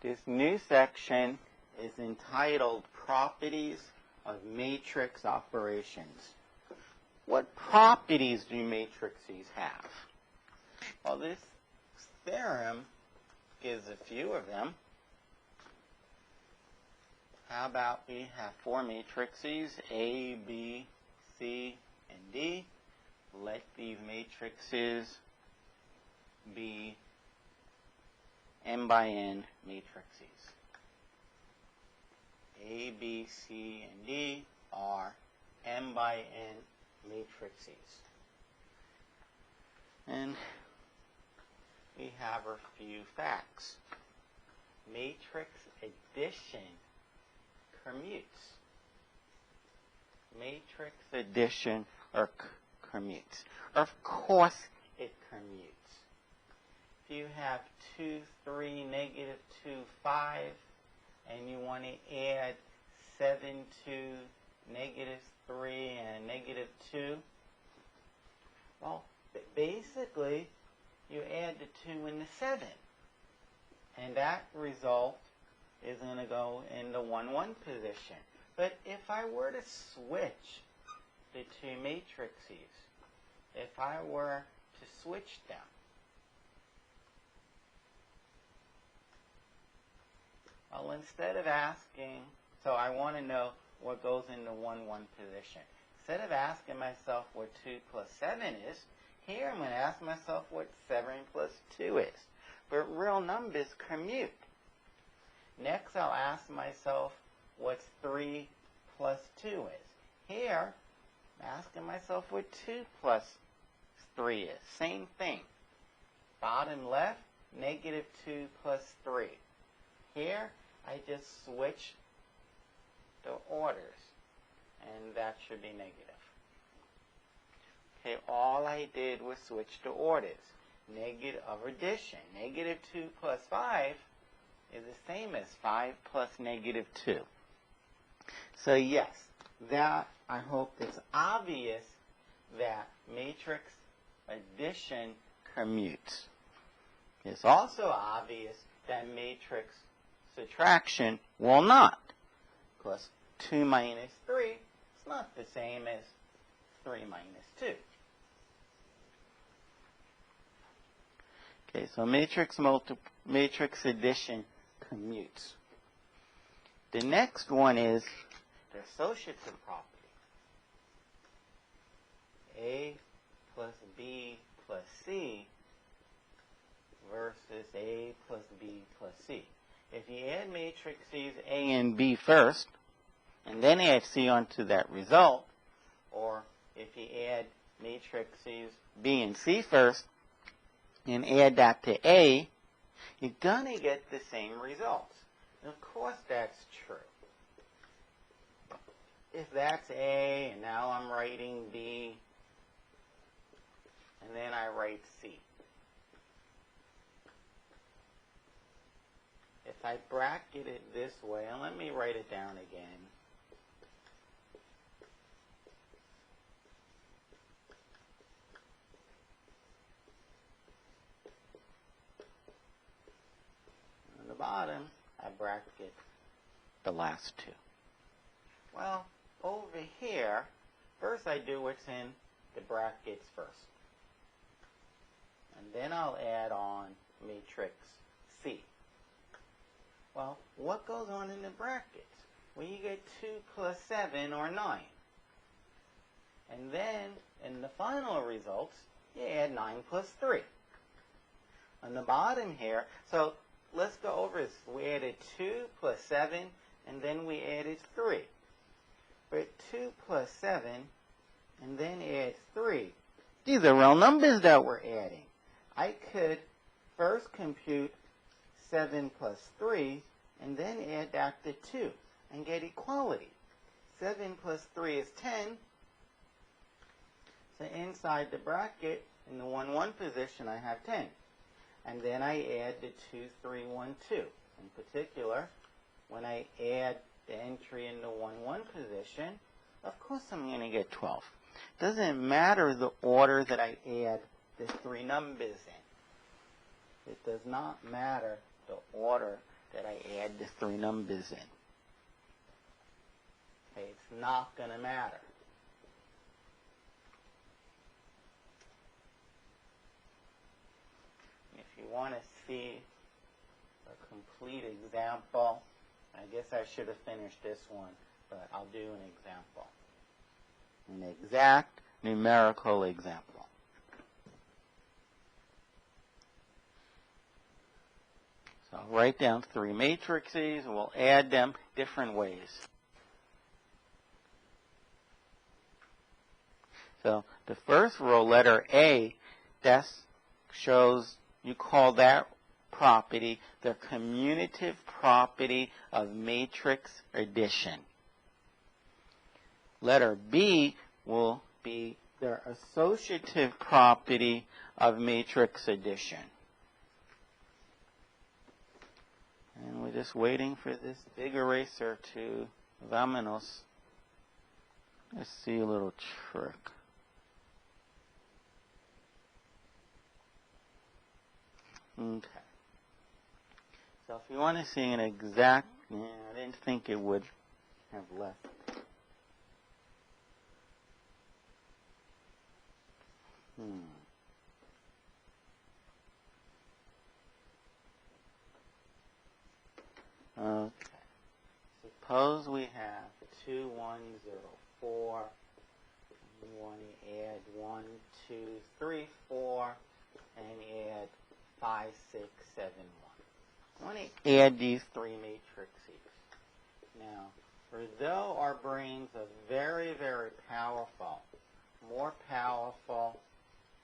This new section is entitled Properties of Matrix Operations. What properties do matrices have? Well, this theorem gives a few of them. How about we have four matrices, A, B, C, and D. Let these matrices be n by n matrices. A, B, C, and D are n by n matrices. And we have a few facts. Matrix addition commutes. Matrix addition or commutes. Of course it commutes. If you have 2, 3, negative 2, 5, and you want to add 7 to negative 3 and negative 2, well, basically you add the 2 and the 7. And that result is going to go in the 1, 1 position. But if I were to switch the two matrices, if I were to switch them, well, instead of asking, so I want to know what goes in the 1, 1 position. Instead of asking myself what 2 plus 7 is, here I'm going to ask myself what 7 plus 2 is. But real numbers commute. Next, I'll ask myself what 3 plus 2 is. Here, I'm asking myself what 2 plus 3 is. Same thing. Bottom left, negative 2 plus 3. Here, I just switch the orders, and that should be negative. Okay, all I did was switch the orders. Negative of addition. Negative 2 plus 5 is the same as 5 plus negative 2. So yes, that I hope it's obvious that matrix addition commutes. It's also obvious that matrix subtraction will not, because 2 minus 3 is not the same as 3 minus 2. Okay, so matrix addition commutes. The next one is the associative property. A plus B plus C versus A plus B plus C. If you add matrices A and B first, and then add C onto that result, or if you add matrices B and C first, and add that to A, you're going to get the same results. And of course that's true. If that's A, and now I'm writing B, and then I write C. If I bracket it this way, and let me write it down again. On the bottom, I bracket the last two. Well, over here, first I do what's in the brackets first. And then I'll add on matrix C. Well, what goes on in the brackets? Well, you get 2 plus 7, or 9. And then, in the final results, you add 9 plus 3. On the bottom here, so let's go over this. We added 2 plus 7, and then we added 3. But 2 plus 7, and then add 3. These are real numbers that we're adding. I could first compute 7 plus 3, and then add that to 2, and get equality. 7 plus 3 is 10. So inside the bracket, in the 1, 1 position, I have 10. And then I add the 2, 3, 1, 2. In particular, when I add the entry in the 1, 1 position, of course I'm going to get 12. Doesn't matter the order that I add the three numbers in. It does not matter the order that I add the three numbers in. Okay, it's not going to matter. If you want to see a complete example, I guess I should have finished this one, but I'll do an example. An exact numerical example. So I'll write down three matrices, and we'll add them different ways. So the first row, letter A, that shows, you call that property the commutative property of matrix addition. Letter B will be the associative property of matrix addition. And we're just waiting for this big eraser to vámonos. Let's see a little trick. Okay. So if you want to see an exact, I didn't think it would have left. Okay. Suppose we have 2, 1, 0, 4. You want to add 1, 2, 3, 4, and add 5, 6, 7, 1. I want to add these three matrices. Now, although our brains are very, very powerful, more powerful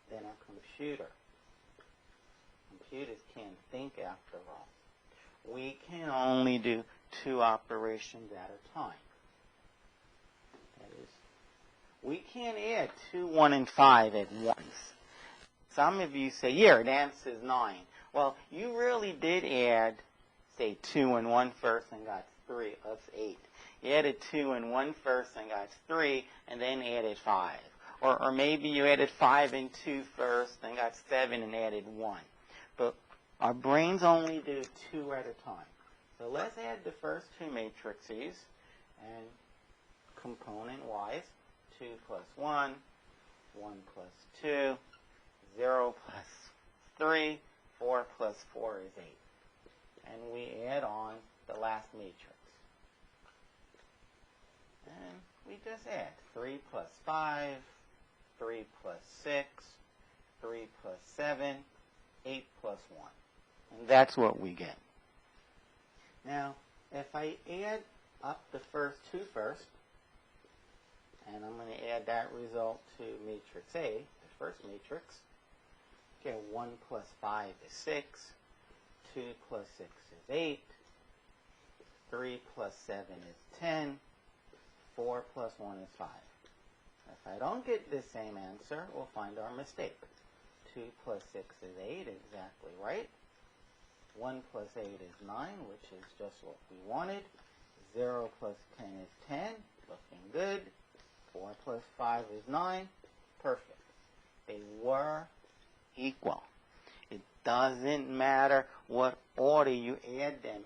than a computer. Computers can't think after all. We can only do two operations at a time. That is, we can't add 2, 1, and 5 at once. Some of you say, yeah, the answer is 9. Well, you really did add, say, 2 and 1 first and got 3. That's 8. You added 2 and 1 first and got 3, and then added 5. Or maybe you added 5 and 2 first and got 7 and added 1. But our brains only do 2 at a time. So let's add the first two matrices, and component-wise, 2 plus 1, 1 plus 2, 0 plus 3, 4 plus 4 is 8. And we add on the last matrix. And we just add 3 plus 5, 3 plus 6, 3 plus 7, 8 plus 1. And that's what we get. Now, if I add up the first two first, and I'm going to add that result to matrix A, the first matrix, okay, 1 plus 5 is 6, 2 plus 6 is 8, 3 plus 7 is 10, 4 plus 1 is 5. If I don't get the same answer, we'll find our mistake. 2 plus 6 is 8, exactly right. 1 plus 8 is 9, which is just what we wanted. 0 plus 10 is 10, looking good. 4 plus 5 is 9, perfect. They were equal. It doesn't matter what order you add them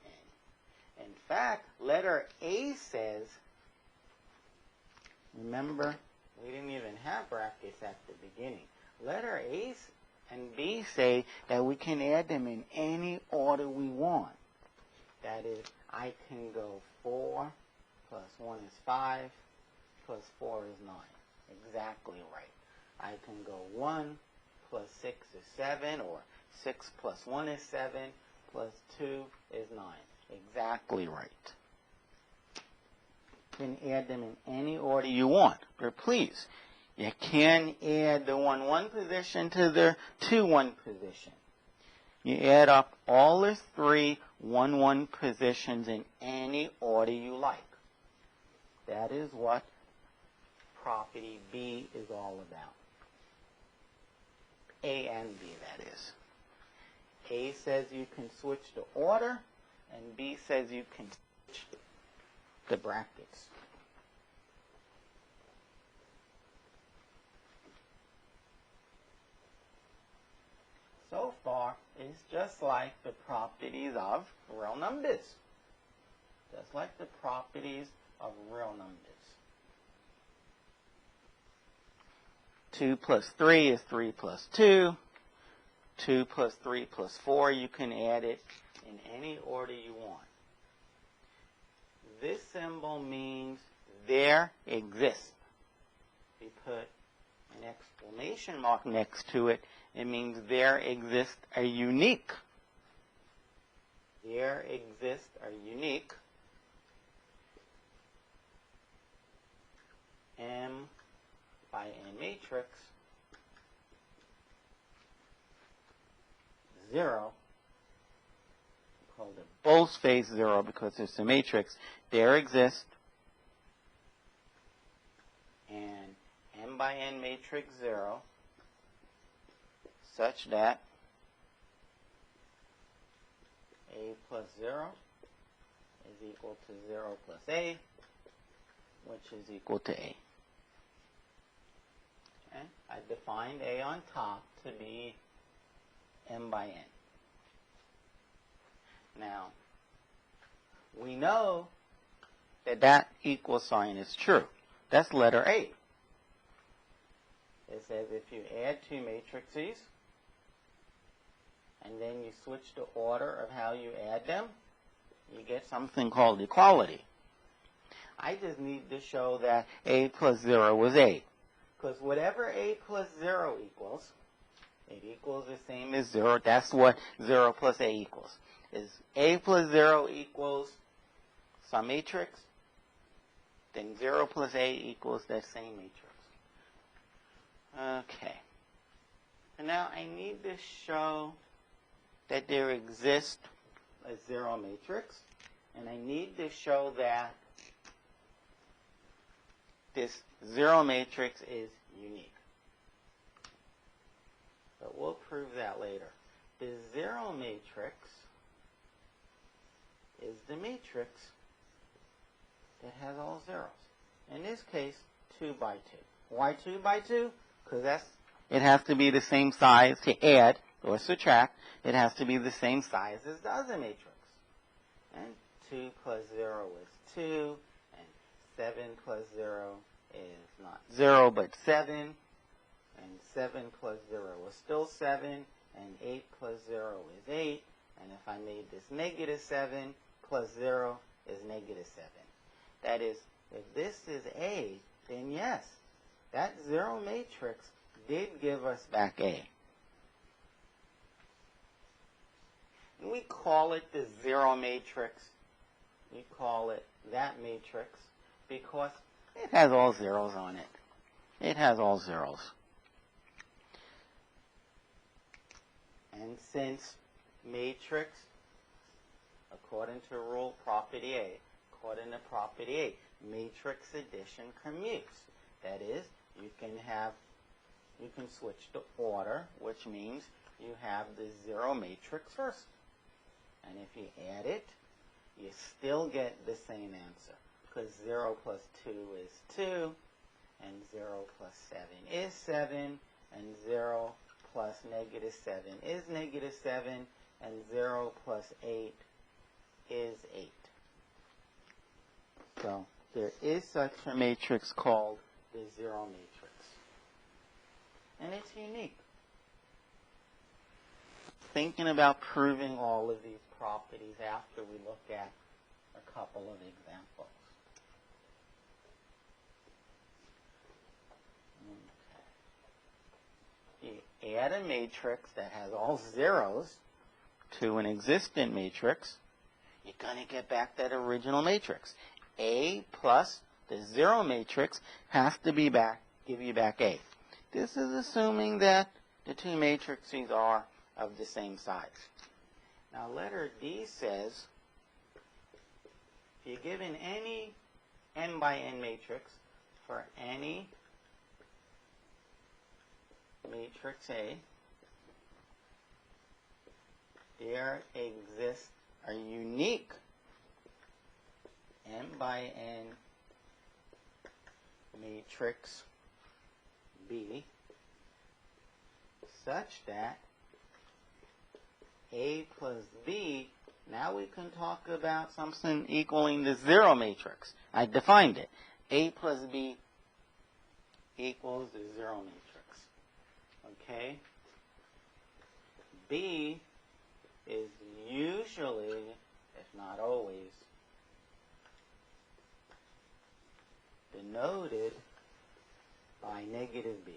in. In fact, letter A says, remember, we didn't even have brackets at the beginning. Letter A and B say that we can add them in any order we want. That is, I can go 4 plus 1 is 5, plus 4 is 9. Exactly right. I can go 1 plus 6 is 7, or 6 plus 1 is 7, plus 2 is 9. Exactly right. You can add them in any order you want. But please, you can add the 1, 1 position to the 2, 1 position. You add up all the 3 1, 1 positions in any order you like. That is what property B is all about. A and B, that is. A says you can switch the order, and B says you can switch the brackets. so far is just like the properties of real numbers. Just like the properties of real numbers. 2 plus 3 is 3 plus 2. 2 plus 3 plus 4, you can add it in any order you want. This symbol means there exists. If you put an exclamation mark next to it, it means there exists a unique. There exists a unique M by N matrix 0. We call it bold space 0 because it's a matrix. There exists an M by N matrix 0 such that A plus 0 is equal to 0 plus A, which is equal to A. Okay? I defined A on top to be M by N. Now, we know that that equal sign is true. That's letter A. It says if you add two matrices, and then you switch the order of how you add them, you get something called equality. I just need to show that A plus 0 was A. Because whatever A plus 0 equals, it equals the same as 0. That's what 0 plus A equals. Is A plus 0 equals some matrix, then 0 plus A equals that same matrix. Okay. And now I need to show that there exists a 0 matrix, and I need to show that this 0 matrix is unique. But we'll prove that later. The 0 matrix is the matrix that has all zeros. In this case, 2 by 2. Why 2 by 2? Because it has to be the same size to add or subtract. It has to be the same size as the other matrix. And 2 plus 0 is 2, and 7 plus 0 is not 0 but 7, and 7 plus 0 is still 7, and 8 plus 0 is 8, and if I made this negative 7 plus 0 is negative 7. That is, if this is A, then yes, that 0 matrix did give us back A. And we call it the 0 matrix. We call it that matrix because it has all zeros on it. It has all zeros. And since matrix, according to rule property A, according to property A, matrix addition commutes. That is, you can switch the order, which means you have the 0 matrix first. And if you add it, you still get the same answer. Because 0 plus 2 is 2, and 0 plus 7 is 7, and 0 plus negative 7 is negative 7, and 0 plus 8 is 8. So there is such a matrix called the 0 matrix. And it's unique. Thinking about proving all of these properties after we look at a couple of examples. Okay. You add a matrix that has all zeros to an existent matrix, you're going to get back that original matrix. A plus the 0 matrix has to be give you back A. This is assuming that the two matrices are of the same size. Now letter D says, if you're given any n by n matrix for any matrix A, there exists a unique m by n matrix B such that A plus B, now we can talk about something equaling the zero matrix. I defined it. A plus B equals the zero matrix. Okay? B is usually, if not always, denoted by negative B.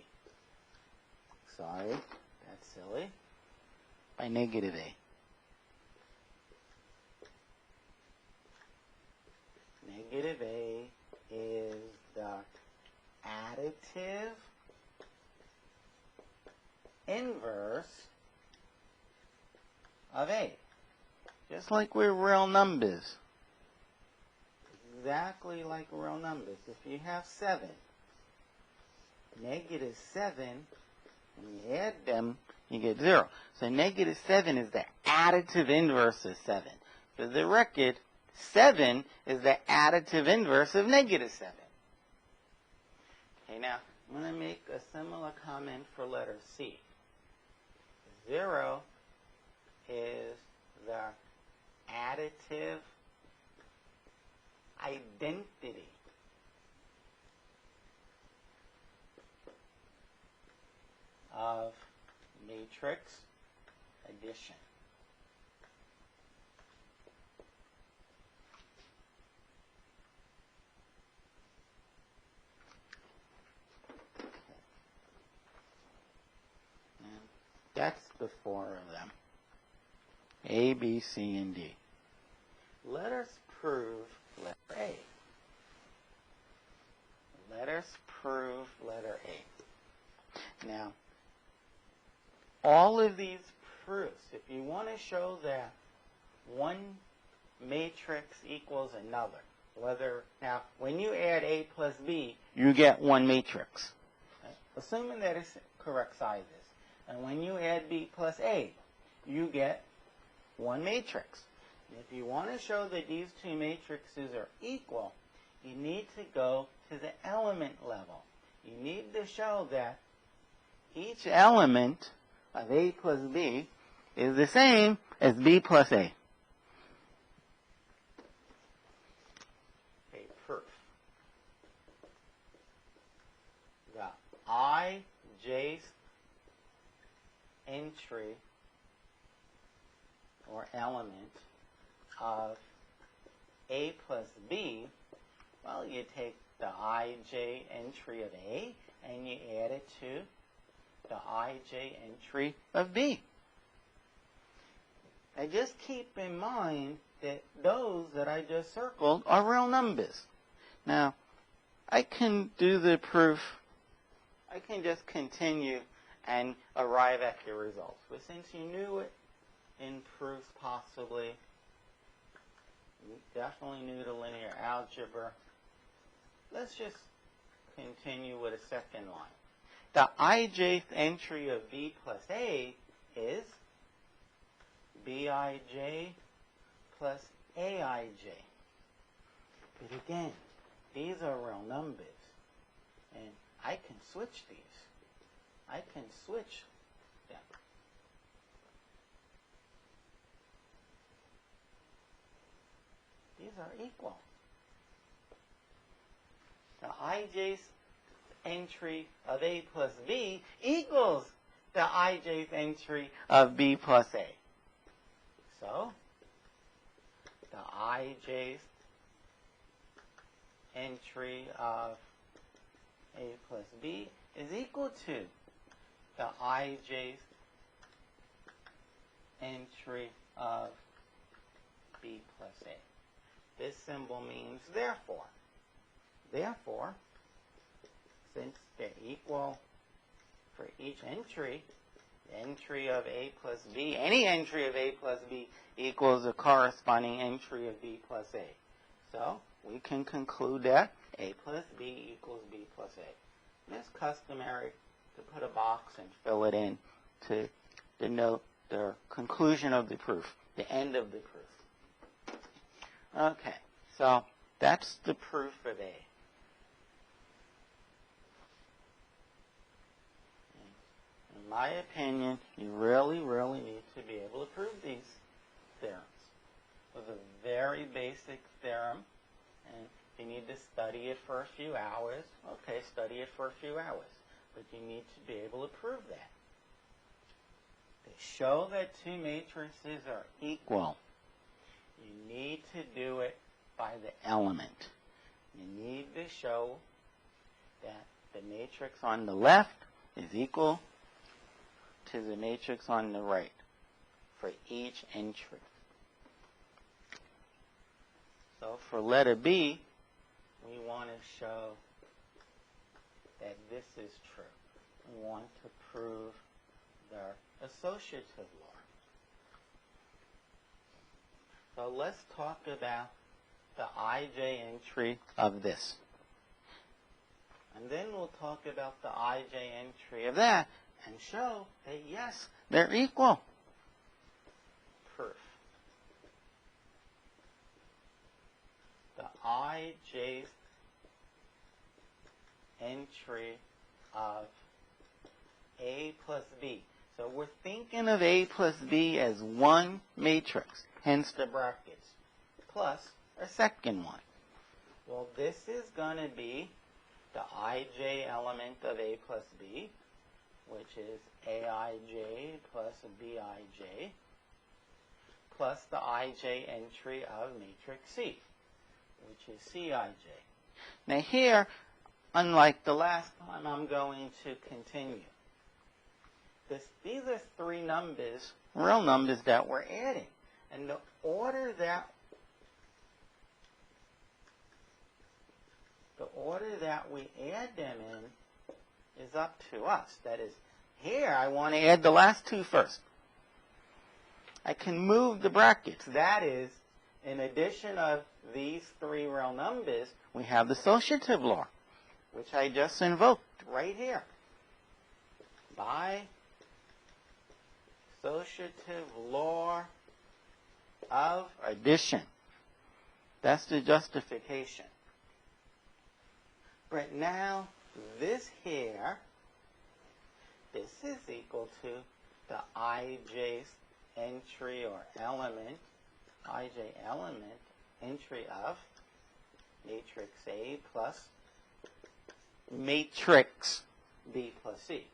Sorry, that's silly. By negative A. Negative A is the additive inverse of A. Just like we're real numbers. Exactly like real numbers. If you have 7, negative 7, when you add them, you get 0. So negative 7 is the additive inverse of 7. For the record, 7 is the additive inverse of negative 7. Okay, now, I'm going to make a similar comment for letter C. 0 is the additive identity of matrix addition. And that's the 4 of them. A, B, C, and D. Let us prove letter A. Let us prove letter A. Now, all of these proofs, if you want to show that one matrix equals another, now, when you add A plus B, you get one matrix. Okay? Assuming that it's correct sizes. And when you add B plus A, you get one matrix. And if you want to show that these two matrices are equal, you need to go to the element level. You need to show that each element of A plus B is the same as B plus A. Okay, proof. The ijth entry or element of A plus B, well, you take the ij entry of A and you add it to the ij entry of B. Now just keep in mind that those that I just circled are real numbers. Now, I can do the proof. I can just continue and arrive at your results. But since you knew it in proofs possibly, you definitely knew the linear algebra, let's just continue with a second line. The ijth entry of B plus A is Bij plus Aij. But again, these are real numbers. And I can switch these. I can switch them. These are equal. The ijth entry of A plus B equals the ijth entry of B plus A. So, the ijth entry of A plus B is equal to the ijth entry of B plus A. This symbol means therefore. Therefore, since they're equal for each entry, the entry of A plus B, any entry of A plus B equals the corresponding entry of B plus A. So, we can conclude that A plus B equals B plus A. And it's customary to put a box and fill it in to denote the conclusion of the proof, the end of the proof. Okay, so that's the proof of A. And In my opinion, you really, really need to be able to prove these theorems. It was a very basic theorem, and if you need to study it for a few hours, okay, study it for a few hours. But you need to be able to prove that. To show that two matrices are equal, you need to do it by the element. You need to show that the matrix on the left is equal to the matrix on the right for each entry. So for letter B, we want to show that this is true. We want to prove their associative law. So let's talk about the ij entry of this. And then we'll talk about the ij entry of that and show that, yes, they're equal. Proof. The ijth entry of A plus B. So we're thinking of A plus B as one matrix, hence the brackets, plus a second one. Well, this is going to be the ij element of A plus B, which is aij plus bij, plus the ij entry of matrix C, which is cij. Now here, unlike the last time, I'm going to continue. These are three numbers, real numbers, that we're adding. And the order that we add them in is up to us. That is, here I want to add the last two first. I can move the brackets. That is, in addition of these three real numbers, we have the associative law, which I just invoked right here. By associative law of addition. That's the justification. But now, this here, this is equal to the ijth entry or element, ij element, entry of matrix A plus matrix B plus C.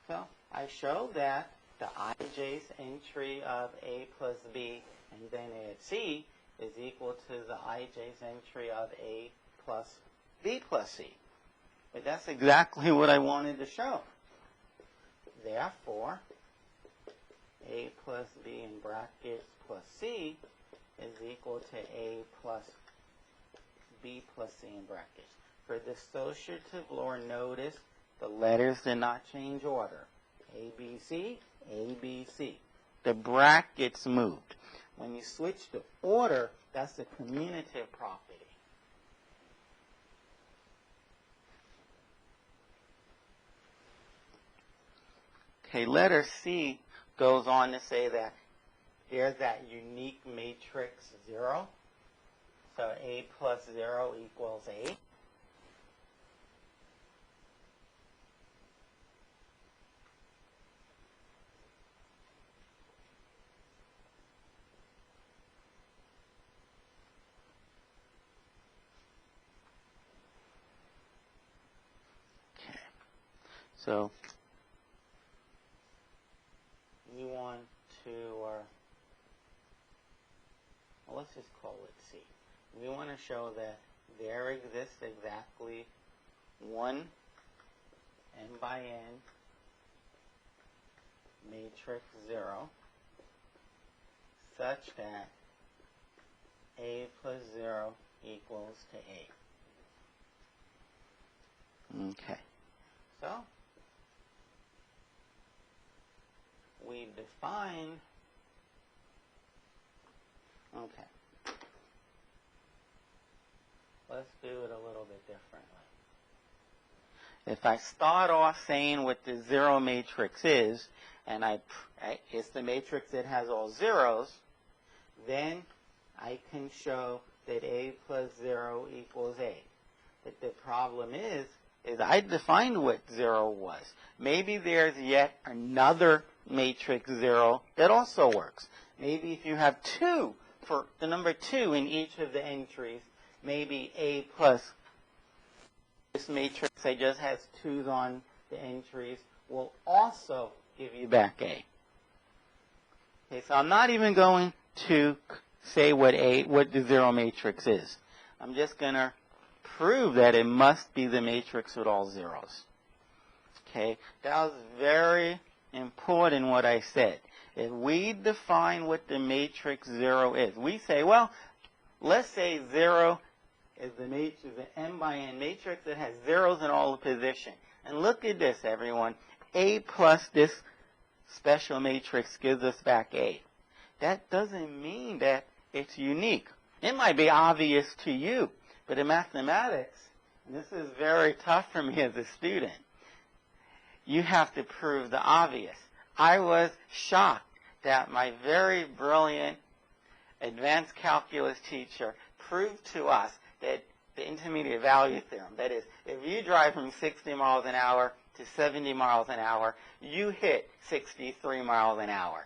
So I show that the ijth entry of A plus B and then add C is equal to the ijth entry of A plus B plus C. But that's exactly what I wanted to show. Therefore, A plus B in brackets plus C is equal to A plus B plus C in brackets. For the associative law, notice the letters did not change order. A, B, C, A, B, C. The brackets moved. When you switch the order, that's a commutative property. Okay, letter C goes on to say that here's that unique matrix 0. So A plus 0 equals A. So you want to, well, let's just call it C. We want to show that there exists exactly one n by n matrix 0 such that A plus 0 equals to A. Okay. So we define, okay, let's do it a little bit differently. If I start off saying what the 0 matrix is, and it's the matrix that has all zeros, then I can show that A plus 0 equals A. But the problem is, is I defined what 0 was. Maybe there's yet another matrix 0 that also works. Maybe if you have 2 for the number 2 in each of the entries, maybe A plus this matrix that just has 2's on the entries will also give you back A. Okay, so I'm not even going to say what the 0 matrix is. I'm just going to prove that it must be the matrix with all zeros. Okay, that was very important what I said. If we define what the matrix 0 is, we say, well, let's say 0 is the m by n matrix that has zeros in all the position. And look at this, everyone. A plus this special matrix gives us back A. That doesn't mean that it's unique. It might be obvious to you, but in mathematics, and this is very tough for me as a student, you have to prove the obvious. I was shocked that my very brilliant advanced calculus teacher proved to us that the intermediate value theorem, that is, if you drive from 60 miles an hour to 70 miles an hour, you hit 63 miles an hour.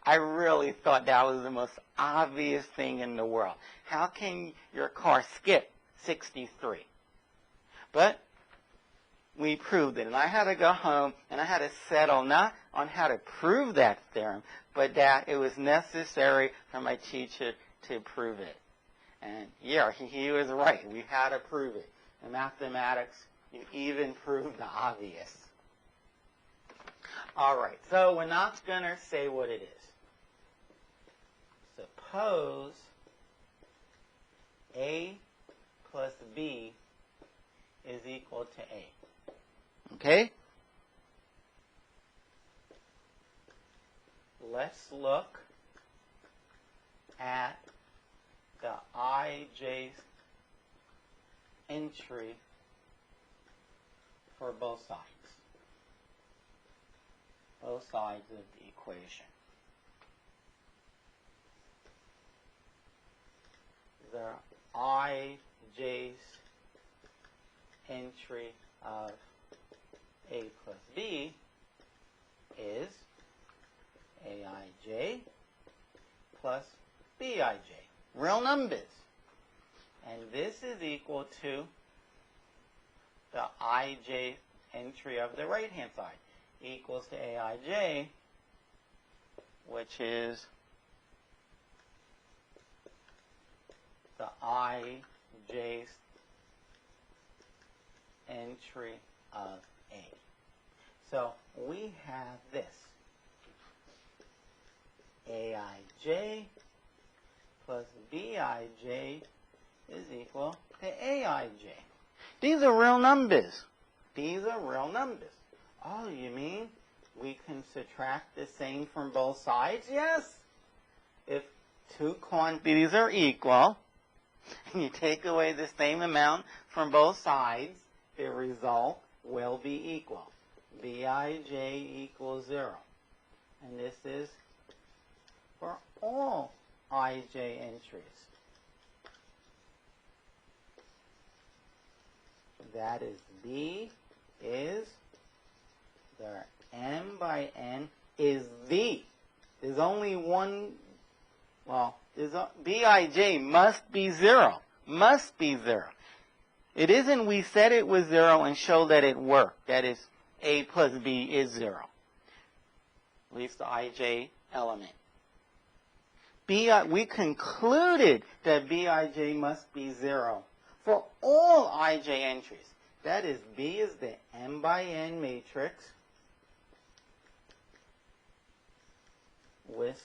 I really thought that was the most obvious thing in the world. How can your car skip 63? But we proved it. And I had to go home and I had to settle not on how to prove that theorem, but that it was necessary for my teacher to prove it. And yeah, he was right. We had to prove it. In mathematics, you even prove the obvious. All right, so we're not going to say what it is. Suppose A plus B is equal to A. Okay? Let's look at the ij entry for both sides. Both sides of the equation. The ij's entry of A plus B is aij plus bij. Real numbers. And this is equal to the ij entry of the right-hand side equals to aij, which is the ij's entry of A. So we have this. aij plus bij is equal to aij. These are real numbers. These are real numbers. Oh, you mean we can subtract the same from both sides? Yes. If two quantities are equal, and you take away the same amount from both sides, the result will be equal. bij equals 0. And this is for all ij entries. That is, B is the m by n is the. There's only one, well, bij must be 0. Must be 0. It isn't we said it was 0 and show that it worked. That is, A plus B is 0. At least the ij element. We concluded that bij must be 0 for all ij entries. That is, B is the m by n matrix with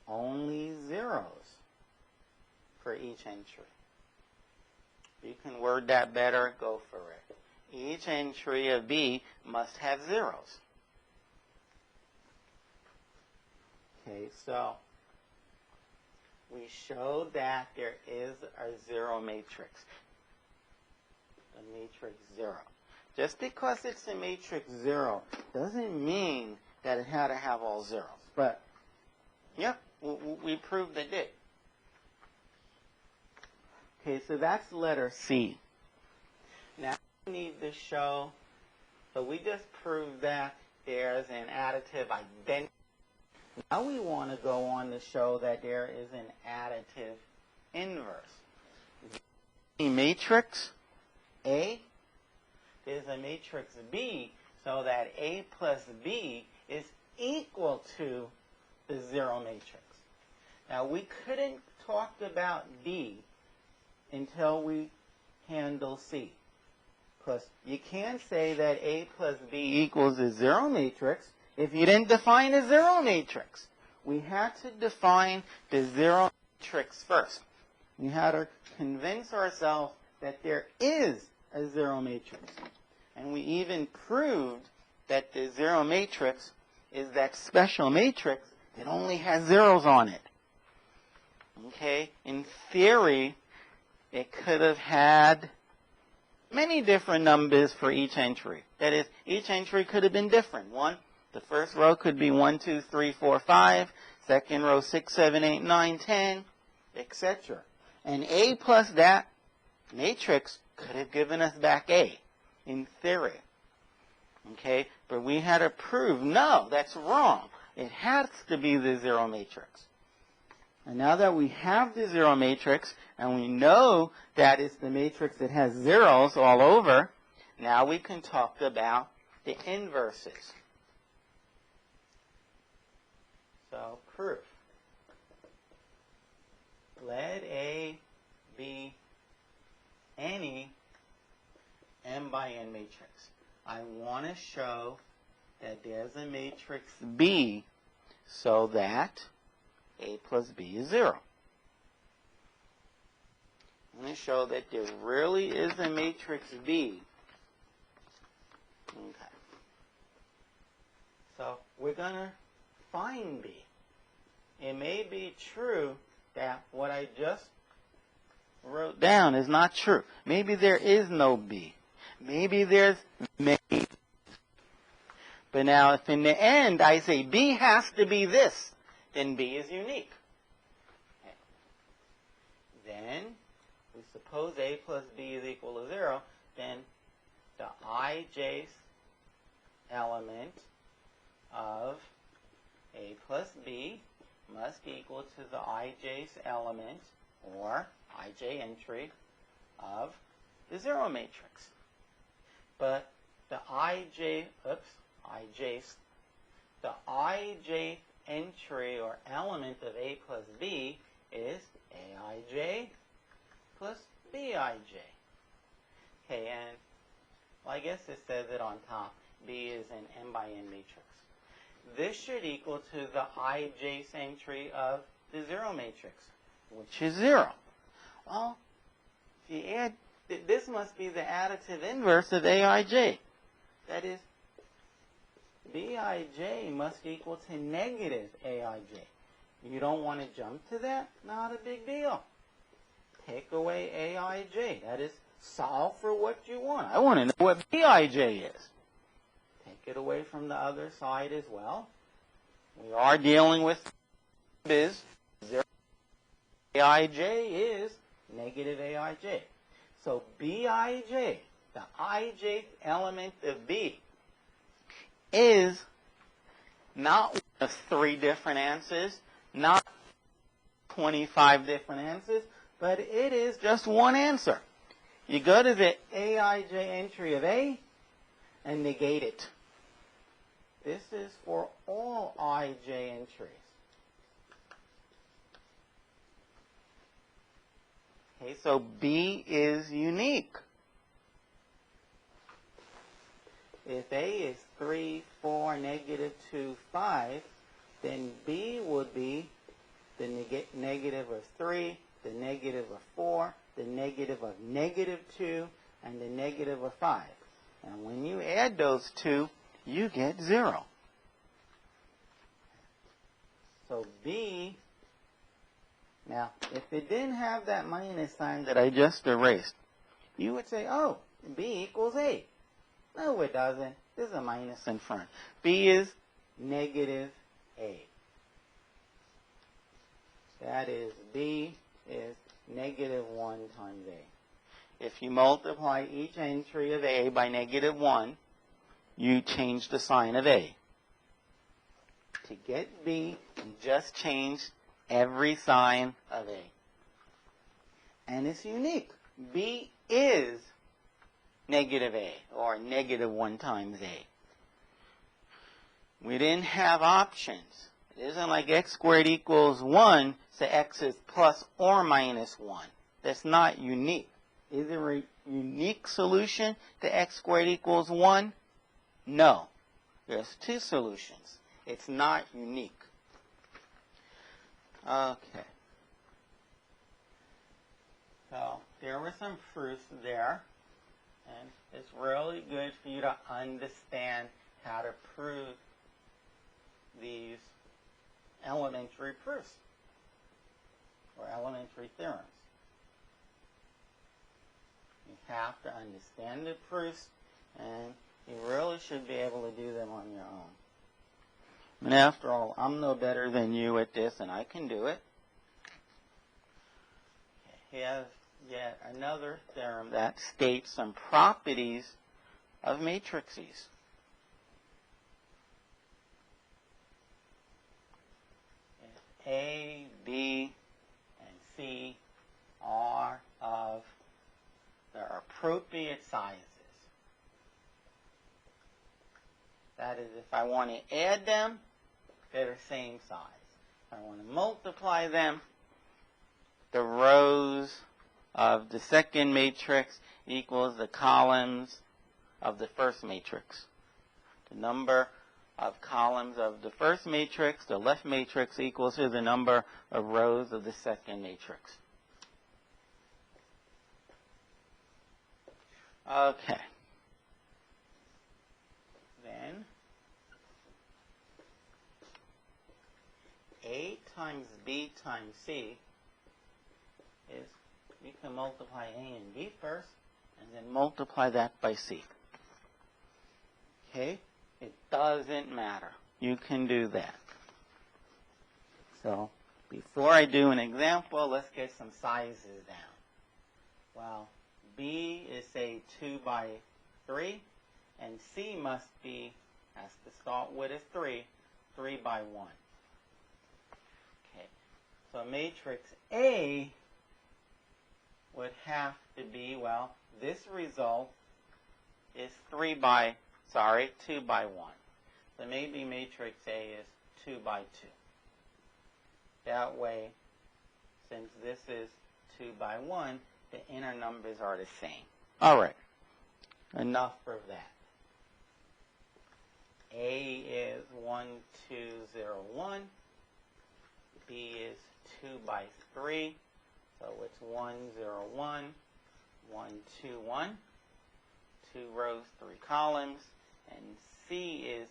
only zeros for each entry. You can word that better, go for it. Each entry of B must have zeros. Okay, so we showed that there is a 0 matrix. A matrix 0. Just because it's a matrix 0 doesn't mean that it had to have all zeros. But, yeah, we proved it did. Okay, so that's letter C. Now we need to show, so we just proved that there's an additive identity. Now we want to go on to show that there is an additive inverse. The matrix A is a matrix B, so that A plus B is equal to the zero matrix. Now we couldn't talk about D until we handle C. Because you can't say that A plus B equals a zero matrix if you didn't define a zero matrix. We had to define the zero matrix first. We had to convince ourselves that there is a zero matrix. And we even proved that the zero matrix is that special matrix that only has zeros on it. Okay? In theory, it could have had many different numbers for each entry. That is, each entry could have been different. The first row could be 1, 2, 3, 4, 5. Second row, 6, 7, 8, 9, 10, etc. And A plus that matrix could have given us back A, in theory. Okay? But we had to prove, no, that's wrong. It has to be the zero matrix. And now that we have the zero matrix, and we know that it's the matrix that has zeros all over, now we can talk about the inverses. So, proof. Let A be any m by n matrix. I want to show that there's a matrix B so that A plus B is 0. I'm going to show that there really is a matrix B. Okay. So we're going to find B. It may be true that what I just wrote down is not true. Maybe there is no B. Maybe there's maybe. But now if in the end I say B has to be this, then B is unique. Okay. Then we suppose A plus B is equal to 0, then the ijth element of A plus B must be equal to the ijth element, or ij entry, of the zero matrix. But the ijth entry or element of A plus B is Aij plus Bij. Okay, and well, I guess it says it on top. B is an m by n matrix. This should equal to the ijth entry of the zero matrix, which is 0. Well, if you add, this must be the additive inverse of Aij. That is, Bij must equal to negative Aij. You don't want to jump to that? Not a big deal. Take away Aij. That is, solve for what you want. I want to know what Bij is. Take it away from the other side as well. We are dealing with is 0. Aij is negative Aij. So Bij, the ijth element of B, is not one of 3 different answers, not 25 different answers, but it is just one answer. You go to the Aij entry of A and negate it. This is for all Ij entries. Okay, so B is unique. If A is 3, 4, negative 2, 5, then B would be the negative of 3, the negative of 4, the negative of negative 2, and the negative of 5. And when you add those two, you get 0. So B, now if it didn't have that minus sign that I just erased, you would say, oh, B equals A. No, it doesn't. There's a minus in front. B is negative A. That is, B is negative 1 times A. If you multiply each entry of A by negative 1, you change the sign of A. To get B, you just change every sign of A. And it's unique. B is negative A, or negative 1 times A. We didn't have options. It isn't like x squared equals 1, so x is plus or minus 1. That's not unique. Is there a unique solution to x squared equals 1? No. There's two solutions. It's not unique. Okay. So there were some proofs there, and it's really good for you to understand how to prove these elementary proofs or elementary theorems. You have to understand the proofs, and you really should be able to do them on your own. And after all, I'm no better than you at this, and I can do it. Here's yet another theorem that states some properties of matrices. If A, B, and C are of their appropriate sizes, that is, if I want to add them, they're the same size. If I want to multiply them, the rows of the second matrix equals the columns of the first matrix. The number of columns of the first matrix, the left matrix, equals to the number of rows of the second matrix. Okay. Then A times B times C is, we can multiply A and B first, and then multiply that by C. Okay? It doesn't matter. You can do that. So, before I do an example, let's get some sizes down. Well, B is, say, 2 by 3, and C must be, has to start with a 3 by 1. Okay, so matrix A would have to be, well, this result is 2 by 1. So maybe matrix A is 2 by 2. That way, since this is 2 by 1, the inner numbers are the same. All right, enough for that. A is 1, 2, 0, 1. B is 2 by 3. So it's 1, 0, 1, 1, 2, 1. 2 rows, 3 columns. And C is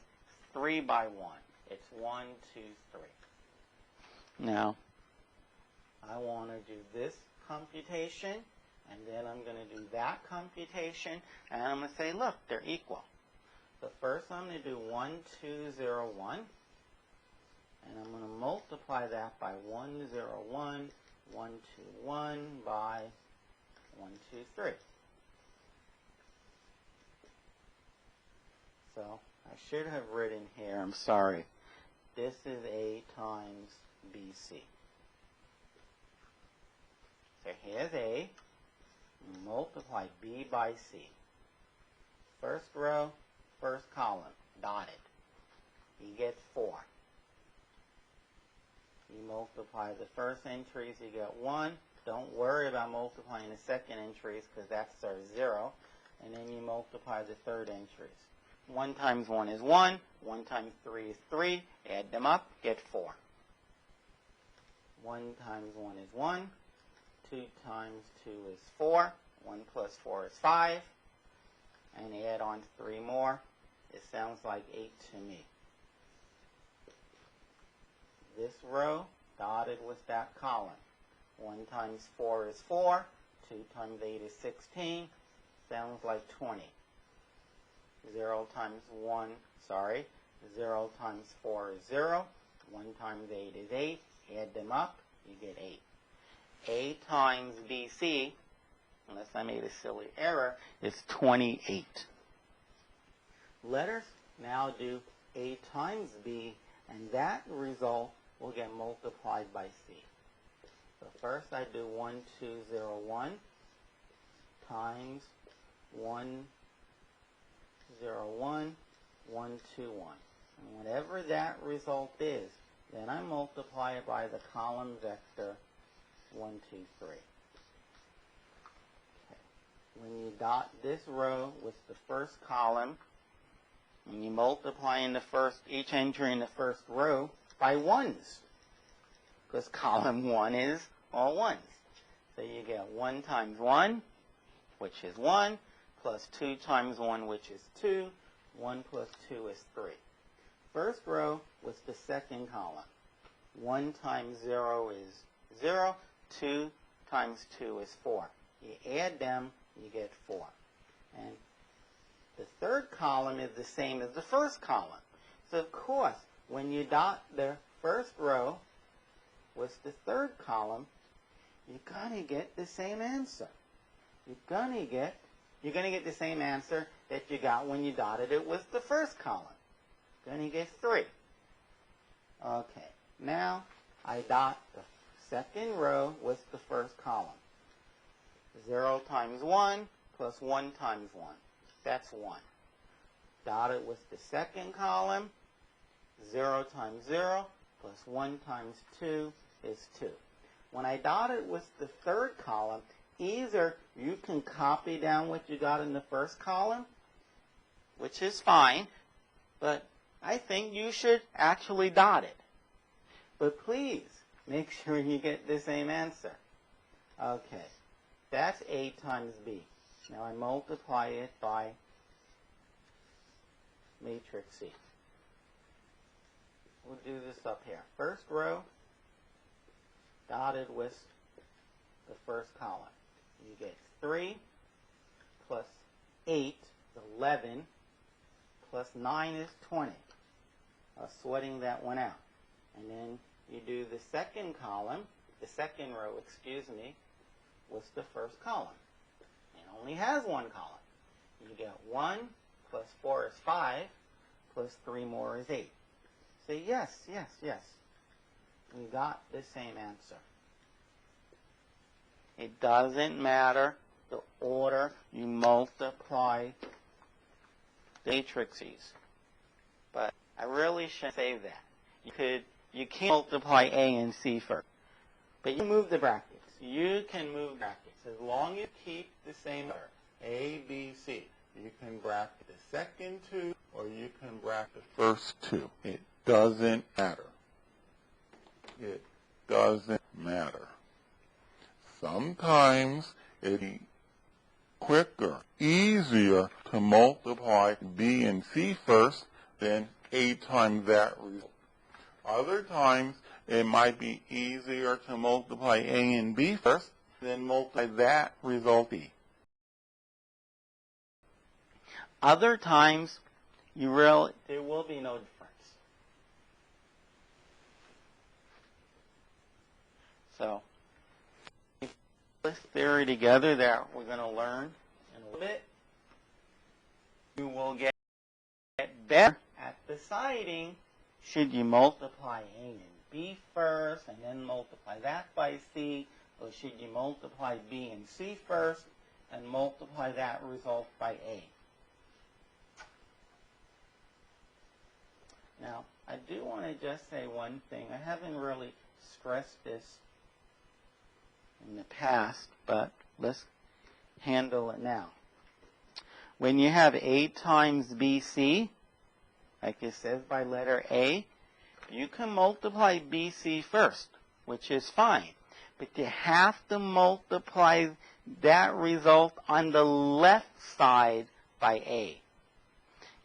3 by 1. It's 1, 2, 3. Now, I want to do this computation, and then I'm going to do that computation, and I'm going to say, look, they're equal. So first I'm going to do 1, 2, 0, 1, and I'm going to multiply that by 1, 0, 1, 1, 2, 1 by 1, 2, 3. So I should have written here, I'm sorry, this is A times BC. So here's A, multiply B by C. First row, first column, dotted. You get 4. You multiply the first entries, you get 1. Don't worry about multiplying the second entries because that's our 0. And then you multiply the third entries. 1 times 1 is 1. 1 times 3 is 3. Add them up, get 4. 1 times 1 is 1. 2 times 2 is 4. 1 plus 4 is 5. And add on 3 more. It sounds like 8 to me. This row dotted with that column. 1 times 4 is 4. 2 times 8 is 16. Sounds like 20. 0 times 0 times 4 is 0. 1 times 8 is 8. Add them up, you get 8. A times BC, unless I made a silly error, is 28. Let us now do A times B, and that result will get multiplied by C. So first I do 1, 2, 0, 1 times 1, 0, 1, 1, 2, 1. And whatever that result is, then I multiply it by the column vector 1, 2, 3. Okay. When you dot this row with the first column, and you multiply in the first, each entry in the first row by ones, because column 1 is all ones. So you get 1 times 1, which is 1, plus 2 times 1, which is 2. 1 plus 2 is 3. First row was the second column. 1 times 0 is 0. 2 times 2 is 4. You add them, you get 4. And the third column is the same as the first column. So of course, when you dot the first row with the third column, you're going to get the same answer. You're going to get the same answer that you got when you dotted it with the first column. You're going to get 3. Okay, now I dot the second row with the first column. 0 times 1 plus 1 times 1. That's 1. Dot it with the second column. 0 times 0 plus 1 times 2 is 2. When I dot it with the third column, either you can copy down what you got in the first column, which is fine, but I think you should actually dot it. But please, make sure you get the same answer. Okay, that's A times B. Now I multiply it by matrix C. We'll do this up here. First row, dotted with the first column. You get 3 plus 8 is 11 plus 9 is 20. Sweating that one out. And then you do the second column, the second row, with the first column. It only has one column. You get 1 plus 4 is 5 plus 3 more is 8. So yes. We got the same answer. It doesn't matter the order you multiply the matrices. But I really shouldn't say that. You can't multiply A and C first. But you can move the brackets. You can move brackets as long as you keep the same order. A, B, C. You can bracket the second two or you can bracket the first two. It doesn't matter. It doesn't matter. Sometimes it's quicker, easier to multiply B and C first than A times that result. Other times, it might be easier to multiply A and B first than multiply that result B. Other times, there will be no difference. So, this theory together that we're going to learn in a little bit, you will get better at deciding should you multiply A and B first and then multiply that by C, or should you multiply B and C first and multiply that result by A. Now, I do want to just say one thing. I haven't really stressed this in the past, but let's handle it now. When you have A times BC, like it says by letter A, you can multiply BC first, which is fine. But you have to multiply that result on the left side by A.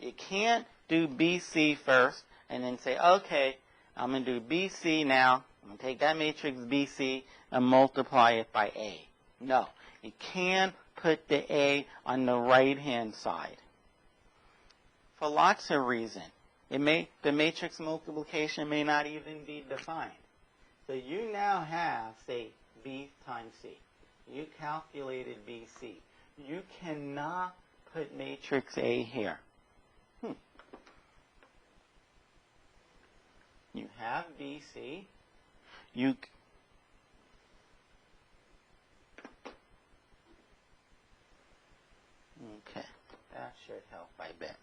You can't do BC first and then say, okay, I'm going to do BC now. I'm going to take that matrix BC and multiply it by A. No, you can't put the A on the right-hand side. For lots of reasons. The matrix multiplication may not even be defined. So you now have, say, B times C. You calculated BC. You cannot put matrix A here. You have BC. Okay, that should help, I bet.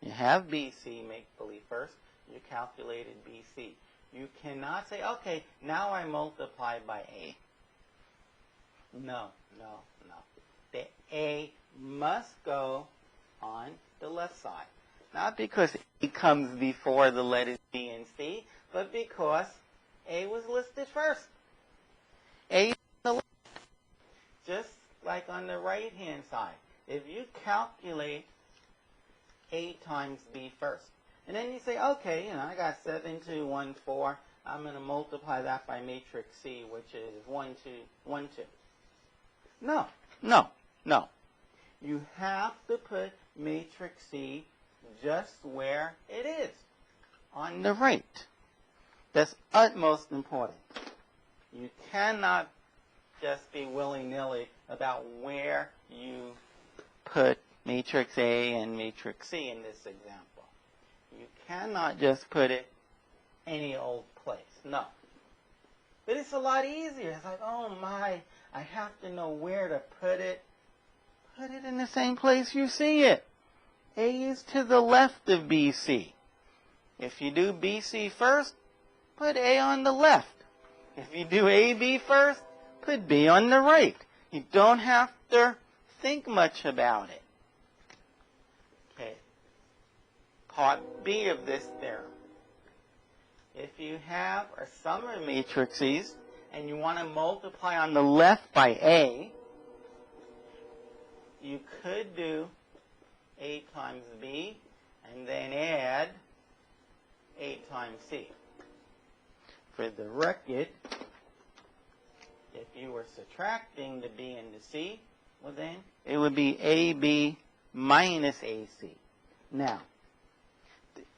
You have BC, make believe first. You calculated BC. You cannot say, okay, now I multiply by A. No. The A must go on the left side. Not because A comes before the letters B and C, but because A was listed first. A is on the left. Just like on the right-hand side. If you calculate A times B first, and then you say, okay, I got 7, 2, 1, 4. I'm going to multiply that by matrix C, which is 1, 2, 1, 2. No. You have to put matrix C just where it is, on the right. That's utmost important. You cannot just be willy-nilly about where you put matrix A and matrix C in this example. You cannot just put it any old place. No. But it's a lot easier. It's like, oh my, I have to know where to put it. Put it in the same place you see it. A is to the left of BC. If you do BC first, put A on the left. If you do AB first, put B on the right. You don't have to think much about it. Okay. Part B of this theorem. If you have a sum of matrices and you want to multiply on the left by A, you could do A times B and then add A times C. For the record, if you were subtracting the B and the C, well then it would be AB minus AC. Now,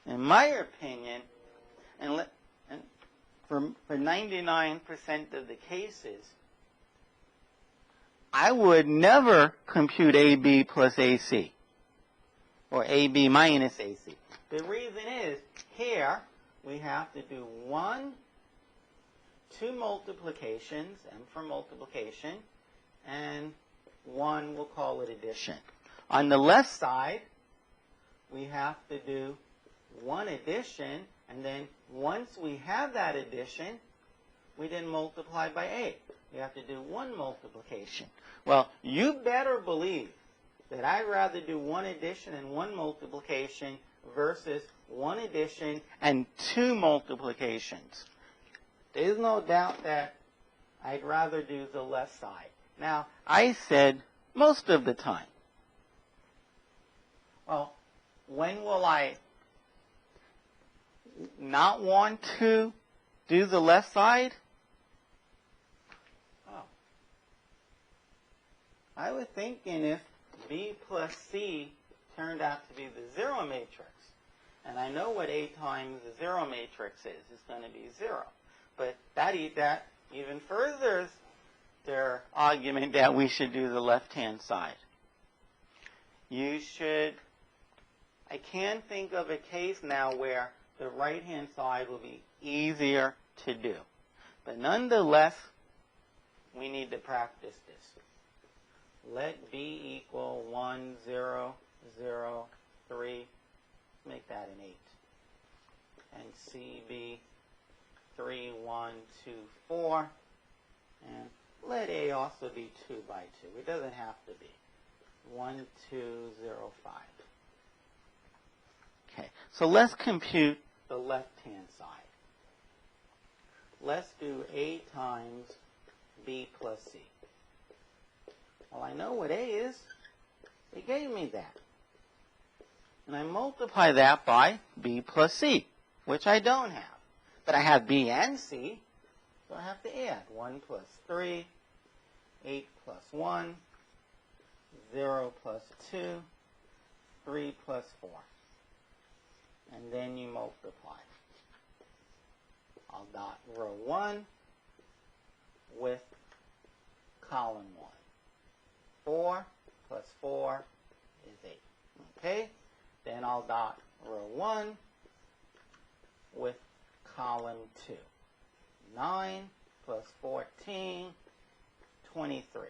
in my opinion, and for 99% of the cases, I would never compute AB plus AC or AB minus AC. The reason is, here we have to do 2 multiplications, M for multiplication, and 1, we'll call it addition. On the left side, we have to do 1 addition, and then once we have that addition, we then multiply by A. We have to do 1 multiplication. Well, you better believe that I'd rather do 1 addition and 1 multiplication versus 1 addition and 2 multiplications. There's no doubt that I'd rather do the left side. Now, I said most of the time. Well, when will I not want to do the left side? Oh. I was thinking if B plus C turned out to be the zero matrix. And I know what A times the zero matrix is. It's going to be 0. But that even furthers their argument that we should do the left-hand side. I can think of a case now where the right-hand side will be easier to do. But nonetheless, we need to practice this. Let B equal 1, 0, 0, 3. Make that an 8. And CB 3, 1, 2, 4. And let A also be 2 by 2. It doesn't have to be. 1, 2, 0, 5. Okay, so let's compute the left-hand side. Let's do A times B plus C. Well, I know what A is. They gave me that. And I multiply that by B plus C, which I don't have. But I have B and C, so I have to add 1 plus 3, 8 plus 1, 0 plus 2, 3 plus 4. And then you multiply. I'll dot row 1 with column 1. 4 plus 4 is 8. Okay? Then I'll dot row 1 with column 2. 9 plus 14, 23.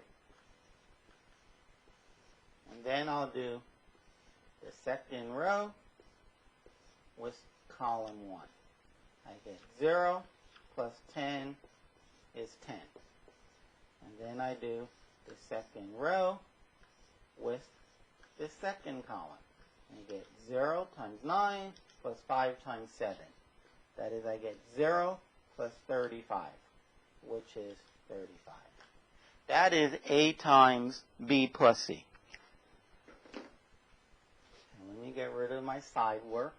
And then I'll do the second row with column 1. I get 0 plus 10 is 10. And then I do the second row with the second column. I get 0 times 9 plus 5 times 7. That is, I get 0 plus 35, which is 35. That is A times B plus C. And let me get rid of my side work.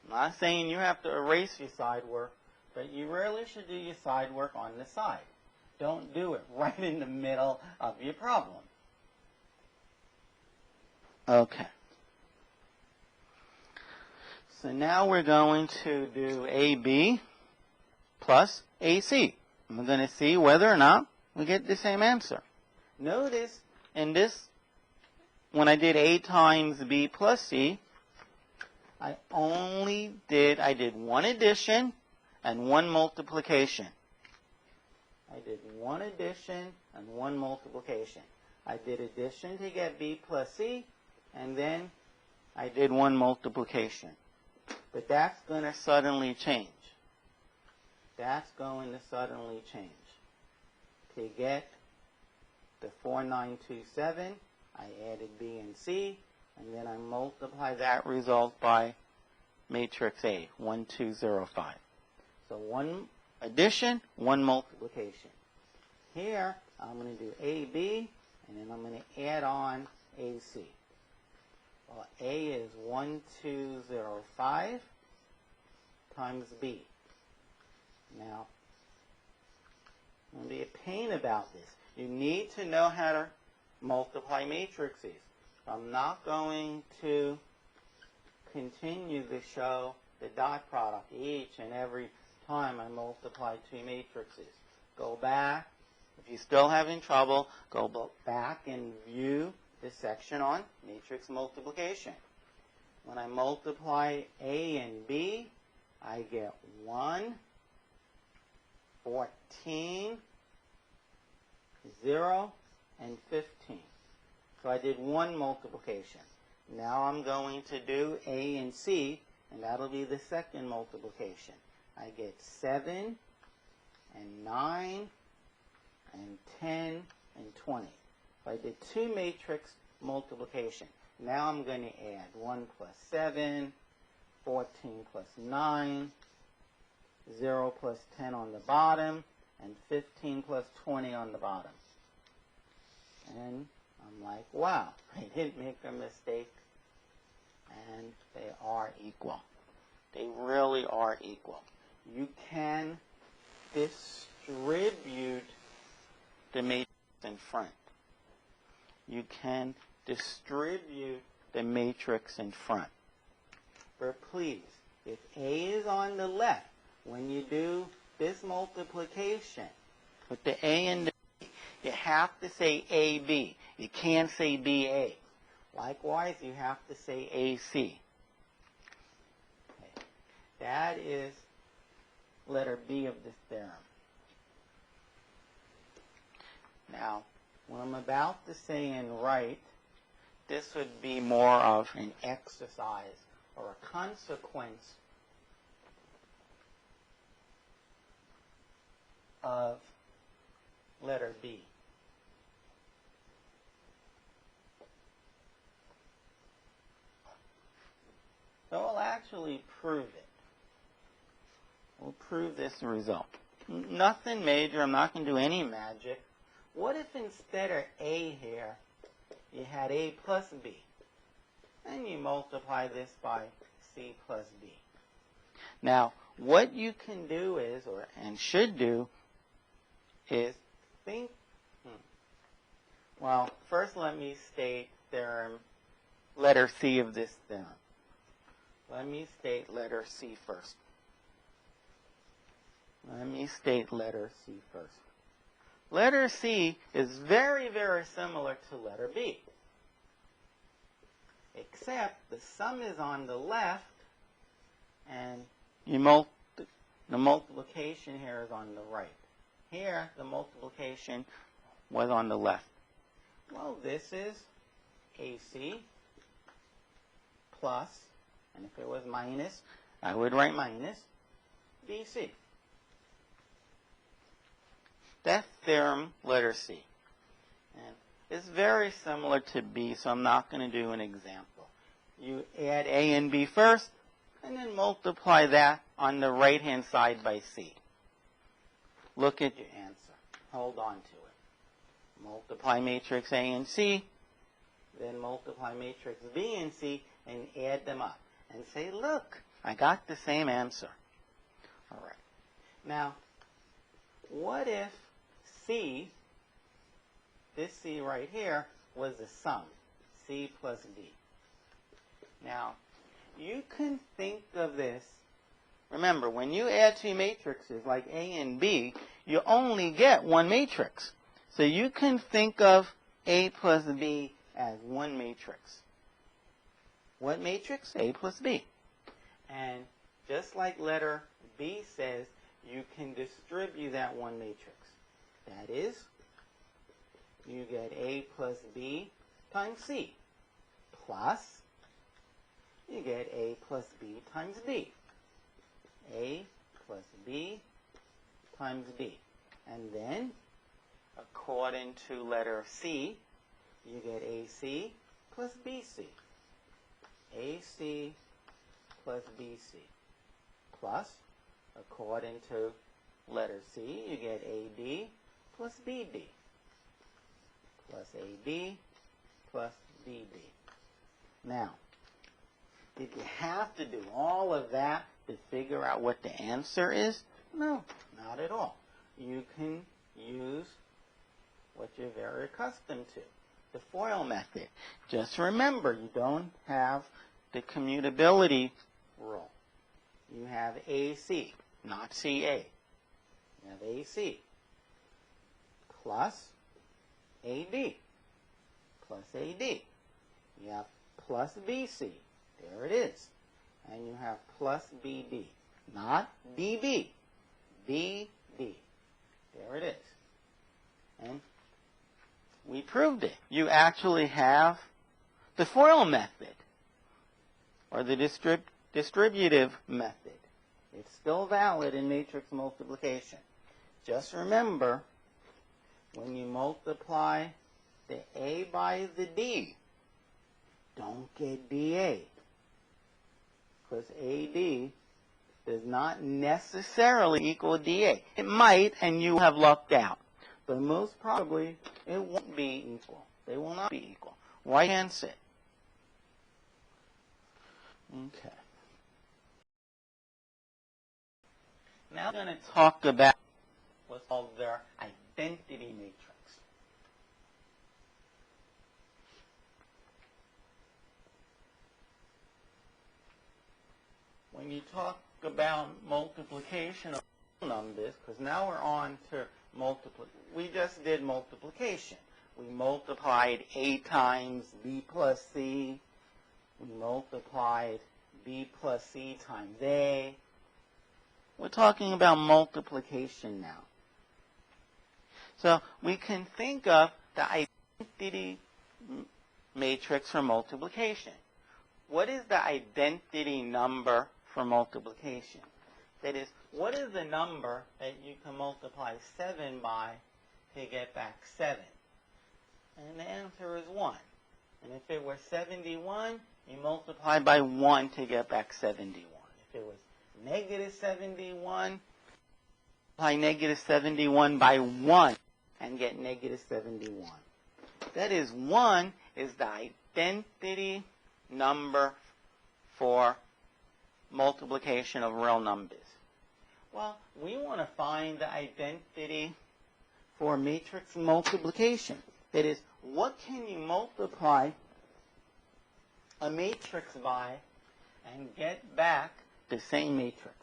I'm not saying you have to erase your side work, but you really should do your side work on the side. Don't do it right in the middle of your problem. Okay. So now we're going to do AB plus AC. We're going to see whether or not we get the same answer. Notice in this, when I did A times B plus C, I did one addition and one multiplication. I did one addition and one multiplication. I did addition to get B plus C, and then I did one multiplication. But that's going to suddenly change. That's going to suddenly change. To get the 4927, I added B and C, and then I multiply that result by matrix A, 1205. So one addition, one multiplication. Here, I'm going to do AB, and then I'm going to add on AC. Well, A is 1205 times B. Now, I'm going to be a pain about this. You need to know how to multiply matrices. I'm not going to continue to show the dot product each and every time I multiply two matrices. Go back. If you're still having trouble, go back and view this section on matrix multiplication. When I multiply A and B, I get 1, 14, 0, and 15. So I did one multiplication. Now I'm going to do A and C, and that'll be the second multiplication. I get 7, and 9, and 10, and 20. So I did two matrix multiplication. Now I'm going to add 1 plus 7, 14 plus 9, 0 plus 10 on the bottom, and 15 plus 20 on the bottom. And I'm like, wow, I didn't make a mistake. And they are equal. They really are equal. You can distribute the matrix in front. You can distribute the matrix in front. But please, if A is on the left, when you do this multiplication with the A and the B, you have to say AB. You can't say BA. Likewise, you have to say AC. Okay. That is letter B of this theorem. Now, what I'm about to say and write, this would be more of an exercise or a consequence of letter B. So we'll actually prove it. We'll prove this result. Nothing major. I'm not going to do any magic. What if instead of A here, you had A plus B? And you multiply this by C plus B. Now, what you can do is, and should do, is think, well, first let me state theorem, letter C of this theorem. Let me state letter C first. Let me state letter C first. Letter C is very, very similar to letter B, except the sum is on the left and the multiplication here is on the right. Here, the multiplication was on the left. Well, this is AC plus, and if it was minus, I would write minus BC. That's theorem letter C. And it's very similar to B, so I'm not going to do an example. You add A and B first, and then multiply that on the right-hand side by C. Look at your answer. Hold on to it. Multiply matrix A and C, then multiply matrix B and C, and add them up. And say, look, I got the same answer. All right. Now, what if C, this C right here, was a sum, C plus D? Now, you can think of this. Remember, when you add two matrices like A and B, you only get one matrix. So you can think of A plus B as one matrix. What matrix? A plus B. And just like letter B says, you can distribute that one matrix. That is, you get A plus B times C, plus you get A plus B times D. A plus B times D. And then, according to letter C, you get AC plus BC. AC plus BC. Plus, according to letter C, you get AD plus BD. Plus AD plus BD. Now, did you have to do all of that to figure out what the answer is? No, not at all. You can use what you're very accustomed to, the FOIL method. Just remember, you don't have the commutability rule. You have AC, not CA. You have AC plus AD plus AD. You have plus BC. There it is. And you have plus BD. Not DB. BD. There it is. And we proved it. You actually have the FOIL method, or the distributive method. It's still valid in matrix multiplication. Just remember, when you multiply the A by the D, don't get DA. Because AD does not necessarily equal DA. It might, and you have lucked out. But most probably, it won't be equal. They will not be equal. Why can't it? Okay. Now I'm going to talk about what's called their identity matrix. When you talk about multiplication of numbers, because now we're on to multiplication. We just did multiplication. We multiplied A times B plus C. We multiplied B plus C times A. We're talking about multiplication now. So we can think of the identity matrix for multiplication. What is the identity number for multiplication? That is, what is the number that you can multiply 7 by to get back 7? And the answer is 1. And if it were 71, you multiply by 1 to get back 71. If it was negative 71, multiply negative 71 by 1 and get negative 71. That is, 1 is the identity number for multiplication of real numbers. Well, we want to find the identity for matrix multiplication. That is, what can you multiply a matrix by and get back the same matrix?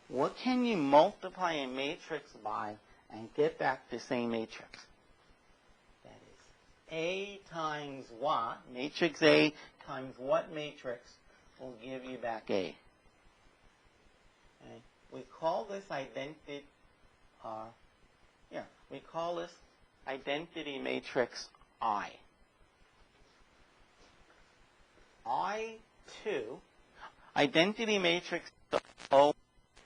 what can you multiply a matrix by and get back the same matrix? That is A times what, matrix A times what matrix will give you back A. Okay. We call this identity matrix I. I2, identity matrix is all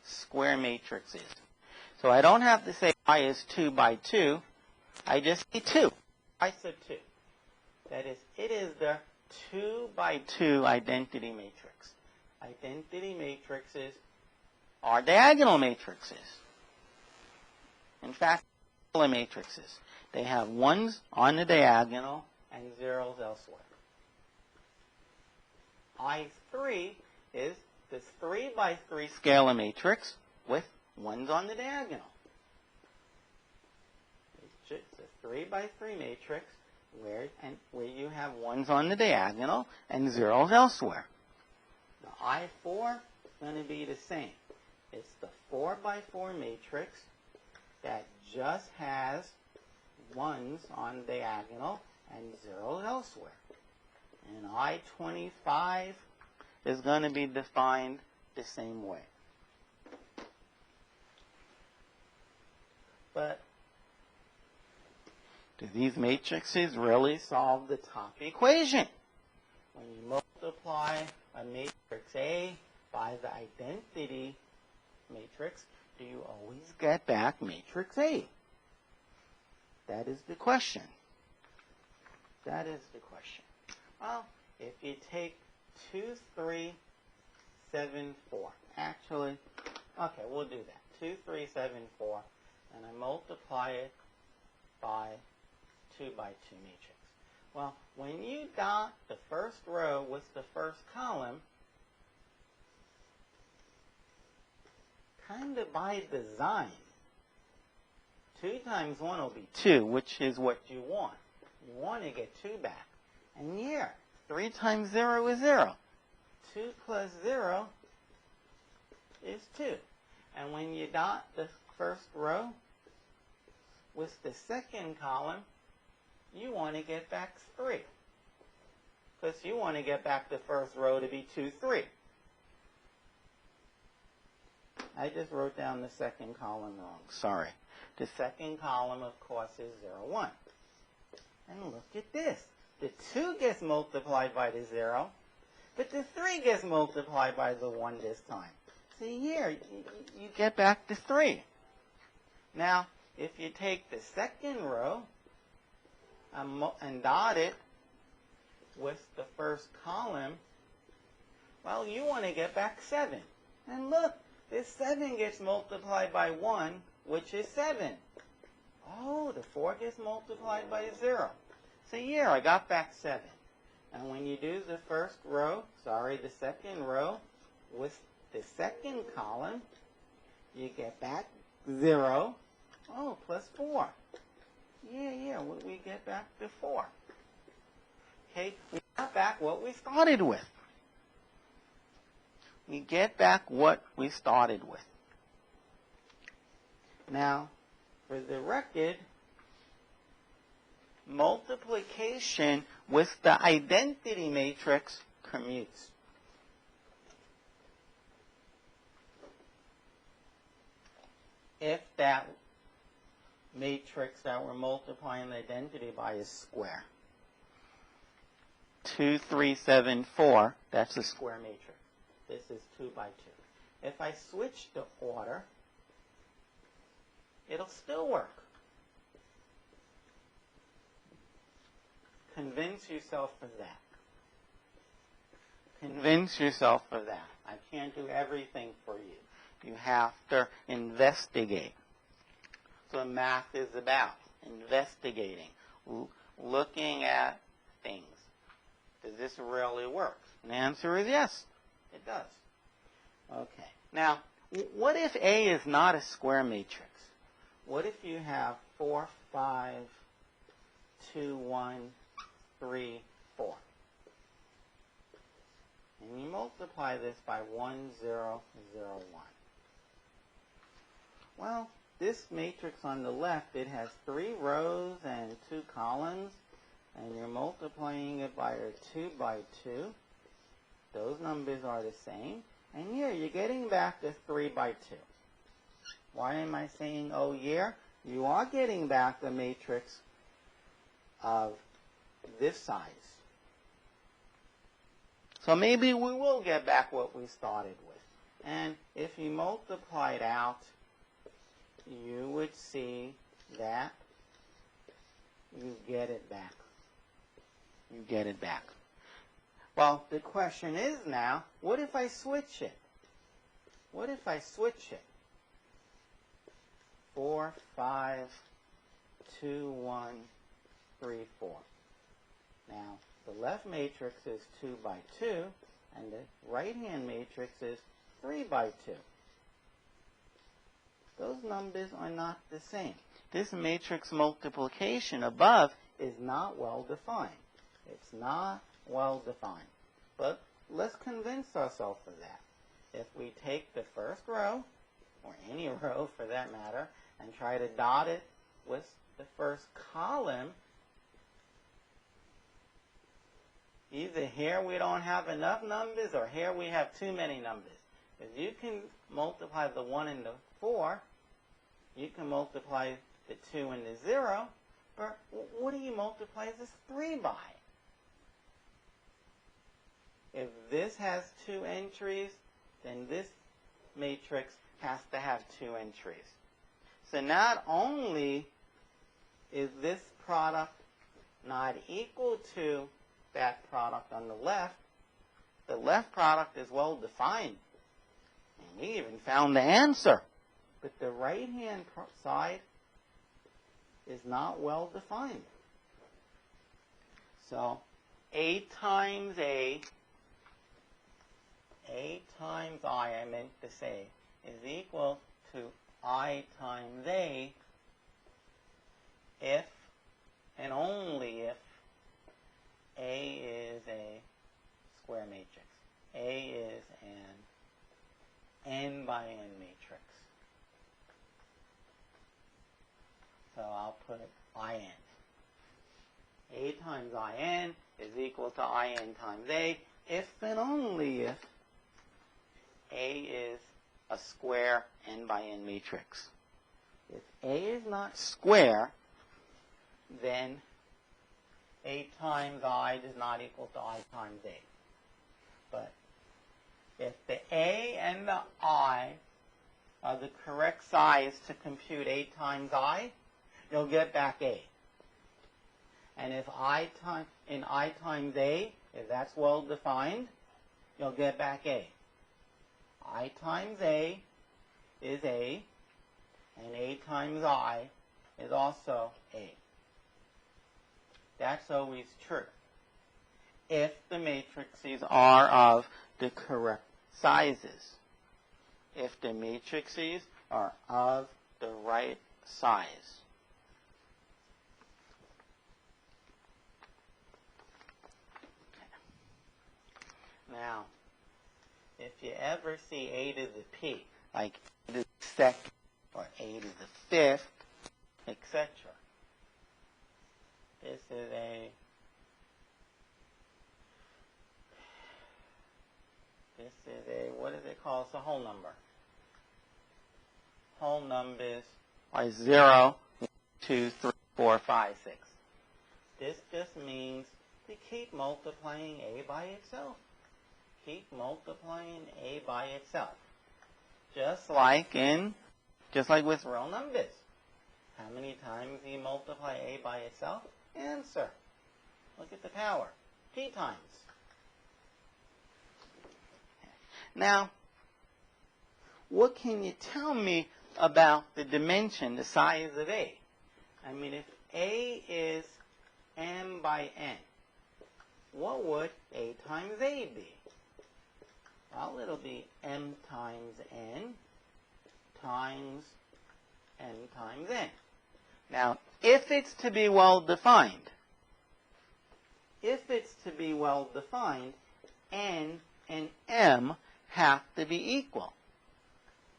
square matrices. So I don't have to say I is 2 by 2. I just say 2. I said 2. That is, it is the 2 by 2 identity matrix. Identity matrices are diagonal matrices. In fact, matrices. They have ones on the diagonal and zeros elsewhere. I3 is this 3 by 3 scalar matrix with ones on the diagonal. It's a 3 by 3 matrix where you have ones on the diagonal and zeros elsewhere. The I4 is going to be the same. It's the 4 by 4 matrix that just has ones on the diagonal and zeros elsewhere. And I25 is going to be defined the same way. But do these matrices really solve the top equation? When you multiply a matrix A by the identity matrix, do you always get back matrix A? That is the question. That is the question. Well, if you take 2, 3, 7, 4. Actually, okay, we'll do that. 2, 3, 7, 4. And I multiply it by 2 by 2 matrix. Well, when you dot the first row with the first column, kind of by design, 2 times 1 will be 2, which is what you want. You want to get 2 back. And here, 3 times 0 is 0. 2 plus 0 is 2. And when you dot the first row with the second column, you want to get back 3. Because you want to get back the first row to be 2, 3. I just wrote down the second column wrong. Sorry. The second column, of course, is 0, 1. And look at this. The 2 gets multiplied by the 0, but the 3 gets multiplied by the 1 this time. See here, you get back the 3. Now, if you take the second row and dot it with the first column, well, you want to get back 7. And look, this 7 gets multiplied by 1, which is 7. Oh, the 4 gets multiplied by 0. So here, I got back 7. And when you do the the second row with the second column, you get back 0. Oh, plus 4. Yeah, we get back to 4. Okay, we got back what we started with. We get back what we started with. Now, for the record, multiplication with the identity matrix commutes. If that matrix that we're multiplying the identity by is square. 2, 3, 7, 4, that's a square matrix. This is 2 by 2. If I switch the order, it'll still work. Convince yourself of that. Convince yourself of that. I can't do everything for you. You have to investigate. So math is about investigating, looking at things. Does this really work? And the answer is yes, it does. Okay. Now, what if A is not a square matrix? What if you have 4, 5, 2, 1, 3, 4? And you multiply this by 1, 0, 0, 1. Well, this matrix on the left, it has 3 rows and 2 columns, and you're multiplying it by a 2 by 2. Those numbers are the same. And here, you're getting back the 3 by 2. Why am I saying, oh, yeah? You are getting back the matrix of this size. So maybe we will get back what we started with. And if you multiply it out, you would see that you get it back. You get it back. Well, the question is now, what if I switch it? What if I switch it? 4, 5, 2, 1, 3, 4. Now, the left matrix is 2 by 2, and the right-hand matrix is 3 by 2. Those numbers are not the same. This matrix multiplication above is not well defined. It's not well defined. But let's convince ourselves of that. If we take the first row, or any row for that matter, and try to dot it with the first column, either here we don't have enough numbers or here we have too many numbers. If you can multiply the 1 and the 4, you can multiply the 2 and the 0, but what do you multiply this 3 by? If this has 2 entries, then this matrix has to have 2 entries. So not only is this product not equal to that product on the left product is well defined. And we even found the answer. But the right-hand side is not well defined. So A times I meant to say, is equal to I times A if and only if A is a square matrix. A is an n by n matrix. So I'll put IN. A times IN is equal to IN times A if and only if A is a square n by n matrix. If A is not square, then A times I is not equal to I times A. But if the A and the I are the correct size to compute A times I, you'll get back A. And if I times A, if that's well defined, you'll get back A. I times A is A, and A times I is also A. That's always true if the matrices are of the correct sizes. If the matrices are of the right size. Now, if you ever see A to the P, like A to the second or A to the fifth, etc., this is what is it called? It's a whole number. Whole numbers are 0, 1, 2, 3, 4, 5, 6. This just means to keep multiplying A by itself. Keep multiplying A by itself. Just like with real numbers. How many times do you multiply A by itself? Answer. Look at the power. P times. Now, what can you tell me about the dimension, the size of A? I mean, if A is m by n, what would A times A be? Well, it'll be m times n times n times n. Now, if it's to be well defined, n and m have to be equal.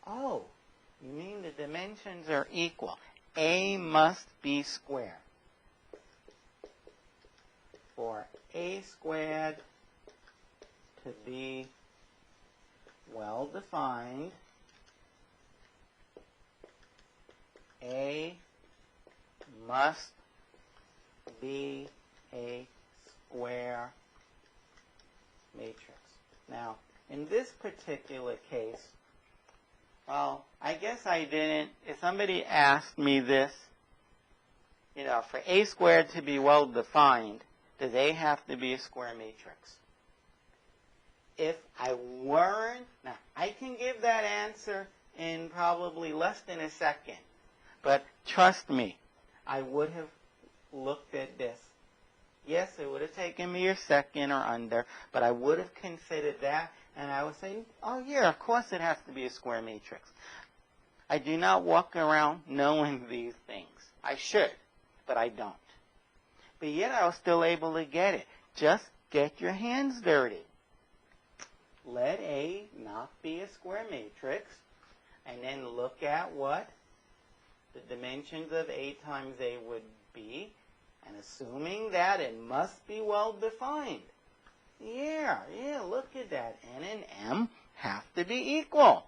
Oh, You mean the dimensions are equal. A must be square. For A squared to be well defined, A must be a square matrix. Now, in this particular case, well, I guess I didn't, if somebody asked me this, you know, for A squared to be well defined, does A have to be a square matrix? If I weren't, now I can give that answer in probably less than a second, but trust me, I would have looked at this. Yes, it would have taken me a second or under, but I would have considered that, and I would say, oh yeah, of course it has to be a square matrix. I do not walk around knowing these things. I should, but I don't. But yet I was still able to get it. Just get your hands dirty. Let A not be a square matrix, and then look at what the dimensions of A times A would be, and assuming that it must be well defined. Yeah, look at that. N and M have to be equal.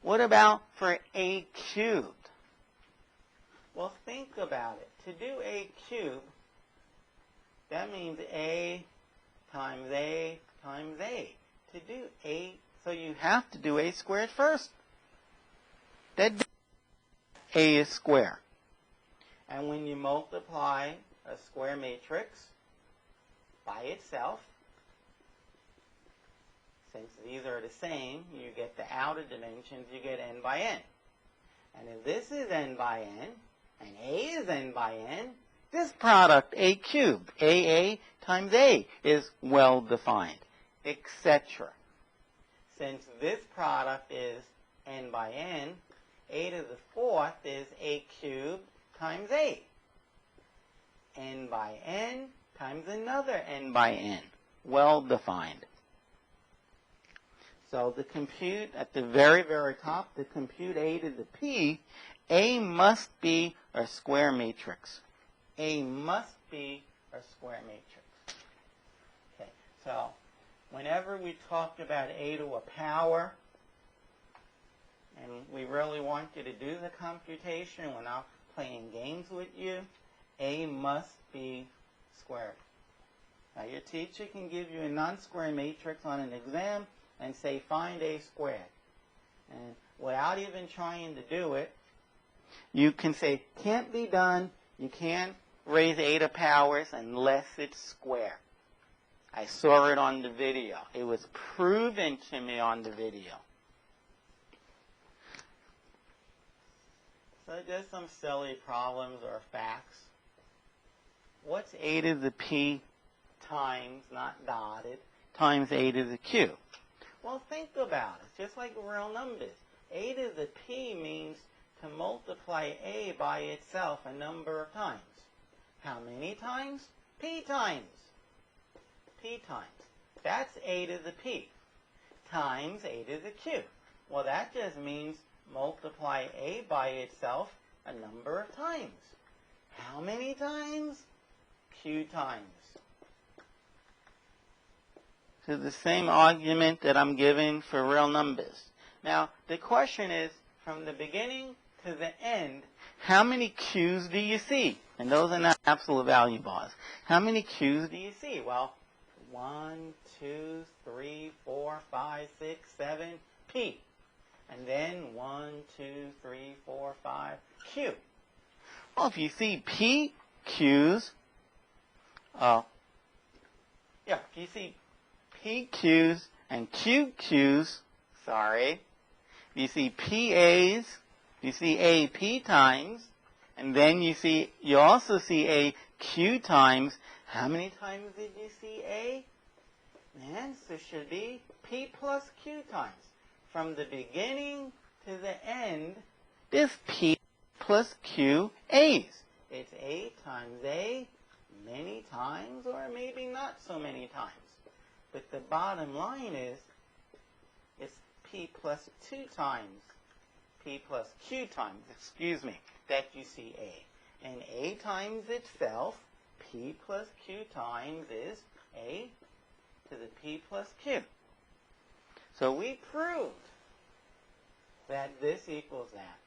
What about for A cubed? Well, think about it. To do A cubed, that means A times A times A. To do A, so you have to do A squared first. That A is square. And when you multiply a square matrix by itself, since these are the same, you get the outer dimensions, you get n by n. And if this is n by n, and A is n by n, this product, A cubed, AA times A, is well defined, etc. Since this product is n by n, A to the fourth is A cubed times A. N by n times another n by n, well defined. So to compute at the very, very top, to compute A to the P, A must be a square matrix. A must be a square matrix. Okay, so whenever we talk about A to a power, and we really want you to do the computation, we're not playing games with you, A must be squared. Now your teacher can give you a non-square matrix on an exam and say, find A squared. And without even trying to do it, you can say, can't be done, you can't raise A to powers unless it's square. I saw it on the video. It was proven to me on the video. So just some silly problems or facts. What's A to the P times, not dotted, times A to the Q? Well, think about it. Just like real numbers. A to the P means to multiply A by itself a number of times. How many times? P times. P times. That's A to the P times A to the Q. Well, that just means multiply A by itself a number of times. How many times? Q times. So the same argument that I'm giving for real numbers. Now, the question is, from the beginning to the end, how many Q's do you see? And those are not absolute value bars. How many Q's do you see? Well, 1, 2, 3, 4, 5, 6, 7, P. And then 1, 2, 3, 4, 5, Q. Well, if you see P Q's, if you see P Q's and Q Q's, if you see P A's, you see A P times, and then you also see A Q times. How many times did you see A? The answer should be P plus Q times. From the beginning to the end, this P plus Q A's. It's A times A many times, or maybe not so many times. But the bottom line is, it's p plus 2 times, p plus q times, excuse me, that you see a. And a times itself, p plus q times is a to the p plus q. So we proved that this equals that.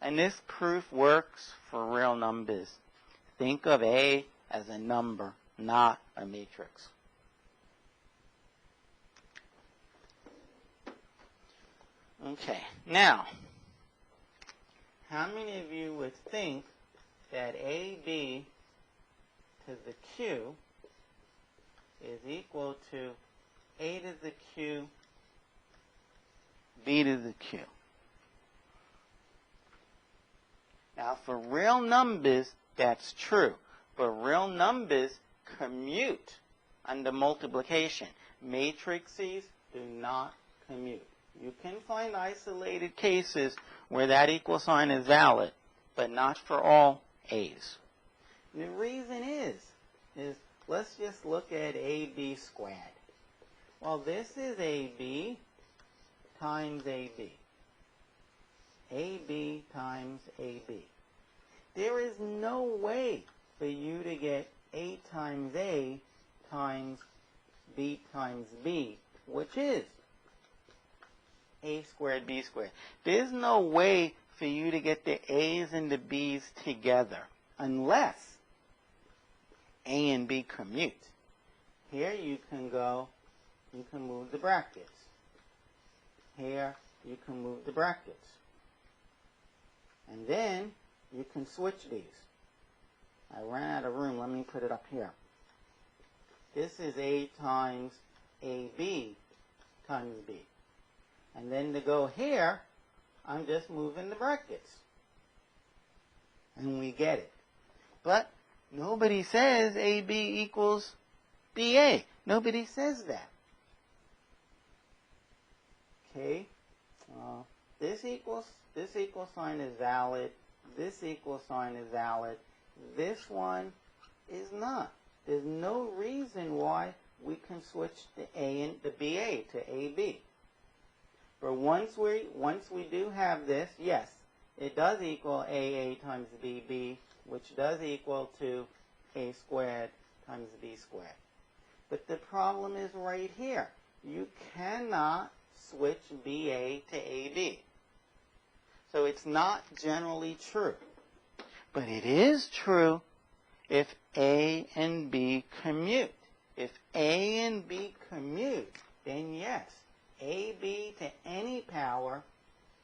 And this proof works for real numbers. Think of a as a number, not a matrix. Okay, now, how many of you would think that AB to the Q is equal to A to the Q, B to the Q? Now, for real numbers, that's true. But real numbers commute under multiplication. Matrices do not commute. You can find isolated cases where that equal sign is valid, but not for all A's. The reason is let's just look at AB squared. Well, this is AB times AB. AB times AB. There is no way for you to get A times A times B times B, which is A squared, B squared. There's no way for you to get the A's and the B's together unless A and B commute. Here you can move the brackets. Here you can move the brackets. And then you can switch these. I ran out of room. Let me put it up here. This is A times AB times B. And then to go here, I'm just moving the brackets. And we get it. But nobody says AB equals BA. Nobody says that. Okay? This equal sign is valid. This equal sign is valid. This one is not. There's no reason why we can switch the A and the BA to AB. But once we do have this, yes, it does equal AA times BB, which does equal to A squared times B squared. But the problem is right here. You cannot switch BA to AB. So it's not generally true. But it is true if A and B commute. If A and B commute, then yes, AB to any power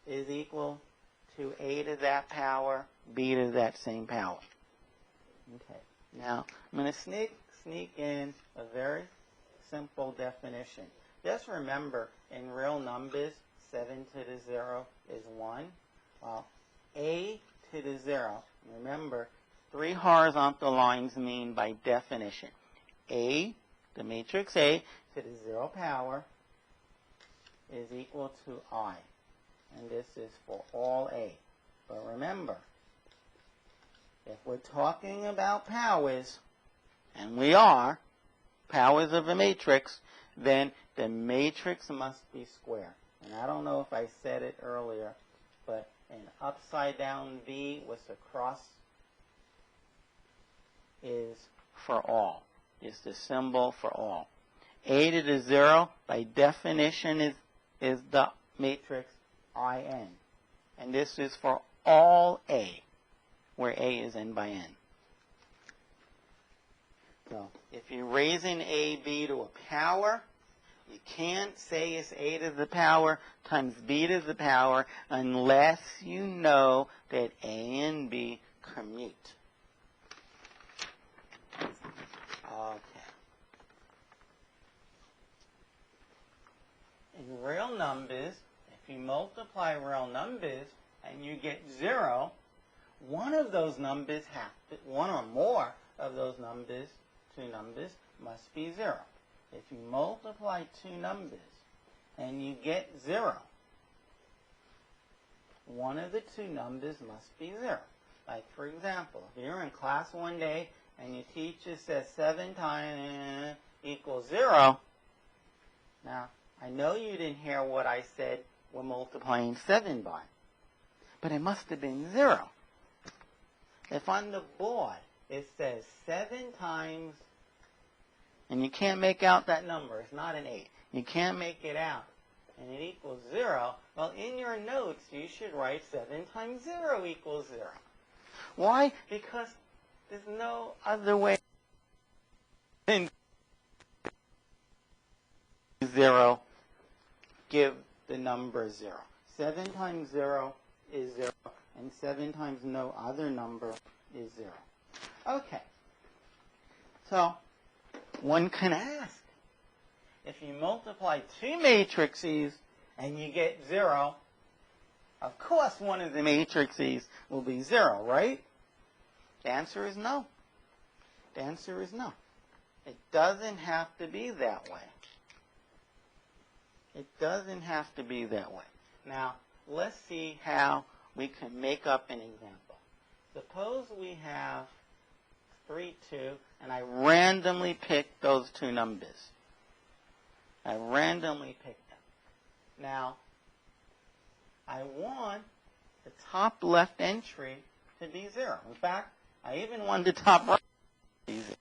is equal to A to that power, B to that same power. Okay. Now, I'm going to sneak in a very simple definition. Just remember, in real numbers, 7 to the 0 is 1. Well, A to the 0, remember, 3 horizontal lines mean by definition, A, the matrix A, to the 0 power is equal to I. And this is for all A. But remember, if we're talking about powers, and we are, powers of a matrix, then the matrix must be square. And I don't know if I said it earlier, but an upside down V with a cross is for all. It's the symbol for all. A to the 0, by definition, is the matrix IN. And this is for all A, where A is n by n. So, if you're raising AB to a power, you can't say it's A to the power times B to the power unless you know that A and B commute. Okay. In real numbers, if you multiply real numbers and you get 0, one of those numbers one or more of those numbers, two numbers, must be 0. If you multiply two numbers and you get 0, one of the two numbers must be 0. Like, for example, if you're in class one day and your teacher says 7 times equals 0, now, I know you didn't hear what I said we're multiplying 7 by, but it must have been 0. If on the board it says 7 times, and you can't make out that number, it's not an 8, you can't make it out, and it equals 0, well, in your notes, you should write 7 times 0 equals 0. Why? Because there's no other way than 0, give the number 0. 7 times 0 is 0, and 7 times no other number is 0. Okay. So, one can ask, if you multiply 2 matrices and you get 0, of course one of the matrices will be 0, right? The answer is no. The answer is no. It doesn't have to be that way. It doesn't have to be that way. Now, let's see how we can make up an example. Suppose we have 3, 2, and I randomly pick those two numbers. I randomly pick them. Now, I want the top left entry to be 0. In fact, I even want the top right to be 0.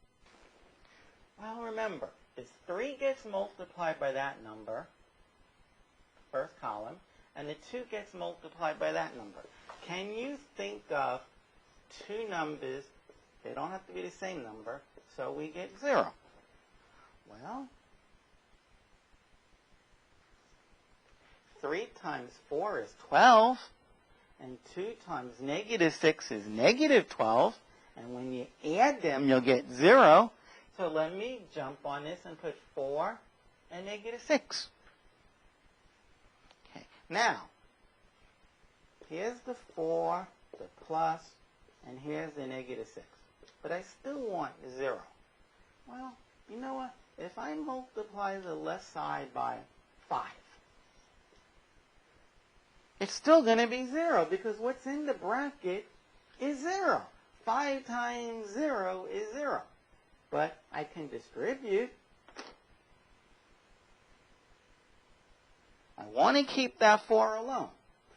Well, remember, if 3 gets multiplied by that number, first column, and the 2 gets multiplied by that number. Can you think of two numbers? They don't have to be the same number, so we get 0. Well, 3 times 4 is 12, and 2 times negative 6 is negative 12, and when you add them, you'll get 0. So let me jump on this and put 4 and negative 6. Okay. Now, here's the 4, the plus, and here's the negative 6. But I still want 0. Well, you know what? If I multiply the left side by 5, it's still going to be 0 because what's in the bracket is 0. 5 times 0 is 0. But I can distribute. I want to keep that 4 alone.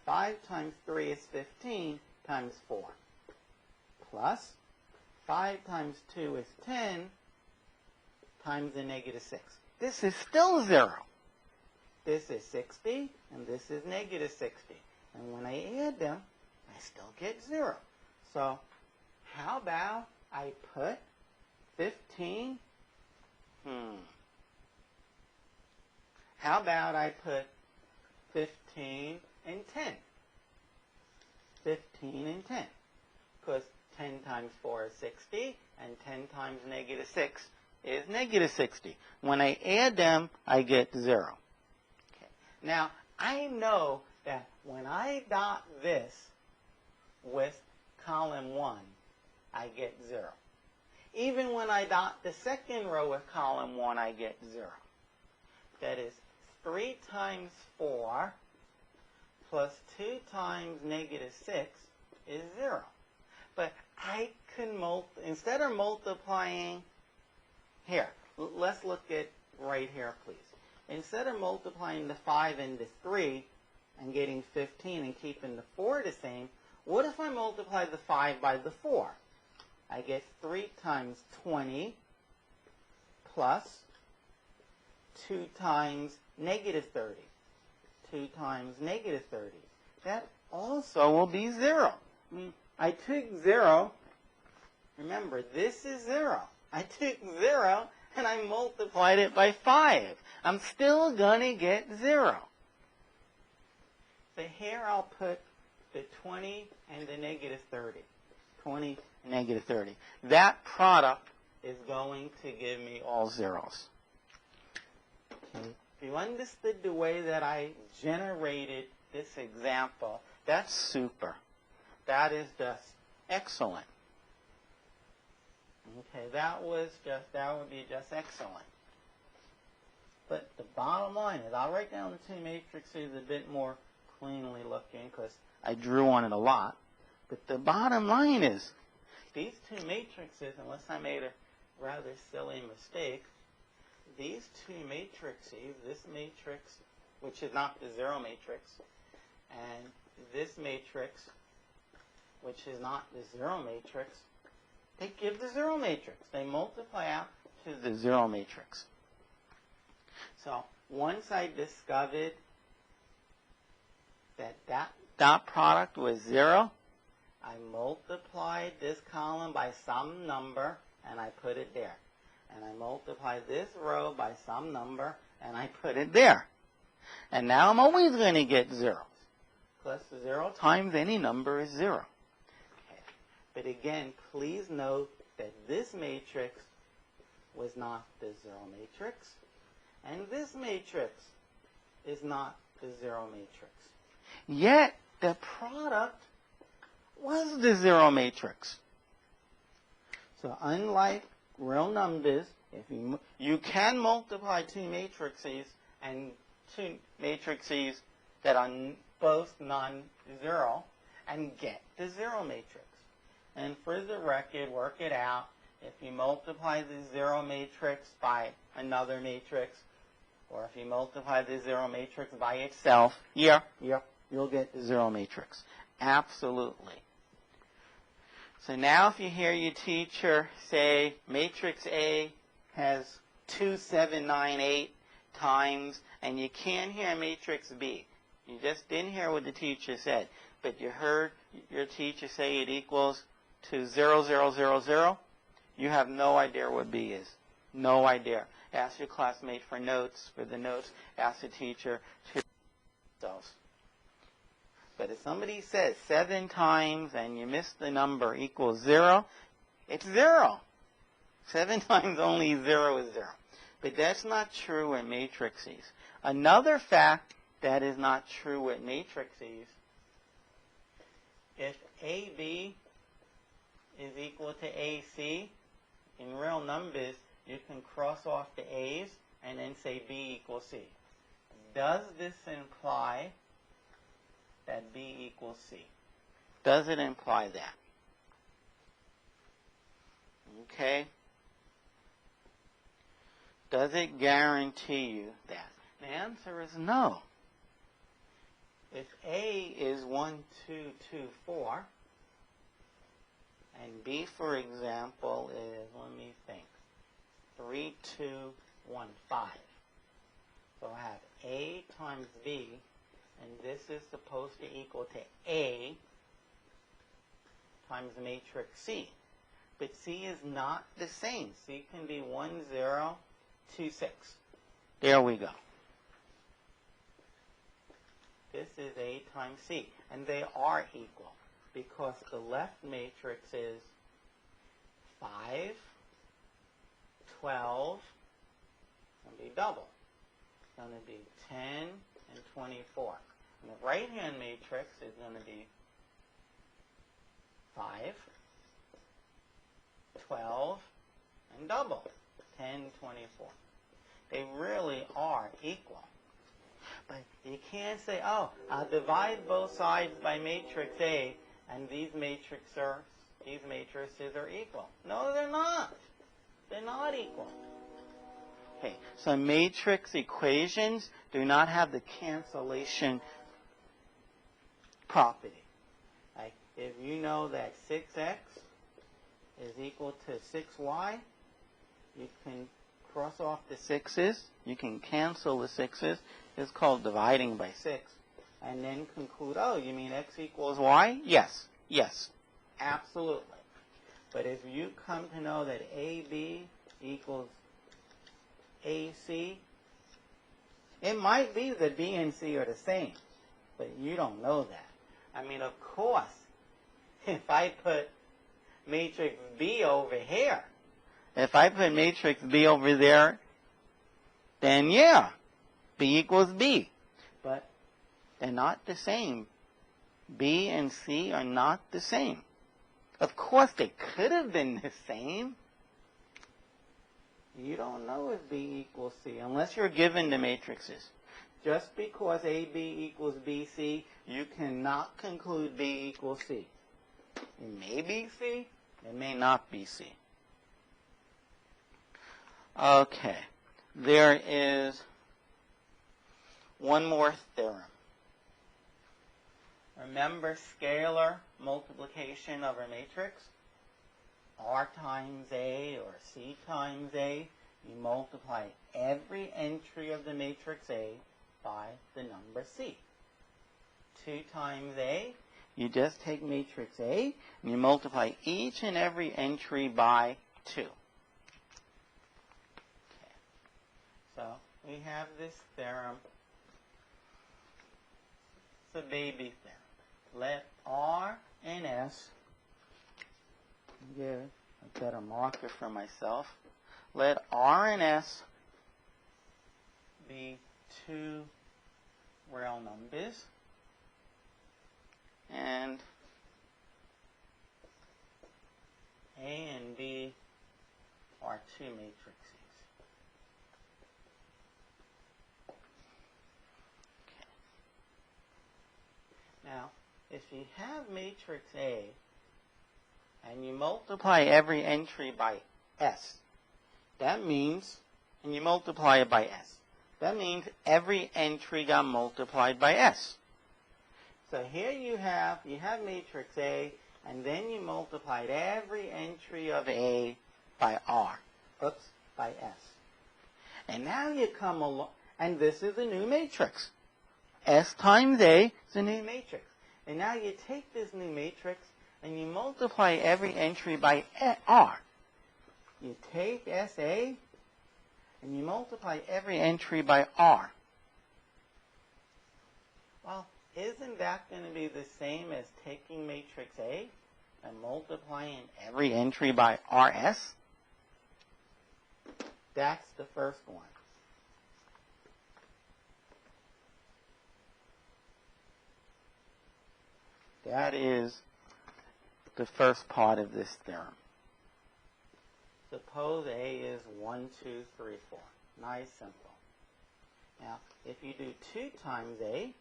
5 times 3 is 15 times 4. Plus 5 times 2 is 10 times the negative 6. This is still 0. This is 60, and this is negative 60. And when I add them, I still get 0. So how about I put 15? How about I put 15 and 10? 15 and 10. Because 10 times 4 is 60, and 10 times negative 6 is negative 60. When I add them, I get 0. Okay. Now, I know that when I dot this with column 1, I get 0. Even when I dot the second row with column 1, I get 0. That is 3 times 4 plus 2 times negative 6 is 0. But I can instead of multiplying, here, let's look at right here, please. Instead of multiplying the 5 and the 3 and getting 15 and keeping the 4 the same, what if I multiply the 5 by the 4? I get 3 times 20 plus 2 times negative 30. 2 times negative 30. That also will be 0. I took 0. Remember, this is 0. I took 0 and I multiplied it by 5. I'm still going to get 0. So here I'll put the 20 and the negative 30. 20 and negative 30. That product is going to give me all zeros. Okay. If you understood the way that I generated this example, that's super. That is just excellent. Okay, that would be just excellent. But the bottom line is, I'll write down the two matrices a bit more cleanly looking because I drew on it a lot. But the bottom line is, these two matrices, unless I made a rather silly mistake, these two matrices, this matrix, which is not the zero matrix, and this matrix, which is not the zero matrix, they give the zero matrix. They multiply out to the zero matrix. So once I discovered that that dot product was 0, I multiplied this column by some number, and I put it there. And I multiplied this row by some number, and I put it there. And now I'm always going to get zeros. Plus 0 times any number is 0. Okay. But again, please note that this matrix was not the zero matrix, and this matrix is not the zero matrix. Yet, the product was the zero matrix. So unlike real numbers, if you can multiply two matrices and two matrices that are both non-zero and get the zero matrix. And for the record, work it out. If you multiply the zero matrix by another matrix, or if you multiply the zero matrix by itself, you'll get the zero matrix. Absolutely. So now if you hear your teacher say matrix A has 2, 7, 9, 8 times, and you can't hear matrix B. You just didn't hear what the teacher said, but you heard your teacher say it equals to 0, 0, 0, 0. You have no idea what B is. No idea. Ask your classmate for notes. For the notes, ask the teacher to themselves. But if somebody says 7 times and you miss the number equals 0, it's 0. 7 times only 0 is 0. But that's not true in matrices. Another fact that is not true with matrices, if AB is equal to AC, in real numbers, you can cross off the A's and then say B equals C. Does this imply that B equals C? Does it imply that? Okay? Does it guarantee you that? The answer is no. If A is 1, 2, 2, 4, and B, for example, is, let me think, 3, 2, 1, 5. So I have A times B, and this is supposed to equal to A times matrix C. But C is not the same. C can be 1, 0, 2, 6. There we go. This is A times C. And they are equal because the left matrix is 5, 12, and be double. It's going to be 10 and 24. And the right-hand matrix is going to be 5, 12, and double. 10, 24. They really are equal. But you can't say, oh, I'll divide both sides by matrix A, and these matrices are equal. No, they're not. They're not equal. Okay, so matrix equations do not have the cancellation property. Like if you know that 6x is equal to 6y, you can cross off the 6's. You can cancel the 6's. It's called dividing by 6. And then conclude, oh, you mean x equals y? Yes. Yes. Absolutely. But if you come to know that AB equals AC, it might be that B and C are the same. But you don't know that. I mean, of course, if I put matrix B over here, if I put matrix B over there, then yeah, B equals B. But they're not the same. B and C are not the same. Of course, they could have been the same. You don't know if B equals C unless you're given the matrices. Just because AB equals BC, you cannot conclude B equals C. It may be C, it may not be C. Okay. there is one more theorem. Remember scalar multiplication of a matrix? R times A or C times A. You multiply every entry of the matrix A by the number C. 2 times A, you just take matrix A and you multiply each and every entry by 2. Okay. So we have this theorem. It's a baby theorem. Let R and S, get a better marker for myself. Let R and S be 2 real numbers, and A and B are 2 matrices. Okay. Now, if you have matrix A and you multiply every entry by S, that means, and you multiply it by S, that means every entry got multiplied by S. So here you have matrix A, and then you multiplied every entry of A by R. Oops, by S. And now you come along, and this is a new matrix. S times A is a new matrix. And now you take this new matrix and you multiply every entry by R. You take SA and you multiply every entry by R. Well, isn't that going to be the same as taking matrix A and multiplying every entry by RS? That's the first one. That is the first part of this theorem. Suppose A is 1, 2, 3, 4. Nice, simple. Now, if you do 2 times A,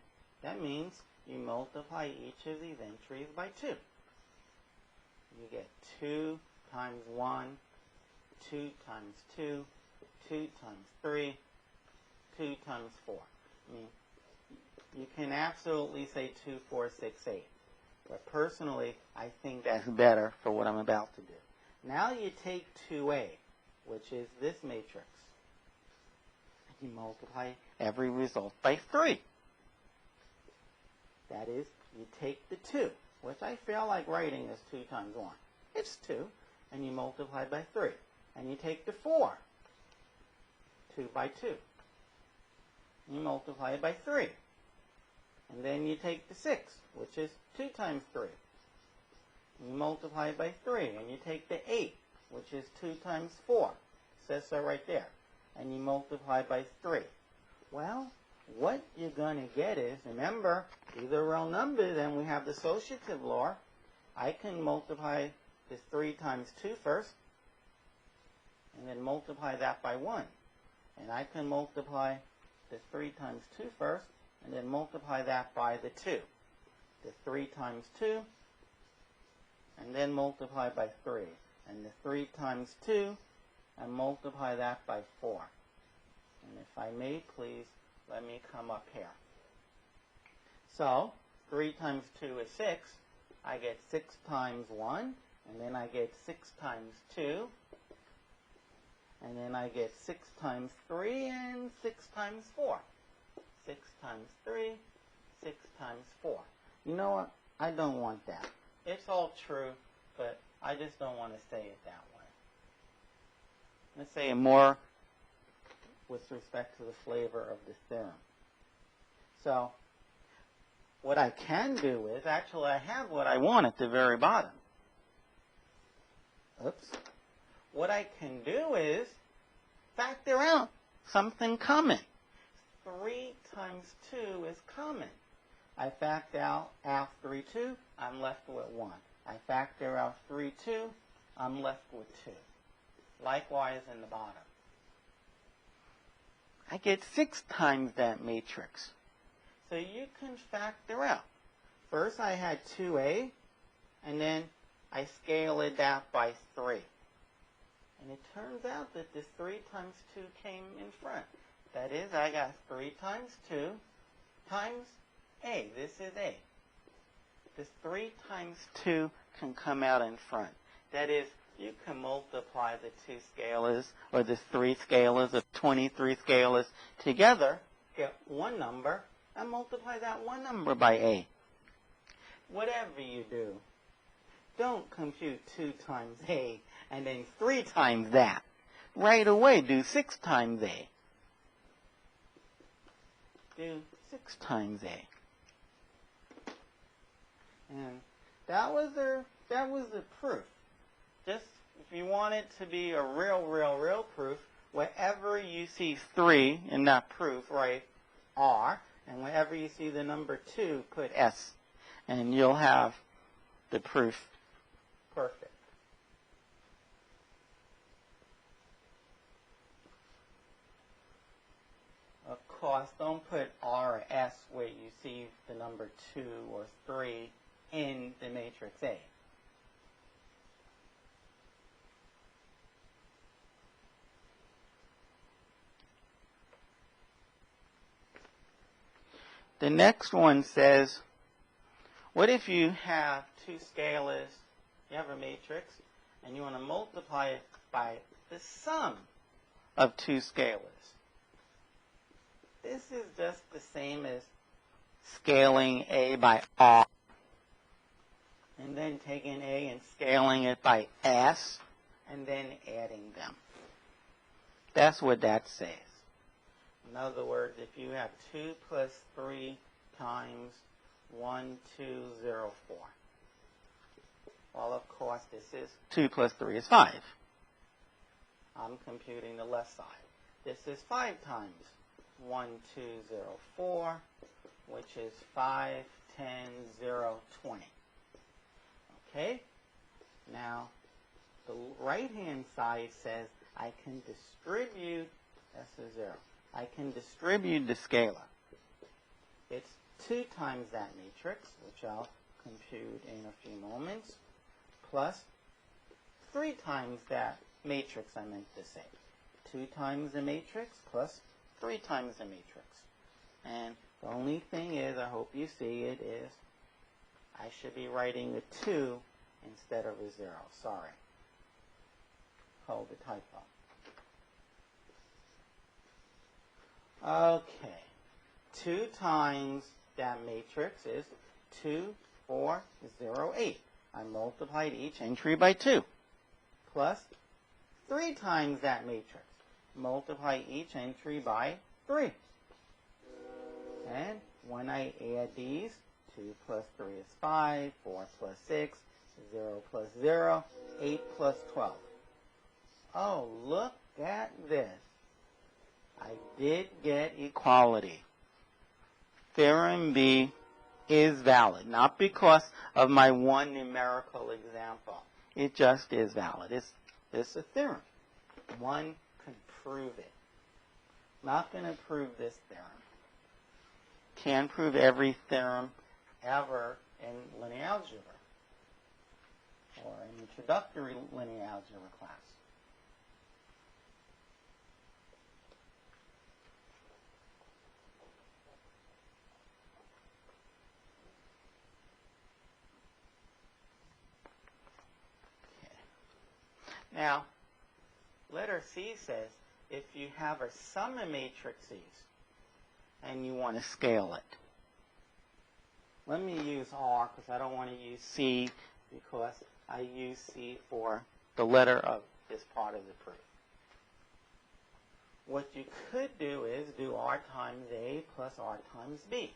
that means you multiply each of these entries by 2. You get 2 times 1, 2 times 2, 2 times 3, 2 times 4. I mean, you can absolutely say 2, 4, 6, 8. But personally, I think that's better for what I'm about to do. Now you take 2A, which is this matrix. You multiply every result by 3. That is, you take the 2, which I feel like writing as 2 times 1. It's 2, and you multiply by 3. And you take the 4, 2 by 2. You multiply it by 3. And then you take the 6, which is 2 times 3. You multiply it by 3, and you take the 8, which is 2 times 4. It says so right there. And you multiply by 3. Well, what you're going to get is, remember, these are real numbers, and we have the associative law. I can multiply this 3 times 2 first, and then multiply that by 1. And I can multiply this 3 times 2 first, and then multiply that by the 2. The 3 times 2, and then multiply by 3. And the 3 times 2, and multiply that by 4. And if I may, please, let me come up here. So, 3 times 2 is 6. I get 6 times 1, and then I get 6 times 2. And then I get 6 times 3, and 6 times 4. 6 times 3, 6 times 4. You know what? I don't want that. It's all true, but I just don't want to say it that way. Let's say it more with respect to the flavor of the theorem. So, what I can do is, actually I have what I want at the very bottom. Oops. What I can do is factor out something common. 3 times 2 is common. I factor out 3, 2, I'm left with 1. I factor out 3, 2, I'm left with 2. Likewise in the bottom. I get 6 times that matrix. So you can factor out. First I had 2A, and then I scaled that by 3. And it turns out that this 3 times 2 came in front. That is, I got 3 times 2 times A. This is A. This 3 times 2 can come out in front. That is, you can multiply the 2 scalars, or the 3 scalars, or 23 scalars together, get one number, and multiply that one number by A. Whatever you do, don't compute 2 times A and then 3 times that. Right away, do 6 times A. Do 6 times A. And that was the proof. Just if you want it to be a real proof, wherever you see 3 in that proof, write R, and wherever you see the number 2, put S, and you'll have the proof perfect. Of course, don't put R or S where you see the number 2 or 3 in the matrix A. The next one says, what if you have 2 scalars, you have a matrix, and you want to multiply it by the sum of 2 scalars? This is just the same as scaling A by R, and then taking A and scaling it by S, and then adding them. That's what that says. In other words, if you have 2 plus 3 times 1, 2, 0, 4. Well, of course, this is 2 plus 3 is 5. I'm computing the left side. This is 5 times 1, 2, 0, 4, which is 5, 10, 0, 20. Okay? Now, the right-hand side says I can distribute, that's a 0. I can distribute the scalar. It's 2 times that matrix, which I'll compute in a few moments, plus 3 times that matrix I meant to say. 2 times the matrix plus 3 times the matrix. And the only thing is, I hope you see it, is I should be writing a 2 instead of a 0. Sorry. Hold the typo. Okay. 2 times that matrix is 2, 4, 0, 8. I multiplied each entry by 2. Plus 3 times that matrix. Multiply each entry by 3. And when I add these, 2 plus 3 is 5, 4 plus 6, 0 plus 0, 8 plus 12. Oh, look at this. I did get equality. Theorem B is valid, not because of my one numerical example. It just is valid. It's a theorem. One can prove it. Not going to prove this theorem. Can prove every theorem ever in linear algebra or an introductory linear algebra class. Now, letter C says if you have a sum of matrices and you want to scale it. Let me use R because I don't want to use C because I use C for the letter of this part of the proof. What you could do is do R times A plus R times B.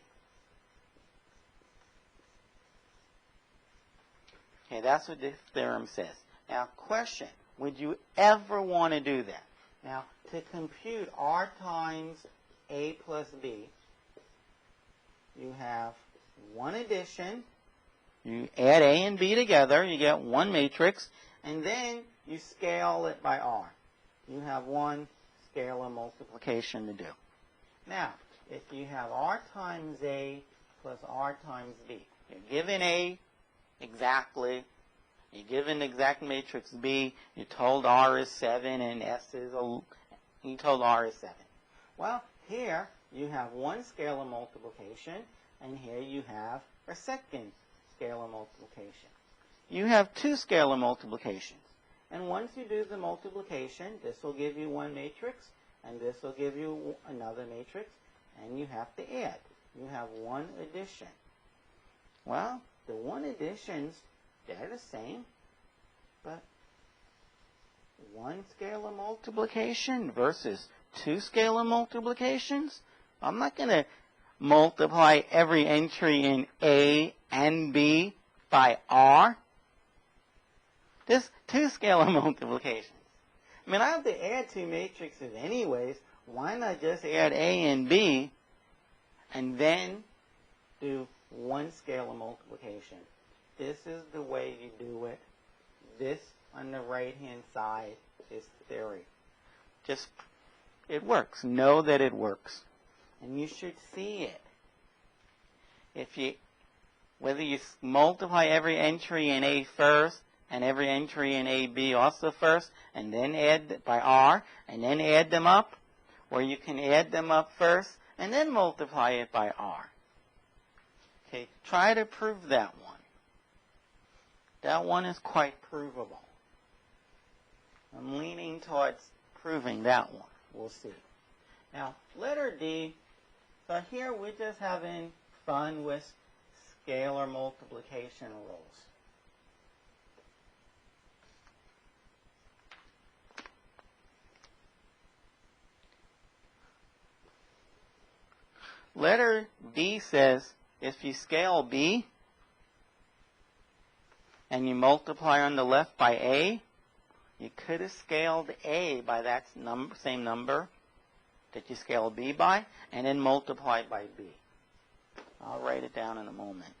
Okay, that's what this theorem says. Now, question. Would you ever want to do that? Now, to compute R times A plus B, you have one addition. You add A and B together. You get one matrix. And then you scale it by R. You have one scalar multiplication to do. Now, if you have R times A plus R times B, you're given A exactly. You give an exact matrix B, you told R is 7 and S is you told R is 7. Well, here you have one scalar multiplication, and here you have a second scalar multiplication. You have two scalar multiplications. And once you do the multiplication, this will give you one matrix, and this will give you another matrix, and you have to add. You have one addition. Well, the one additions, they're the same, but one scalar multiplication versus two scalar multiplications, I'm not going to multiply every entry in A and B by R. There's two scalar multiplications. I mean, I have to add two matrices anyways. Why not just add A and B and then do one scalar multiplication? This is the way you do it. This on the right-hand side is theory. Just, it works. Know that it works. And you should see it. Whether you multiply every entry in A first, and every entry in AB also first, and then add by R, and then add them up, or you can add them up first, and then multiply it by R. Okay, try to prove that one. That one is quite provable. I'm leaning towards proving that one. We'll see. Now, letter D, so here we're just having fun with scalar multiplication rules. Letter D says if you scale B and you multiply on the left by A, you could have scaled A by that same number that you scaled B by, and then multiplied by B. I'll write it down in a moment.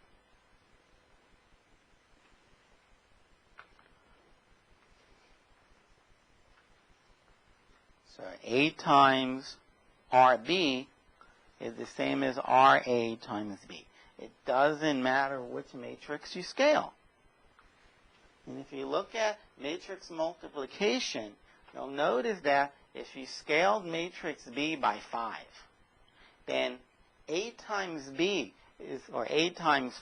So A times RB is the same as RA times B. It doesn't matter which matrix you scale. And if you look at matrix multiplication, you'll notice that if you scaled matrix B by 5, then A times B is, or A times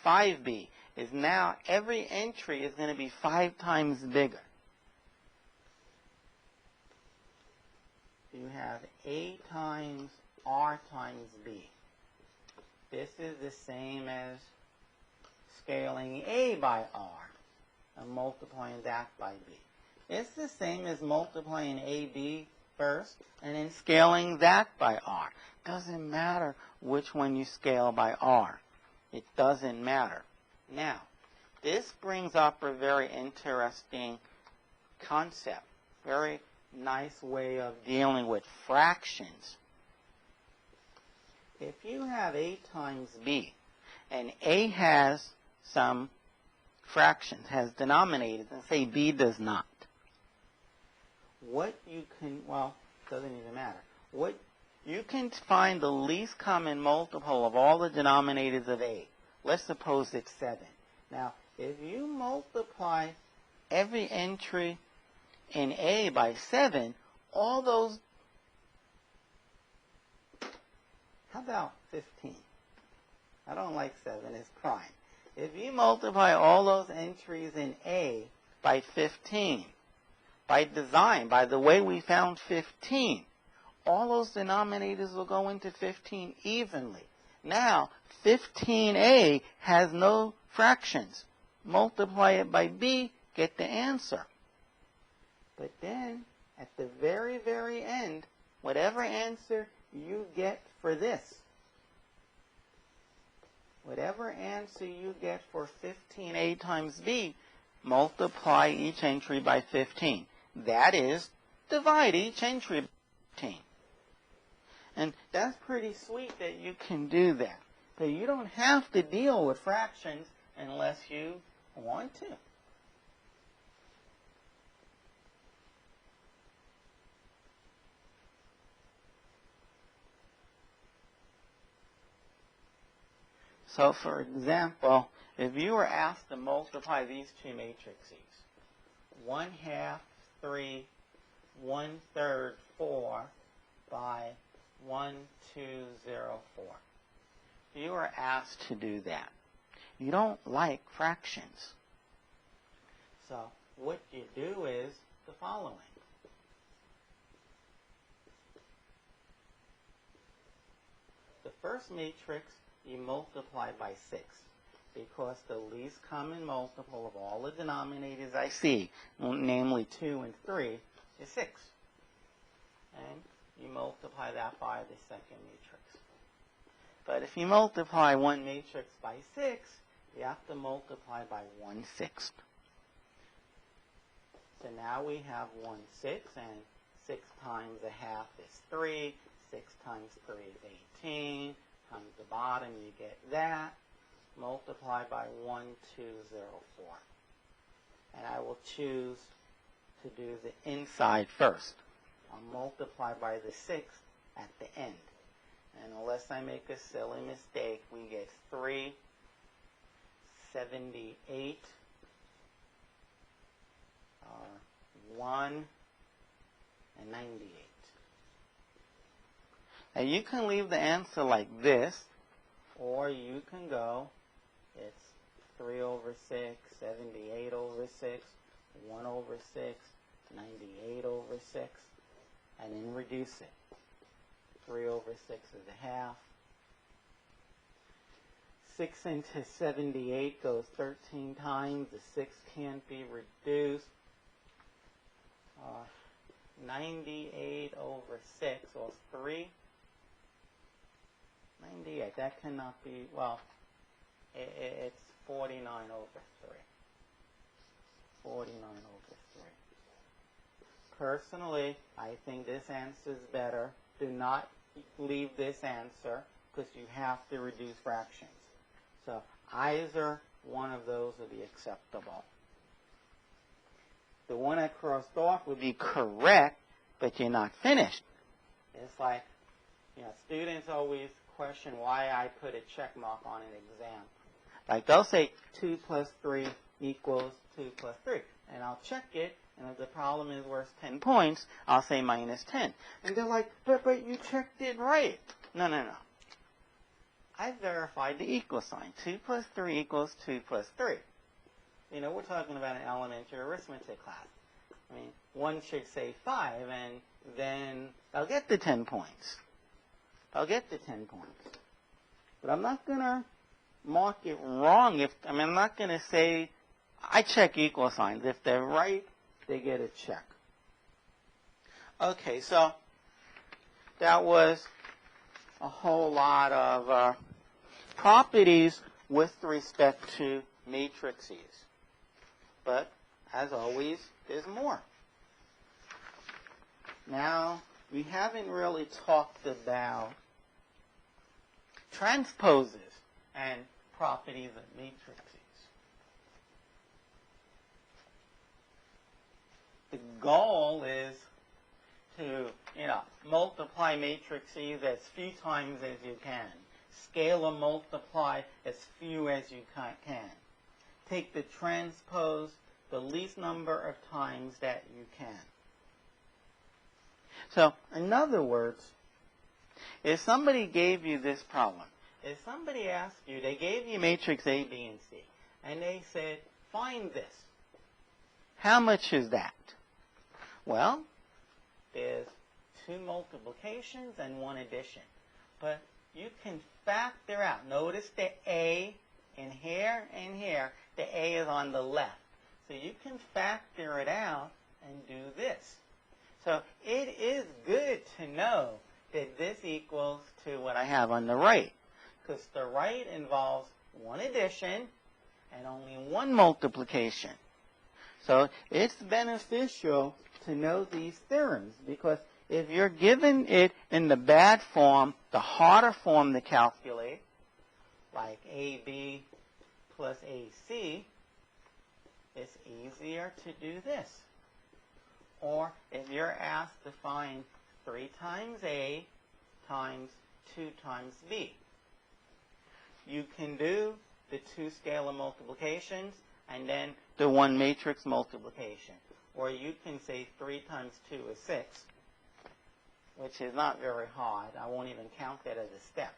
5B is now, every entry is going to be 5 times bigger. You have A times R times B. This is the same as scaling A by R and multiplying that by B. It's the same as multiplying AB first and then scaling that by R. Doesn't matter which one you scale by R. It doesn't matter. Now, this brings up a very interesting concept, very nice way of dealing with fractions. If you have A times B, and A has some fractions, has denominators, and say B does not, what you can, well, doesn't even matter. What you can find the least common multiple of all the denominators of A. Let's suppose it's 7. Now, if you multiply every entry in A by 7, all those, how about 15? I don't like 7, it's prime. If you multiply all those entries in A by 15, by design, by the way we found 15, all those denominators will go into 15 evenly. Now, 15A has no fractions. Multiply it by B, get the answer. But then, at the very, very end, whatever answer you get for this, whatever answer you get for 15A times B, multiply each entry by 15. That is, divide each entry by 15. And that's pretty sweet that you can do that. But you don't have to deal with fractions unless you want to. So, for example, if you were asked to multiply these two matrices, 1/2, 3, 1/3, 4, by 1, 2, 0, 4. If you were asked to do that, you don't like fractions. So, what you do is the following. The first matrix you multiply by 6, because the least common multiple of all the denominators I see, namely 2 and 3, is 6. And you multiply that by the second matrix. But if you multiply one matrix by 6, you have to multiply by 1/6. So now we have 1/6, and 6 times 1/2 is 3. 6 times 3 is 18. Times the bottom, you get that. Multiply by 1204. And I will choose to do the inside first. I'll multiply by the 6 at the end. And unless I make a silly mistake, we get 378, 1, and 98. Now you can leave the answer like this, or you can go, it's 3/6, 78/6, 1/6, 98/6, and then reduce it. 3/6 is 1/2. 6 into 78 goes 13 times. The 6 can't be reduced. 98/6, or 3. 98, that cannot be, well, it's 49/3. 49/3. Personally, I think this answer is better. Do not leave this answer, because you have to reduce fractions. So either one of those would be acceptable. The one I crossed off would be correct, but you're not finished. It's like, students always question why I put a check mark on an exam. Like, they'll say 2 plus 3 equals 2 plus 3. And I'll check it, and if the problem is worth 10 points, I'll say minus 10. And they're like, but you checked it right. No. I verified the equal sign. 2 plus 3 equals 2 plus 3. We're talking about an elementary arithmetic class. I mean, one should say 5, and then they'll get the 10 points. But I'm not going to mark it wrong. I'm not going to say, I check equal signs. If they're right, they get a check. Okay, so that was a whole lot of properties with respect to matrices. But, as always, there's more. Now, we haven't really talked about transposes and properties of matrices. The goal is to, multiply matrices as few times as you can. Scale and multiply as few as you can. Take the transpose the least number of times that you can. So, in other words, if somebody gave you this problem, if somebody asked you, they gave you matrix A, B, and C, and they said, find this. How much is that? Well, there's 2 multiplications and 1 addition. But you can factor out. Notice the A in here and here. The A is on the left. So you can factor it out and do this. So it is good to know that this equals to what I have on the right, because the right involves 1 addition and only 1 multiplication. So it's beneficial to know these theorems, because if you're given it in the bad form, the harder form to calculate, like AB plus AC, it's easier to do this. Or if you're asked to find 3 times A times 2 times B, you can do the two scalar multiplications and then the one matrix multiplication. Or you can say 3 times 2 is 6, which is not very hard. I won't even count that as a step.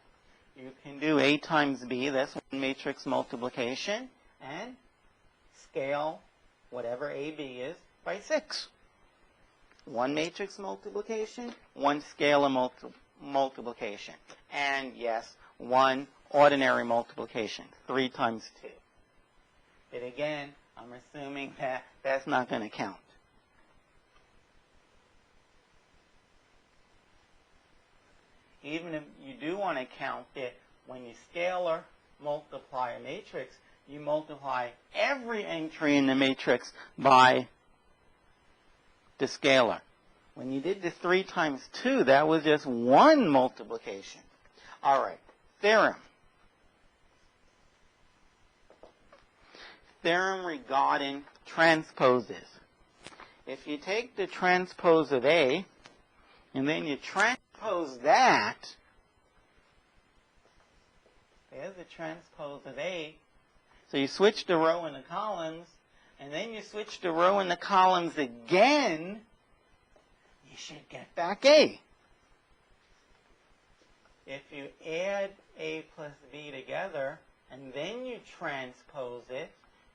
You can do A times B, that's one matrix multiplication, and scale whatever AB is by 6. One matrix multiplication, one scalar multiplication. And yes, one ordinary multiplication, 3 times 2. But again, I'm assuming that that's not going to count. Even if you do want to count it, when you scalar multiply a matrix, you multiply every entry in the matrix by the scalar. When you did the 3 times 2, that was just one multiplication. All right, theorem. Theorem regarding transposes. If you take the transpose of A, and then you transpose that, there's the transpose of A. So you switch the row and the columns, and then you switch the row and the columns again, you should get back A. If you add A plus B together, and then you transpose it,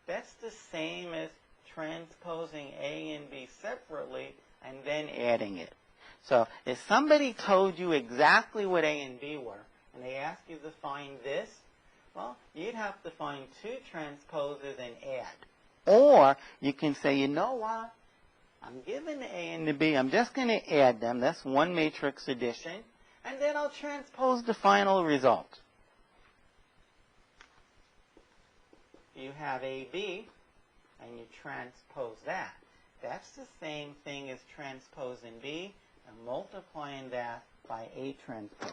that's the same as transposing A and B separately and then adding it. So if somebody told you exactly what A and B were, and they asked you to find this, well, you'd have to find 2 transposes and add. Or you can say, you know what? I'm given the A and the B. I'm just going to add them. That's one matrix addition. And then I'll transpose the final result. You have AB, and you transpose that. That's the same thing as transposing B and multiplying that by A transpose.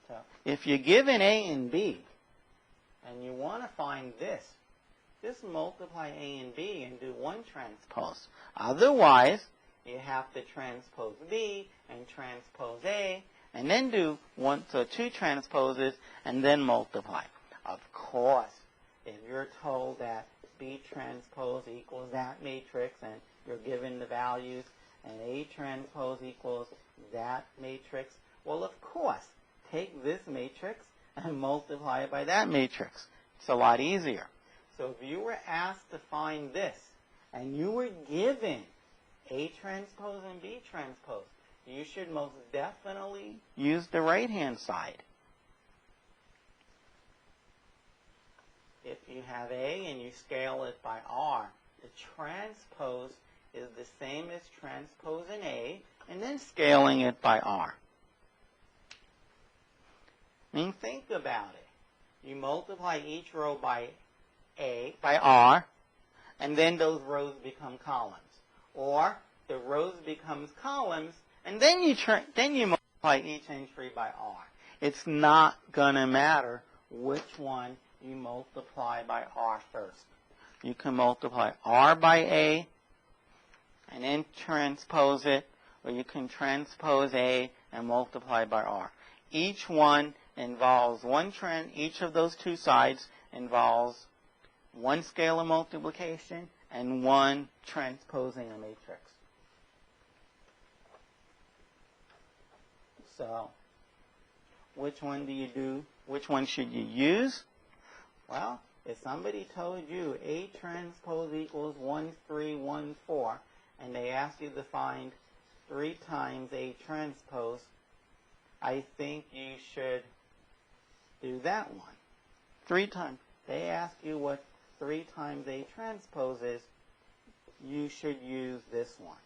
So if you're given A and B, and you want to find this, just multiply A and B and do one transpose. Otherwise, you have to transpose B and transpose A, and then do 2 transposes and then multiply. Of course, if you're told that B transpose equals that matrix, and you're given the values, and A transpose equals that matrix, well, of course, take this matrix and multiply it by that matrix. It's a lot easier. So if you were asked to find this, and you were given A transpose and B transpose, you should most definitely use the right-hand side. If you have A and you scale it by R, the transpose is the same as transposing A and then scaling it by R. I mean, think about it. You multiply each row by R, and then those rows become columns. Or the rows becomes columns, and then you multiply each entry by R. It's not going to matter which one you multiply by R first. You can multiply R by A and then transpose it, or you can transpose A and multiply by R. Each one involves each of those two sides involves one scalar multiplication and one transposing a matrix. So, which one do you do? Which one should you use? Well, if somebody told you A transpose equals 1, 3, 1, 4, and they asked you to find 3 times A transpose, I think you should do that one. 3 times. They ask you what 3 times A transpose is, you should use this one.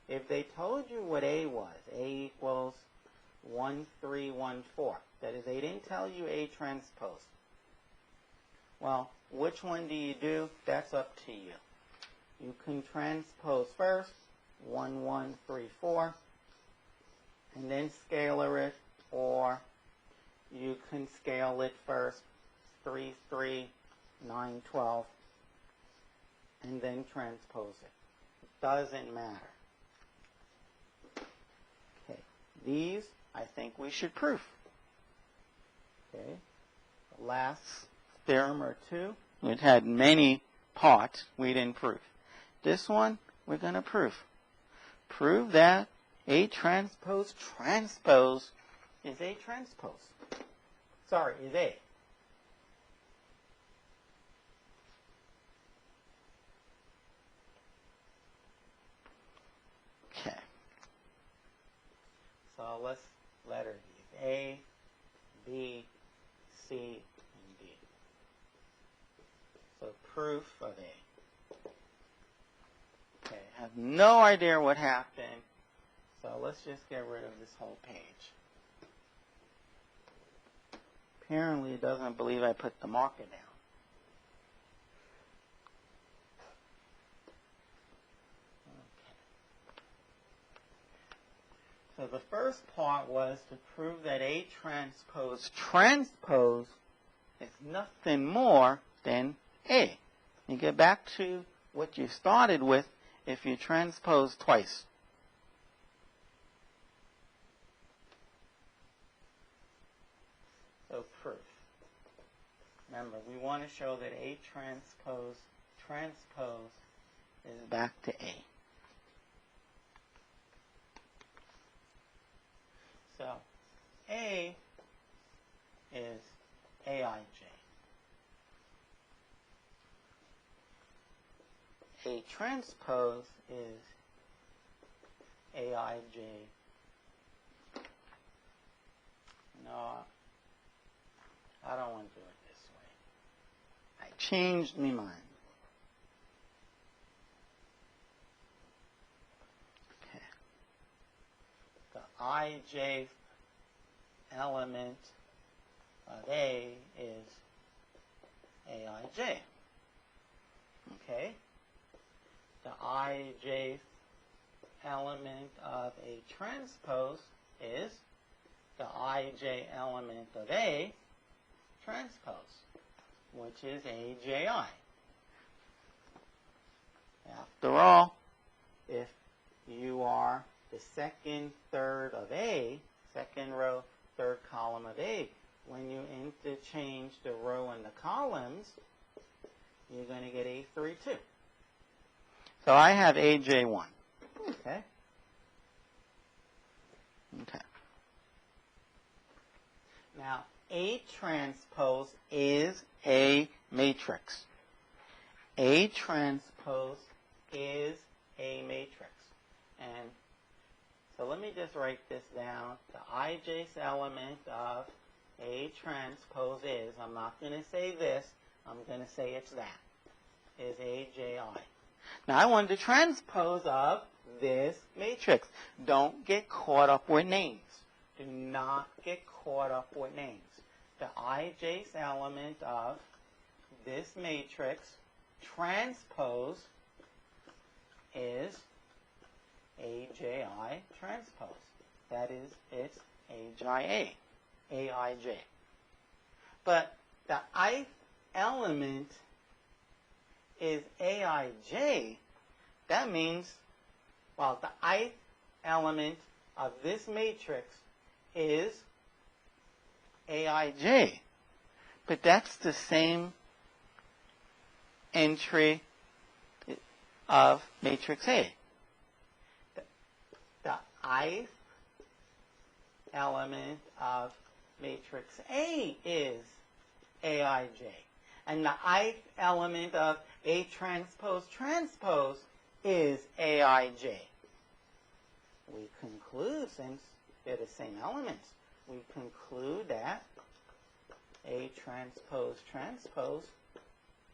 If they told you what A was, A equals 1, 3, 1, 4. That is, they didn't tell you A transpose. Well, which one do you do? That's up to you. You can transpose first, 1, 1, 3, 4, and then scalar it, or you can scale it first, 3, 3, 9, 12, and then transpose it. It doesn't matter. Okay, these I think we should proof. Okay, last theorem or two, it had many parts we didn't prove. This one, we're going to prove. Prove that A transpose transpose is A transpose. Sorry, is A. Okay. So let's letter these. A, B, C, and D. So proof of A. Okay, I have no idea what happened. So let's just get rid of this whole page. Apparently it doesn't believe I put the marker down. So the first part was to prove that A transpose transpose is nothing more than A. You get back to what you started with if you transpose twice. So proof. Remember, we want to show that A transpose transpose is back to A. So A is Aij. A transpose is Aij. No, I don't want to do it this way. I changed my mind. Okay. The ij element of A is Aij. Okay. The ij element of A transpose is the ij element of A transpose, which is Aji. After all, if you are the second third of A, second row, third column of A, when you interchange the row and the columns, you're going to get A3 too. So I have AJ1. Okay. Okay. Now, A transpose is a matrix. A transpose is a matrix. And so let me just write this down. The ijth element of A transpose is, I'm not going to say this, I'm going to say it's that, is AJI. Now I want the transpose of this matrix. Don't get caught up with names. Do not get caught up with names. The ijth element of this matrix transpose is AJI transpose. That is, it's AJI, AIJ. But the ith element is AIJ. That means, well, the ith element of this matrix is Aij. But that's the same entry of matrix A. The ith element of matrix A is Aij. And the ith element of A transpose transpose is Aij. We conclude, since they're the same elements, we conclude that A transpose transpose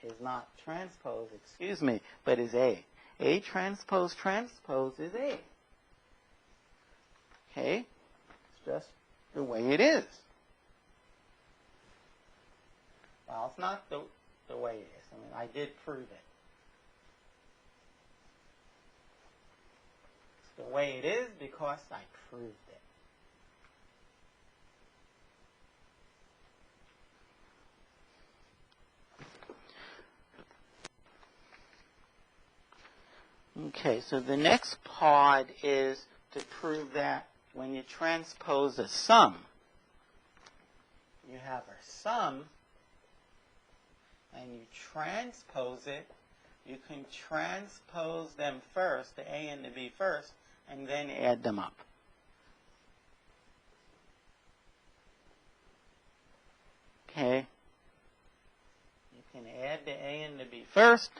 is not transpose, excuse me, but is A. A transpose transpose is A. Okay? It's just the way it is. Well, it's not the way it is. I mean, I did prove it. It's the way it is because I proved it. Okay, so the next part is to prove that when you transpose a sum, you have a sum and you transpose it, you can transpose them first, the A and the B first, and then add them up. Okay? You can add the A and the B first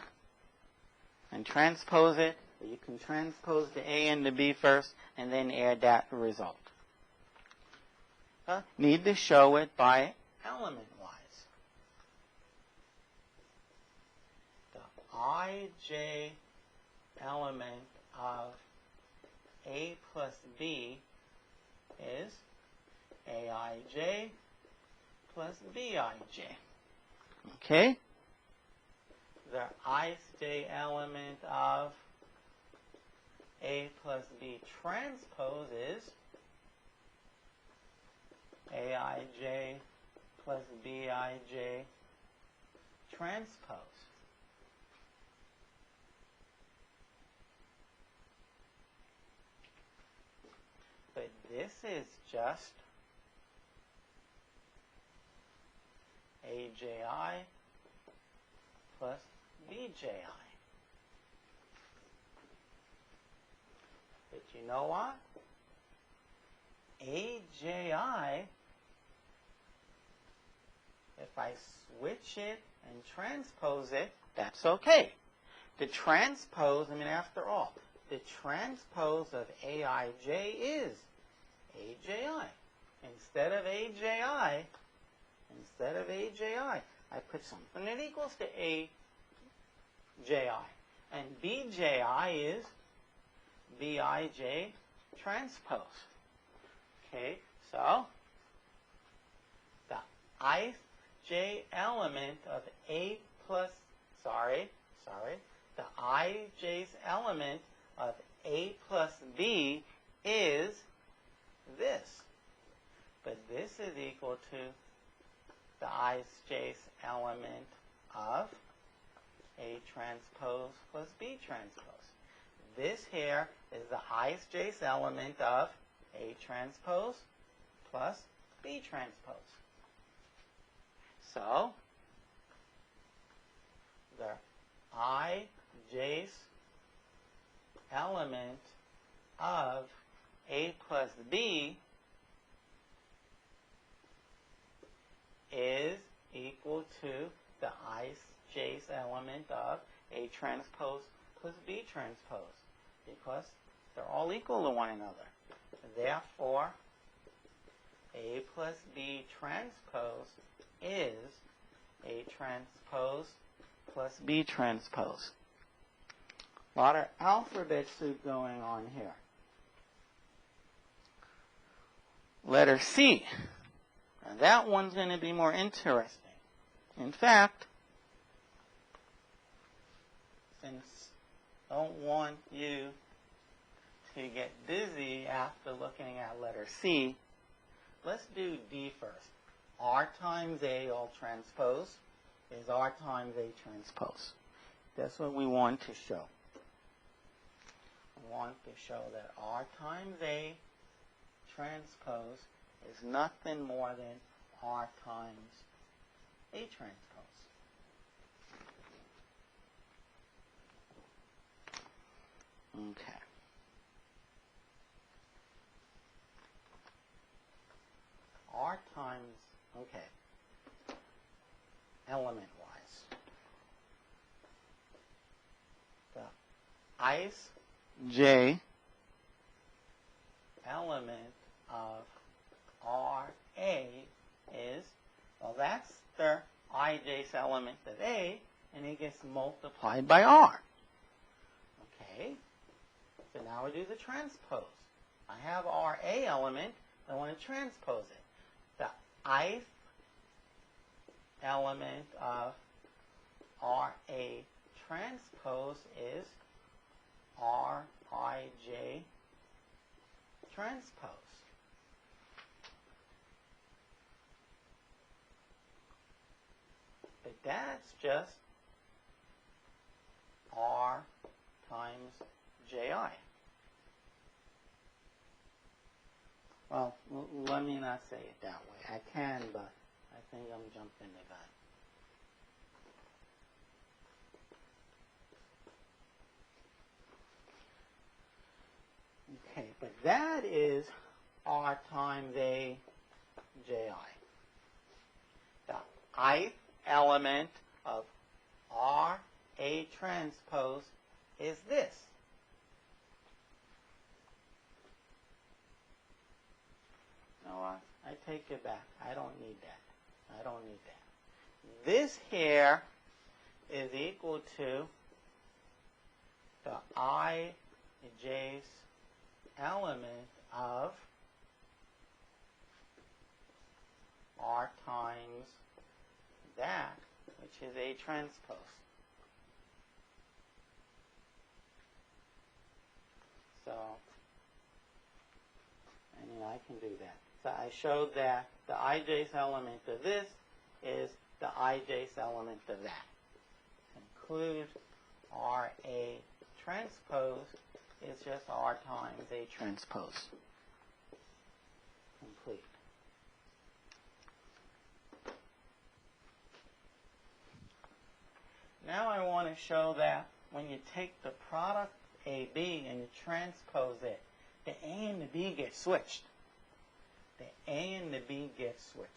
and transpose it. Or you can transpose the A and the B first and then add that result. Need to show it by element-wise. The ij element of A plus B is aij plus bij. Okay? The ij element of A plus B transpose is aij plus bij transpose. But this is just AJI plus BJI. But you know what? AJI, if I switch it and transpose it, that's okay. The transpose, after all, the transpose of AIJ is AJI. Instead of AJI, I put something that equals to AJI. And BJI is BIJ transpose. Okay, so the ij element of A plus, the ij's element of A plus B is this. But this is equal to the ij's element of A transpose plus B transpose. This here is the ij's element of A transpose plus B transpose. So, the ij's element of A plus B is equal to the ij's element of A transpose plus B transpose, because they're all equal to one another. Therefore, A plus B transpose is A transpose plus B transpose. A lot of alphabet soup going on here. Letter C. Now that one's going to be more interesting. In fact, since I don't want you to get dizzy after looking at letter C, let's do D first. R times A all transpose is R times A transpose. That's what we want to show. We want to show that R times A transpose is nothing more than R times A transpose. Okay. R times, element-wise. The ij element of RA is, well, that's the ij's element of A, and it gets multiplied by R. Okay? So now we do the transpose. I have RA element, I want to transpose it. The ith element of RA transpose is Rij transpose. But that's just R times Ji. Well, let me not say it that way. I can, but I think I'm jumping the gun. Okay, but that is R times A Ji. The ith element of R A transpose is this. You know what? I take it back. I don't need that. I don't need that. This here is equal to the ij's element of R times that, which is A transpose. So, I can do that. So I showed that the ij's element of this is the ij's element of that. Include RA transpose is just R times A transpose. Complete. Now I want to show that when you take the product AB and you transpose it, the A and the B get switched. The A and the B get switched.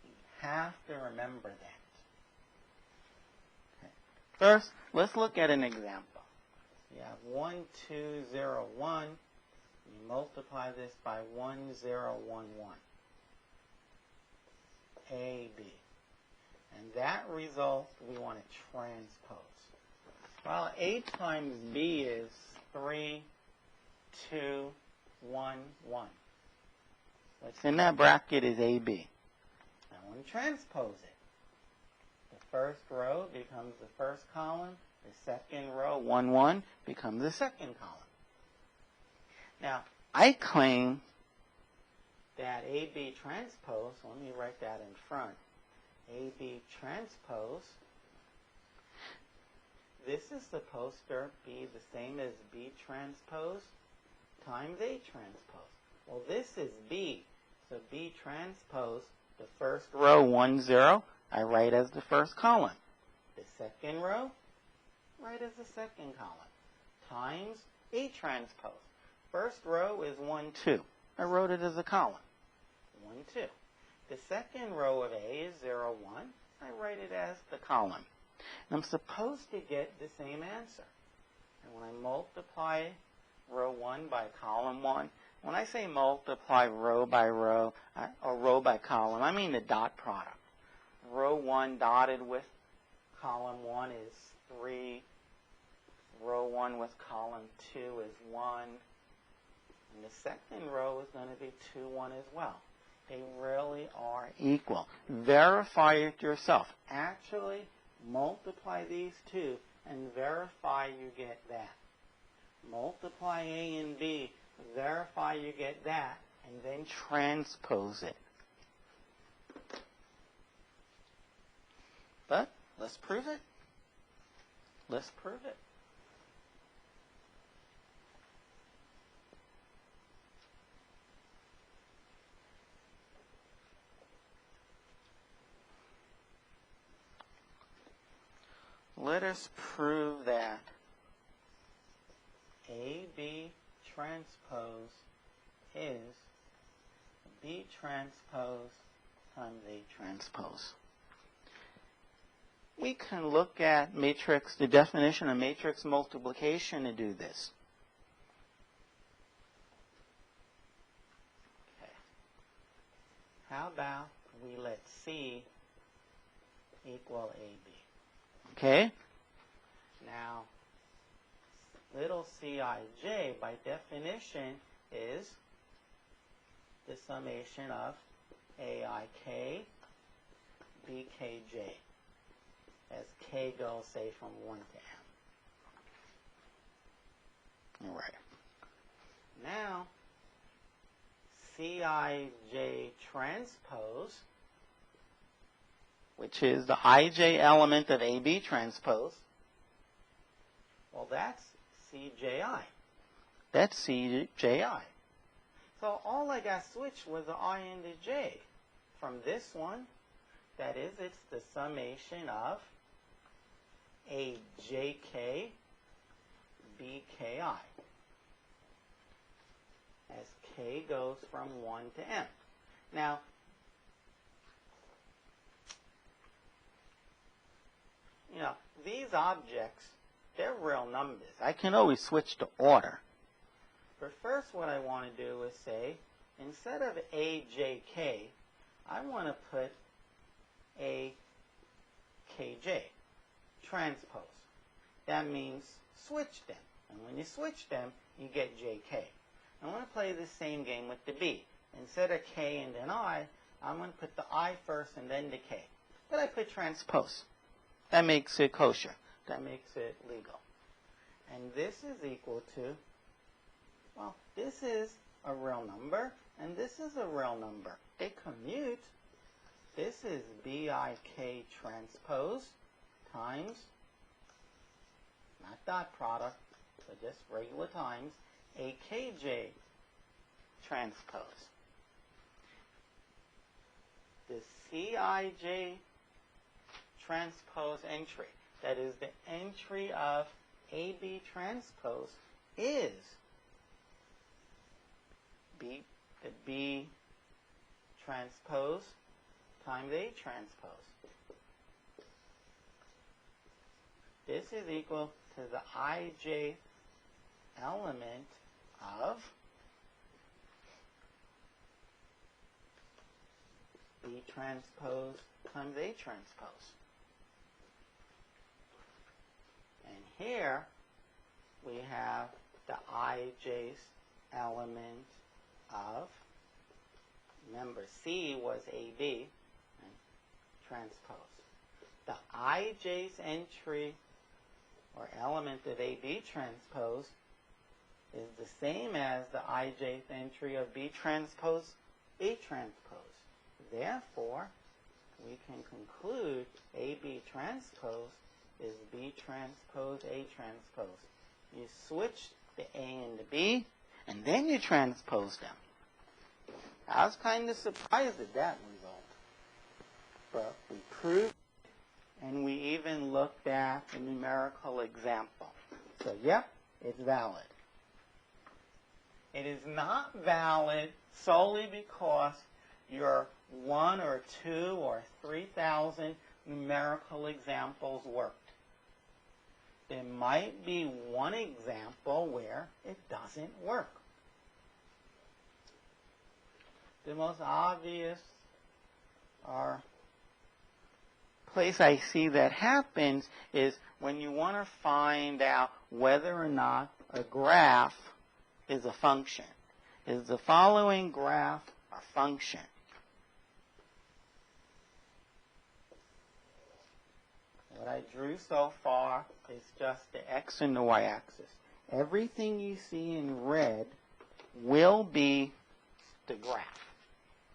You have to remember that. Okay. First, let's look at an example. You have 1, 2, 0, 1. You multiply this by 1, 0, 1, 1. AB. And that result we want to transpose. Well, A times B is 3, 2, 1, 1. What's in that bracket is AB. I want to transpose it. The first row becomes the first column. The second row, 1, 1, becomes the second column. Now, I claim that AB transpose, let me write that in front, AB transpose, this is supposed to be the same as B transpose times A transpose. Well, this is B, so B transpose, the first row, 1, 0, I write as the first column. The second row, write as the second column, times A transpose. First row is 1, 2. I wrote it as a column, 1, 2. The second row of A is 0, 1. I write it as the column. And I'm supposed to get the same answer. And when I multiply row 1 by column 1, when I say multiply row by row, or row by column, I mean the dot product. Row 1 dotted with column 1 is 3. Row 1 with column 2 is 1. And the second row is going to be 2, 1 as well. They really are equal. Verify it yourself. Actually, multiply these two and verify you get that. Multiply A and B, verify you get that, and then transpose it. But let's prove it. Let's prove it. Let us prove that AB transpose is B transpose times A transpose. We can look at matrix, the definition of matrix multiplication to do this. Okay. How about we let C equal AB? Okay? Now, little Cij, by definition, is the summation of Aik, Bkj, as k goes, say, from 1 to m. All right. Now, Cij transpose, which is the ij element of AB transpose, well, that's Cji. That's Cji. So all I got switched was the I and the J. From this one, that is, it's the summation of a jk, bki, as k goes from 1 to m. Now, these objects, they're real numbers. I can always switch to order. But first what I want to do is say, instead of ajk, I want to put akj, transpose. That means switch them. And when you switch them, you get jk. I want to play the same game with the b. Instead of k and then I, I'm going to put the I first and then the k. But I put transpose. That makes it kosher. That makes it legal. And this is equal to, well, this is a real number, and this is a real number. They commute. This is BIK transpose times, not dot product, but just regular times, AKJ transpose. The CIJ transpose entry, that is the entry of AB transpose, is the B transpose times A transpose. This is equal to the IJ element of B transpose times A transpose. And here we have the IJ's element of, remember C was AB, and transpose. The IJ's entry or element of AB transpose is the same as the IJ's entry of B transpose A transpose. Therefore, we can conclude AB transpose is B transpose A transpose. You switch the A and the B, and then you transpose them. I was kind of surprised at that result. But we proved it, and we even looked at a numerical example. So, yep, it's valid. It is not valid solely because your 1 or 2 or 3,000 numerical examples worked. There might be one example where it doesn't work. The most obvious place I see that happens is when you want to find out whether or not a graph is a function. Is the following graph a function? What I drew so far is just the x and the y-axis. Everything you see in red will be the graph.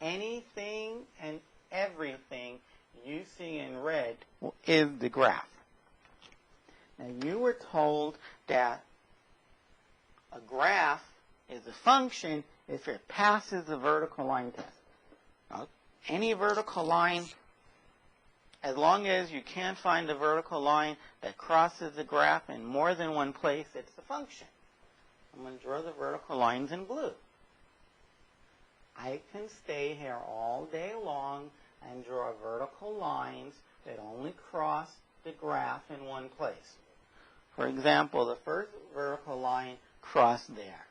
Anything and everything you see in red is the graph. Now, you were told that a graph is a function if it passes the vertical line test. Now, any vertical line, as long as you can't find a vertical line that crosses the graph in more than one place, it's a function. I'm going to draw the vertical lines in blue. I can stay here all day long and draw vertical lines that only cross the graph in one place. For example, the first vertical line crossed there.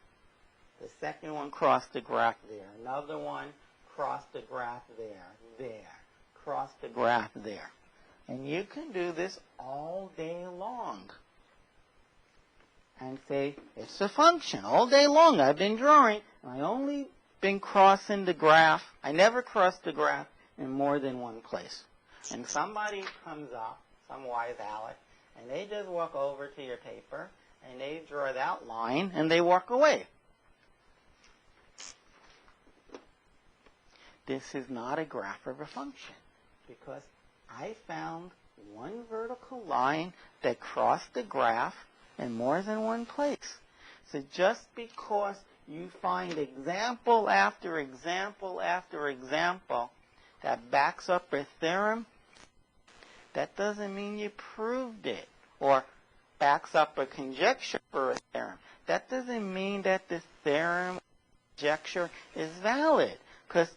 The second one crossed the graph there. Another one crossed the graph there, crossed the graph there. And you can do this all day long and say, it's a function. All day long I've been drawing, and I only been crossing the graph. I never crossed the graph in more than one place. And somebody comes up, some wise Alec, and they just walk over to your paper, and they draw that line, and they walk away. This is not a graph of a function, because I found one vertical line that crossed the graph in more than one place. So just because you find example after example after example that backs up a theorem, that doesn't mean you proved it. Or backs up a conjecture for a theorem. That doesn't mean that the theorem conjecture is valid, because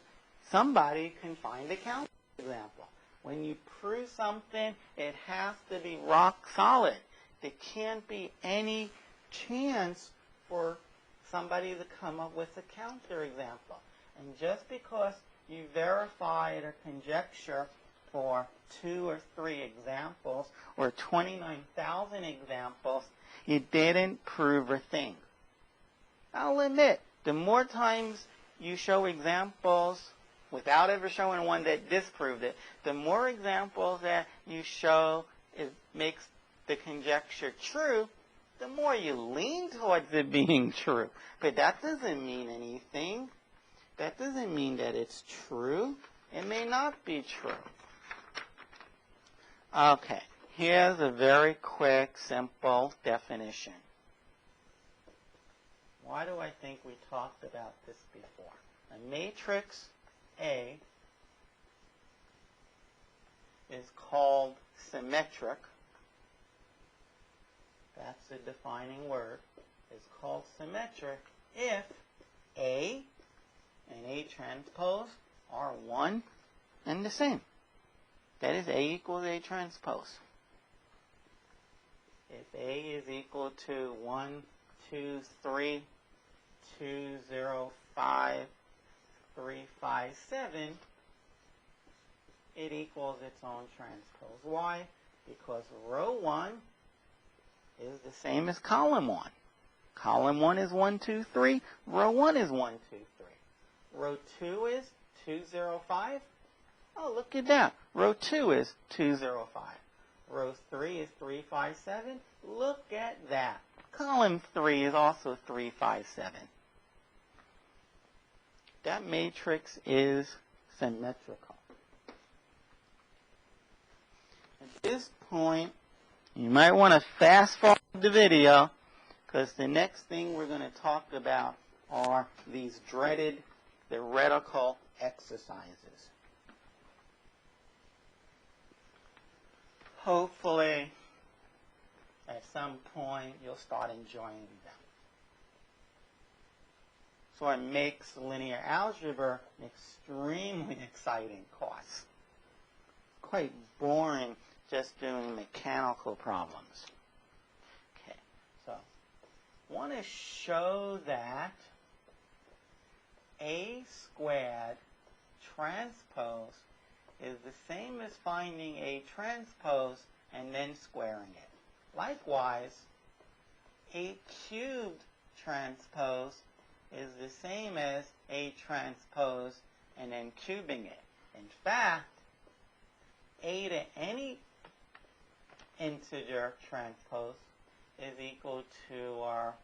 somebody can find a counter example. When you prove something, it has to be rock solid. There can't be any chance for somebody to come up with a counter example. And just because you verified a conjecture for 2 or 3 examples or 29,000 examples, you didn't prove a thing. I'll admit, the more times you show examples without ever showing one that disproved it, the more examples that you show it makes the conjecture true, the more you lean towards it being true. But that doesn't mean anything. That doesn't mean that it's true. It may not be true. Okay, here's a very quick, simple definition. Why do I think we talked about this before? A matrix A is called symmetric. That's the defining word. It's called symmetric if A and A transpose are one and the same. That is, A equals A transpose. If A is equal to 1, 2, 3, 2, 0, 5, 3, 5, 7, it equals its own transpose. Why? Because row 1 is the same as column 1. Column 1 is 1, 2, 3. Row 1 is 1, 2, 3. Row 2 is 2, 0, 5. Oh, look at that. Row 2 is 2, 0, 5. Row 3 is 3, 5, 7. Look at that. Column 3 is also 3, 5, 7. That matrix is symmetrical. At this point, you might want to fast forward the video, because the next thing we're going to talk about are these dreaded theoretical exercises. Hopefully, at some point, you'll start enjoying them. So it makes linear algebra an extremely exciting course. Quite boring just doing mechanical problems. Okay, so I want to show that A squared transpose is the same as finding A transpose and then squaring it. Likewise, A cubed transpose is the same as A transpose and then cubing it. In fact, A to any integer transpose is equal to our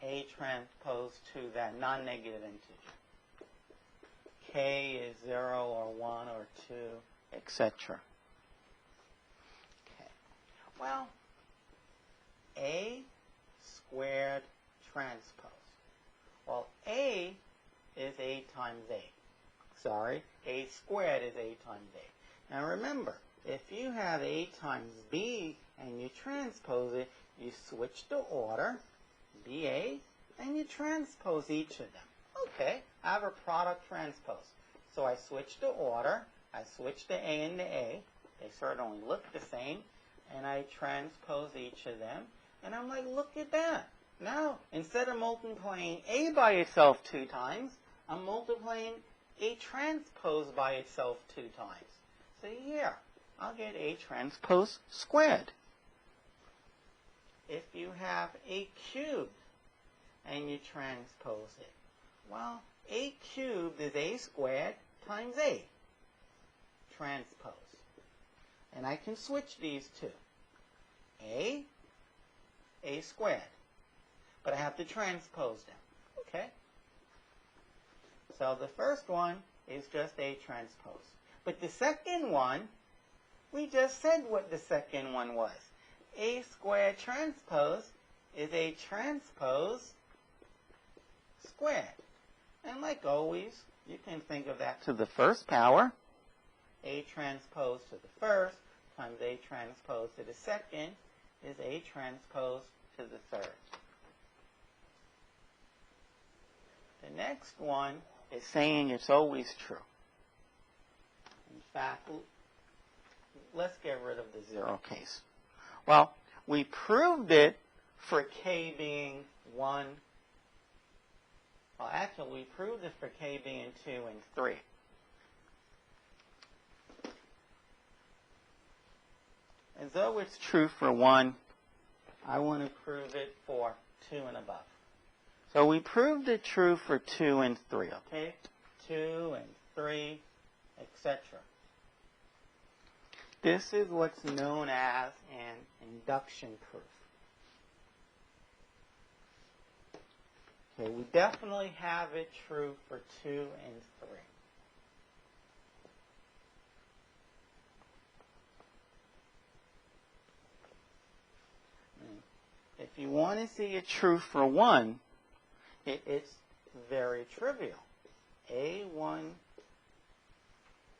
A transpose to that non-negative integer. K is 0 or 1 or 2, etc. Okay. Well, A squared transpose. Well, A is A times A. Sorry, A squared is A times A. Now remember, if you have A times B and you transpose it, you switch the order, BA, and you transpose each of them. Okay, I have a product transpose. So I switch the order, I switch the A into A, they certainly look the same, and I transpose each of them, and I'm like, look at that. Now, instead of multiplying A by itself 2 times, I'm multiplying A transpose by itself 2 times. So here, I'll get A transpose squared. If you have A cubed and you transpose it, well, A cubed is A squared times A transpose. And I can switch these two. A squared. But I have to transpose them. Okay? So the first one is just A transpose. But the second one, we just said what the second one was. A squared transpose is A transpose squared. And like always, you can think of that to the first power. A transpose to the first times A transpose to the second is A transpose to the third. The next one is saying it's always true. In fact, let's get rid of the zero case. Well, we proved it for k being 1. Well, actually, we proved it for k being 2 and 3. As though it's true for 1, I want to prove it for 2 and above. So we proved it true for 2 and 3, okay? 2 and 3, etc. This is what's known as an induction proof. Okay, we definitely have it true for 2 and 3. If you want to see it true for 1, it's very trivial. A1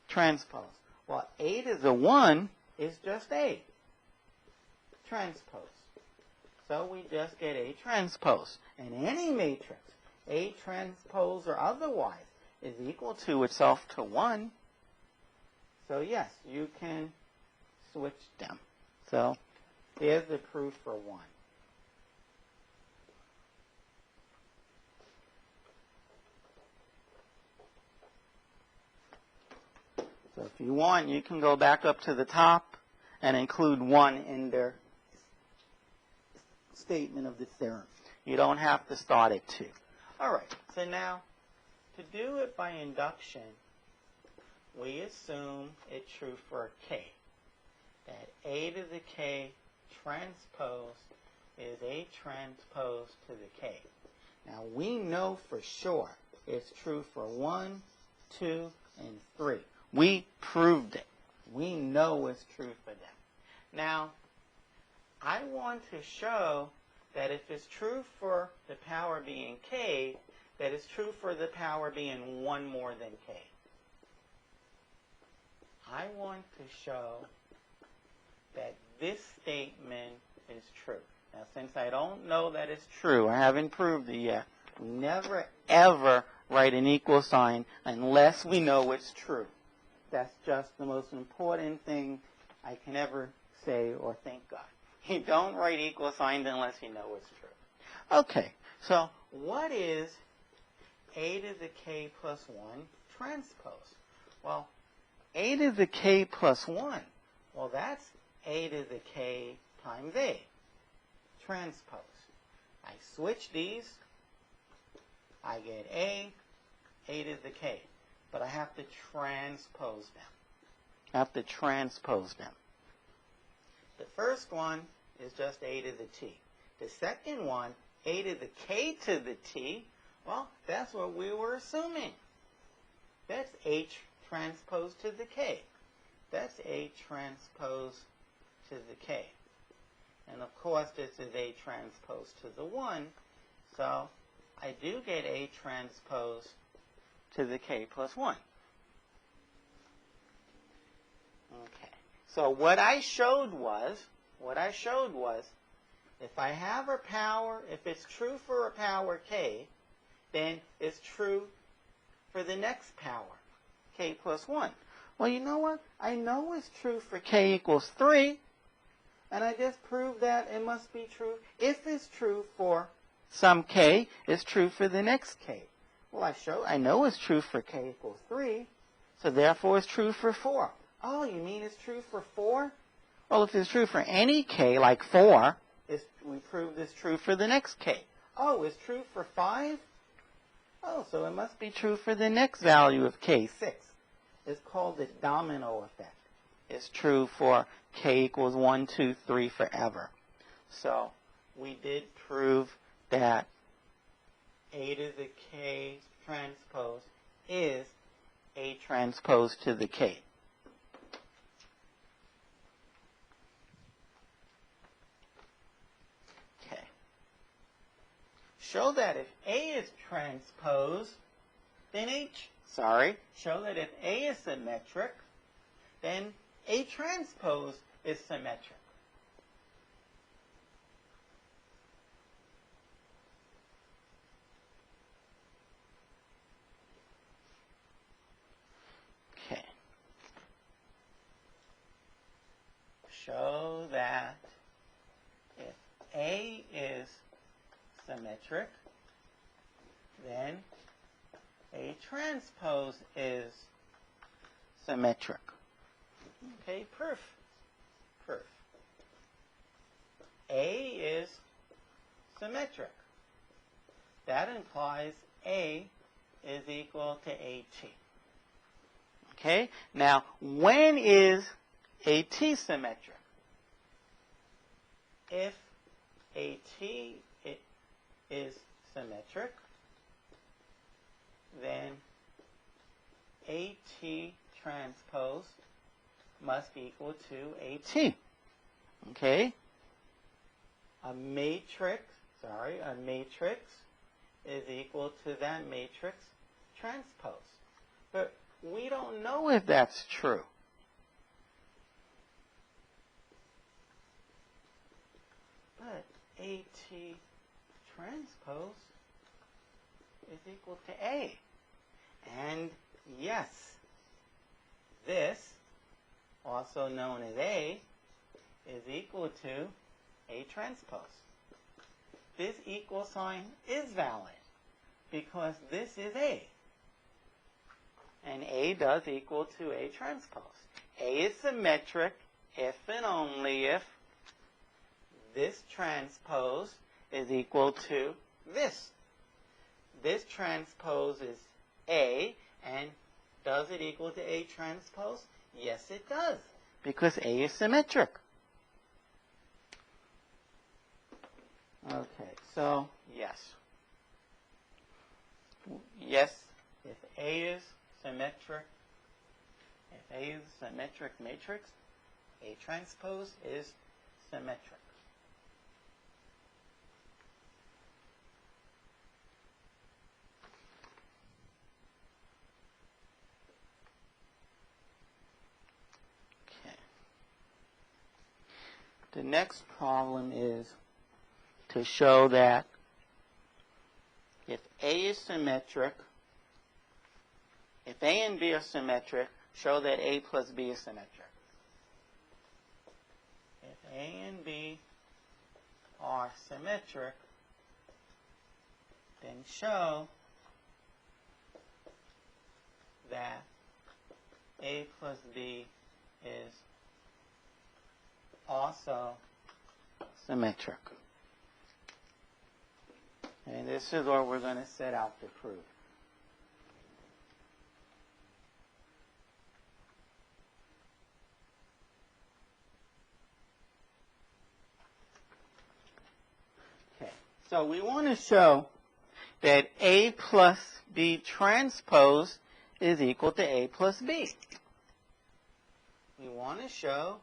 transpose. Well, A to the 1 is just A transpose. So we just get A transpose. And any matrix, A transpose or otherwise, is equal to itself to 1. So yes, you can switch them. So there's the proof for 1. So if you want, you can go back up to the top and include 1 in their statement of the theorem. You don't have to start at 2. All right, so now to do it by induction, we assume it's true for k, that A to the k transpose is A transpose to the k. Now we know for sure it's true for 1, 2, and 3. We proved it. We know it's true for them. Now, I want to show that if it's true for the power being k, that it's true for the power being 1 more than k. I want to show that this statement is true. Now, since I don't know that it's true, I haven't proved it yet, we never, ever write an equal sign unless we know it's true. That's just the most important thing I can ever say or think of. You don't write equal signs unless you know it's true. Okay, so what is A to the k plus 1 transpose? Well, A to the k plus 1, well, that's A to the k times A transpose. I switch these, I get A to the k. But I have to transpose them. I have to transpose them. The first one is just A to the t. The second one, A to the k to the t, well, that's what we were assuming. That's H transpose to the k. That's A transpose to the k. And of course, this is A transpose to the 1, so I do get A transpose to the k plus 1. Okay. So what I showed was, if I have a power, if it's true for a power k, then it's true for the next power, k plus 1. Well, you know what? I know it's true for k equals 3, and I just proved that it must be true. If it's true for some k, it's true for the next k. Well, I know it's true for k equals 3, so therefore it's true for 4. Oh, you mean it's true for 4? Well, if it's true for any k, like 4, we proved it's true for the next k. Oh, it's true for 5? Oh, so it must be true for the next value of k, 6. It's called the domino effect. It's true for k equals 1, 2, 3 forever. So we did prove that A to the k transpose is A transpose to the k. Okay. Show that if A is transpose, then show that if A is symmetric, then A transpose is symmetric. symmetric, then A transpose is symmetric. Okay, proof. Proof. A is symmetric. That implies A is equal to AT. Okay, now when is AT symmetric? If AT is symmetric, then AT transpose must equal to AT. Okay? A matrix is equal to that matrix transpose. But we don't know if that's true. But AT transpose is equal to A. And yes, this, also known as A, is equal to A transpose. This equal sign is valid because this is A. And A does equal to A transpose. A is symmetric if and only if this transpose is equal to this. This transpose is A, and does it equal to A transpose? Yes, it does, because A is symmetric. Okay, so yes. Yes, if A is symmetric, if A is a symmetric matrix, A transpose is symmetric. Okay. The next problem is to show that if A is symmetric, if A and B are symmetric, show that A plus B is symmetric. If A and B are symmetric, then show that A plus B is also symmetric. And this is what we're going to set out to prove. Okay, so we want to show that A plus B transpose is equal to A plus B. We want to show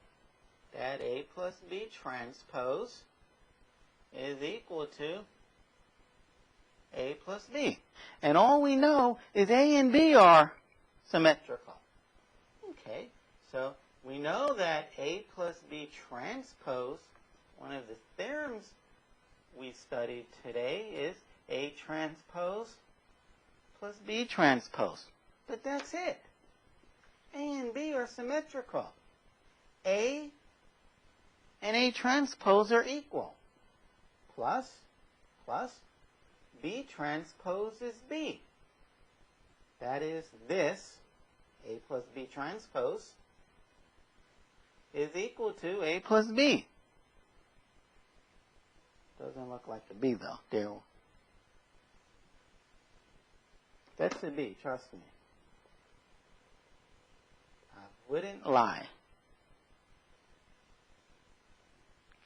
that A plus B transpose is equal to A plus B. And all we know is A and B are symmetrical. Okay, so we know that A plus B transpose, one of the theorems we studied today is A transpose plus B transpose. But that's it. A and B are symmetrical. A and A transpose are equal. Plus B transpose is B. That is, this, A plus B transpose, is equal to A plus B. Doesn't look like a B, though. There. That's a B, trust me. I wouldn't lie.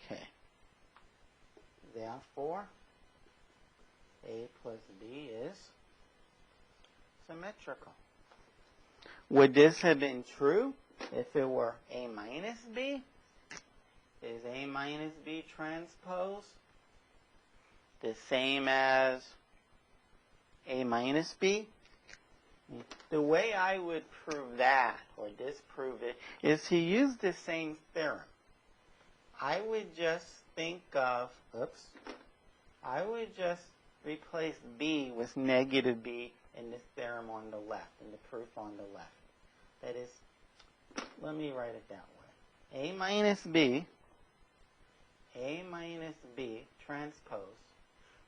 Okay. Therefore, A plus B is symmetrical. Would this have been true if it were A minus B? Is A minus B transpose the same as A minus B? The way I would prove that, or disprove it, is to use the same theorem. I would just think of, I would just replace B with negative B in the theorem on the left, in the proof on the left. That is, let me write it that way. A minus B transpose,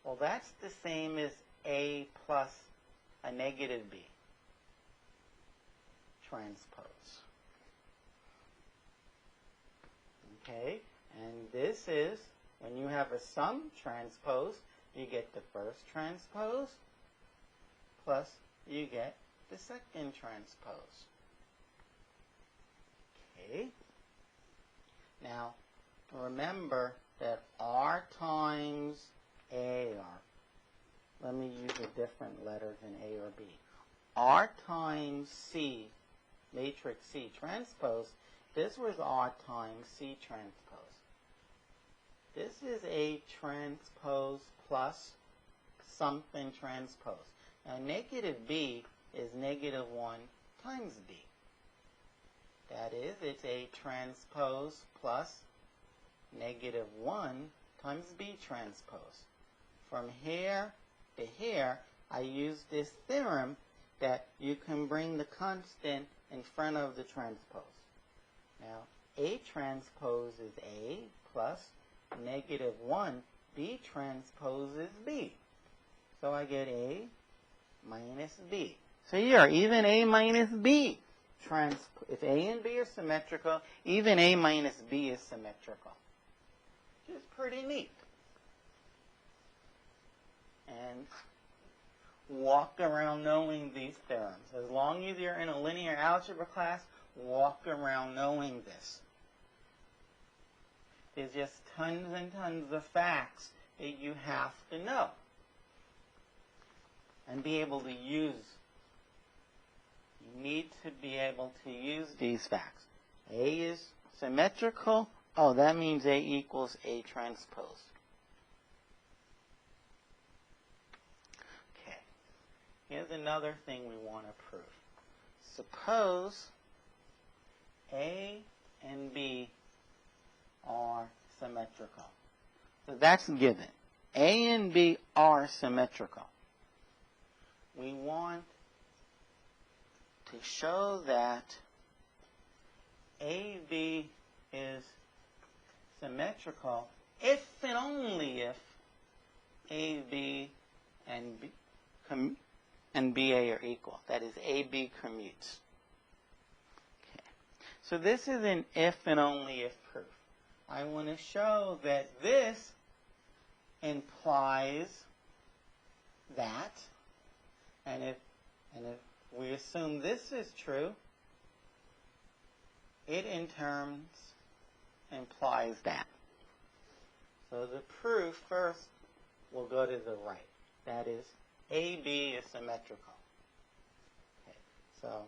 Well, that's the same as A plus a negative B transpose. Okay, and this is, when you have a sum transpose, you get the first transpose plus you get the second transpose. Okay, now remember that R times A, let me use a different letter than A or B. R times C, matrix C transpose, this was R times C transpose. This is A transpose plus something transpose. Now negative B is negative 1 times B. That is, it's A transpose plus negative 1 times B transpose. From here to here, I use this theorem that you can bring the constant in front of the transpose. Now, A transpose is A plus negative 1, B transpose is B. So I get A minus B. So here, even A minus B, if A and B are symmetrical, even A minus B is symmetrical. Which is pretty neat. And walk around knowing these theorems. As long as you're in a linear algebra class, walk around knowing this. There's just tons and tons of facts that you have to know and be able to use. You need to be able to use these facts. A is symmetrical. Oh, that means A equals A transpose. Okay. Here's another thing we want to prove. Suppose A and B are symmetrical. So that's given. A and B are symmetrical. We want to show that AB is symmetrical if and only if AB and BA are equal. That is, AB commutes. Okay. So this is an if and only if proof. I want to show that this implies that, and if we assume this is true, it in terms implies that. So the proof first will go to the right. That is, AB is symmetrical. Okay, so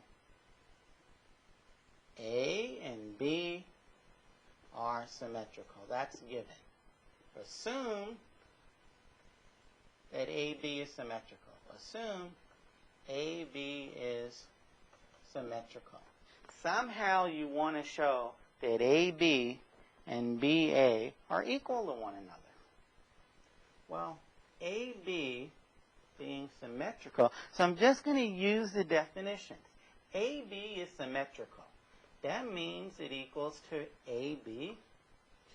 A and B are symmetrical. That's given. Assume that AB is symmetrical. Assume AB is symmetrical. Somehow you want to show that AB and BA are equal to one another. Well, AB being symmetrical, so I'm just going to use the definition. AB is symmetrical. That means it equals to AB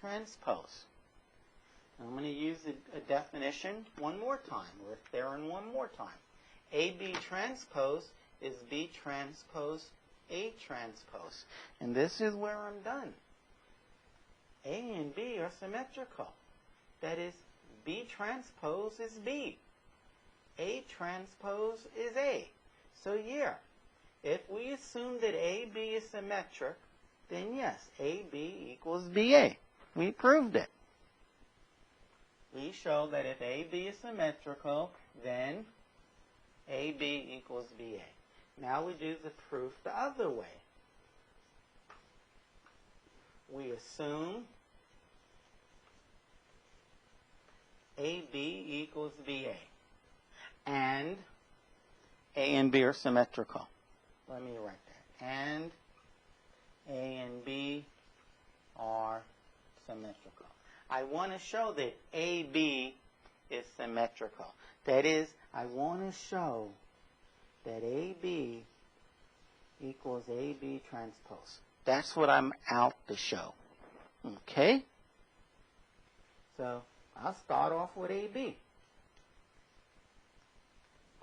transpose. I'm going to use a definition one more time, or a theorem one more time. AB transpose is B transpose A transpose. And this is where I'm done. A and B are symmetrical. That is, B transpose is B. A transpose is A. So yeah, if we assume that AB is symmetric, then yes, AB equals BA. We proved it. We show that if AB is symmetrical, then AB equals BA. Now we do the proof the other way. We assume AB equals BA. And A and B are symmetrical. Let me write that. And A and B are symmetrical. I want to show that AB is symmetrical. That is, I want to show that AB equals AB transpose. That's what I'm out to show. Okay? So I'll start off with AB.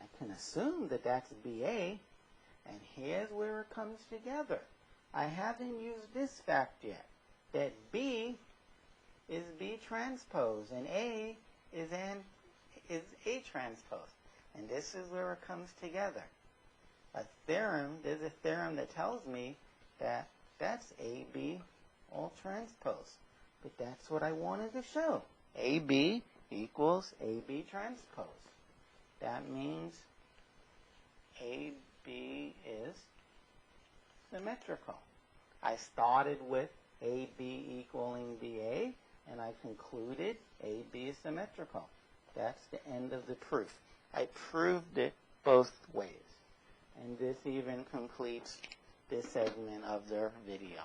I can assume that that's BA, and here's where it comes together. I haven't used this fact yet, that B is B transpose, and A is A transpose. And this is where it comes together. There's a theorem that tells me that that's AB all transpose. But that's what I wanted to show. AB equals AB transpose. That means AB is symmetrical. I started with AB equaling BA, and I concluded AB is symmetrical. That's the end of the proof. I proved it both ways. And this even completes this segment of the video.